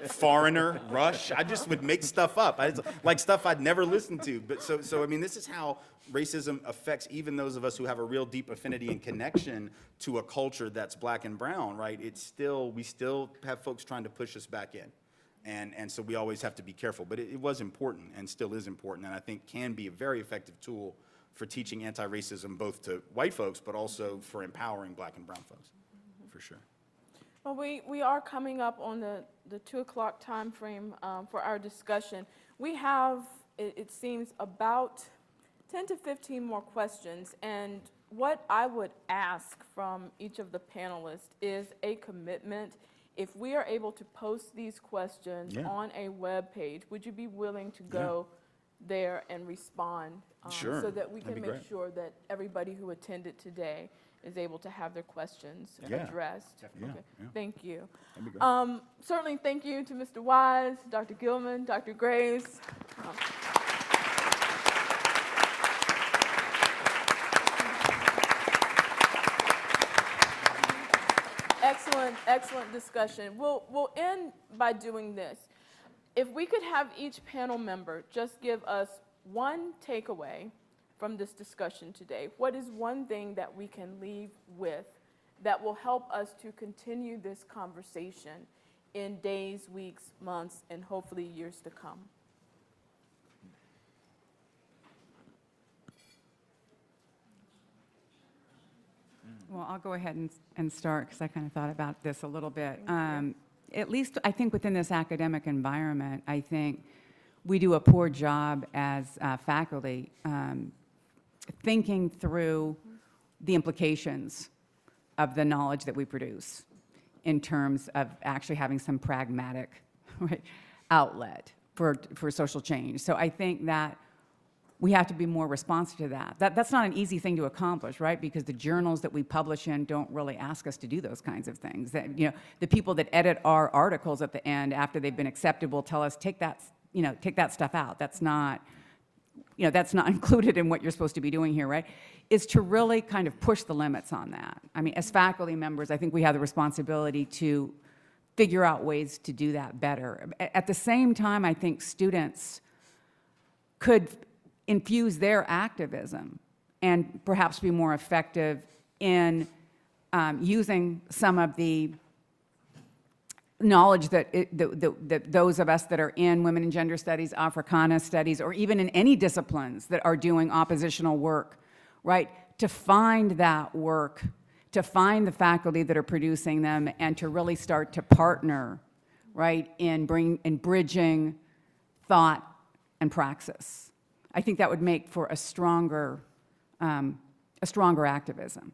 Foreigner, Rush. I just would make stuff up, like stuff I'd never listened to. But so I mean, this is how racism affects even those of us who have a real deep affinity and connection to a culture that's black and brown, right? We still have folks trying to push us back in. And so we always have to be careful. But it was important and still is important, and I think can be a very effective tool for teaching anti-racism both to white folks but also for empowering black and brown folks, for sure. Well, we are coming up on the 2 o'clock time frame for our discussion. We have, it seems, about 10 to 15 more questions, and what I would ask from each of the panelists is a commitment. If we are able to post these questions on a web page, would you be willing to go there and respond? Sure. So that we That'd can be make great. sure that everybody who attended today is able to have their questions addressed. Definitely. Okay. Yeah. Thank you. That'd be great. Certainly thank you to Mr. Wise, Dr. Gilman, Dr. Graves. excellent discussion. We'll end by doing this. If we could have each panel member just give us one takeaway from this discussion today, what is one thing that we can leave with that will help us to continue this conversation in days, weeks, months, and hopefully years to come? Well, I'll go ahead and start because I kind of thought about this a little bit. At least I think within this academic environment, I think we do a poor job as faculty thinking through the implications of the knowledge that we produce in terms of actually having some pragmatic outlet for social change. So I think that we have to be more responsive to that. That's not an easy thing to accomplish, right? Because the journals that we publish in don't really ask us to do those kinds of things. That, you know, the people that edit our articles at the end after they've been accepted will tell us, take that stuff out. That's not, that's not included in what you're supposed to be doing here, right? Is to really kind of push the limits on that. I mean, as faculty members, I think we have the responsibility to figure out ways to do that better. At the same time, I think students could infuse their activism and perhaps be more effective in using some of the knowledge that those of us that are in women and gender studies, Africana studies, or even in any disciplines that are doing oppositional work, right? To find that work, to find the faculty that are producing them, and to really start to partner, right, in bridging thought and praxis. I think that would make for a stronger activism.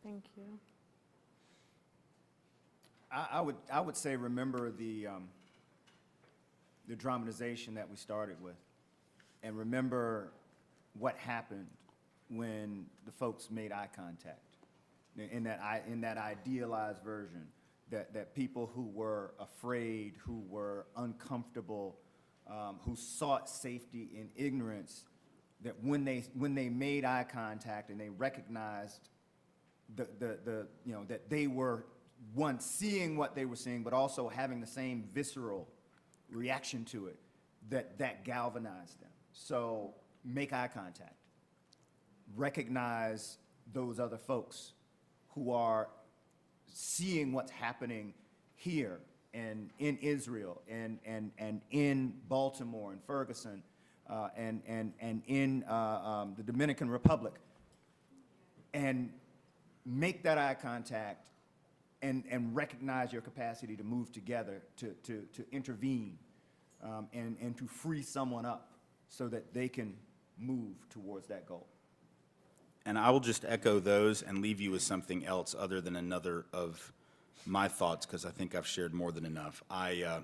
Thank you. I would say remember the dramatization that we started with, and remember what happened when the folks made eye contact in that idealized version, that people who were afraid, who were uncomfortable, who sought safety in ignorance, that when they made eye contact and they recognized that they were, one, seeing what they were seeing, but also having the same visceral reaction to it, that galvanized them. So make eye contact. Recognize those other folks who are seeing what's happening here and in Israel and in Baltimore and Ferguson and in the Dominican Republic, and make that eye contact and recognize your capacity to move together, to intervene, and to free someone up so that they can move towards that goal. And I will just echo those and leave you with something else other than another of my thoughts, because I think I've shared more than enough. I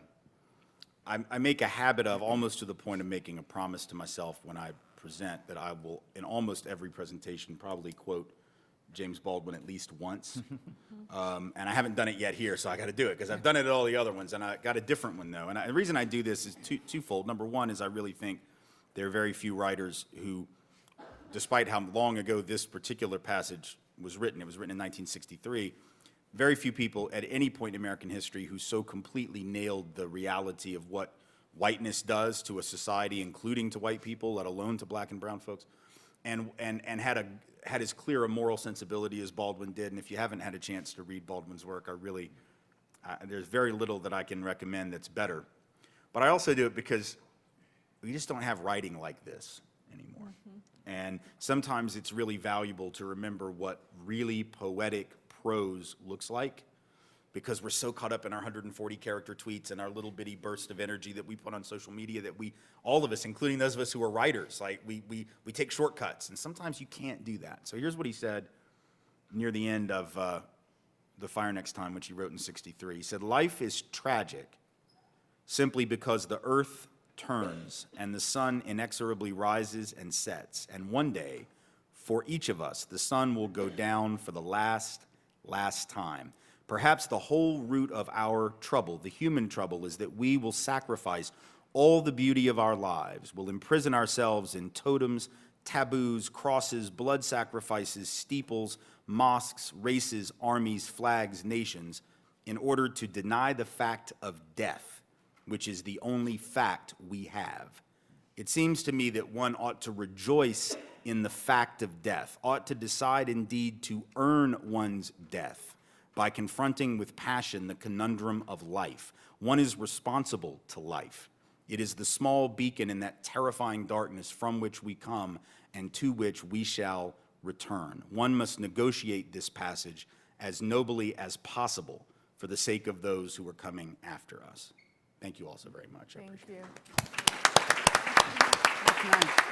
make a habit of, almost to the point of making a promise to myself when I present, that I will, in almost every presentation, probably quote James Baldwin at least once. And I haven't done it yet here, so I got to do it, because I've done it at all the other ones, and I got a different one, though. And the reason I do this is twofold. Number one is I really think there are very few writers who, despite how long ago this particular passage was written, it was written in 1963, very few people at any point in American history who so completely nailed the reality of what whiteness does to a society, including to white people, let alone to black and brown folks, and had as clear a moral sensibility as Baldwin did. And if you haven't had a chance to read Baldwin's work, there's very little that I can recommend that's better. But I also do it because we just don't have writing like this anymore. And sometimes it's really valuable to remember what really poetic prose looks like, because we're so caught up in our 140-character tweets and our little bitty burst of energy that we put on social media that all of us, including those of us who are writers, like we take shortcuts, and sometimes you can't do that. So here's what he said near the end of The Fire Next Time, which he wrote in '63. He said, "Life is tragic simply because the earth turns and the sun inexorably rises and sets, and one day, for each of us, the sun will go down for the last time. Perhaps the whole root of our trouble, the human trouble, is that we will sacrifice all the beauty of our lives, will imprison ourselves in totems, taboos, crosses, blood sacrifices, steeples, mosques, races, armies, flags, nations, in order to deny the fact of death, which is the only fact we have. It seems to me that one ought to rejoice in the fact of death, ought to decide indeed to earn one's death by confronting with passion the conundrum of life. One is responsible to life. It is the small beacon in that terrifying darkness from which we come and to which we shall return. One must negotiate this passage as nobly as possible for the sake of those who are coming after us. Thank you all so very much. Thank you. Thank you.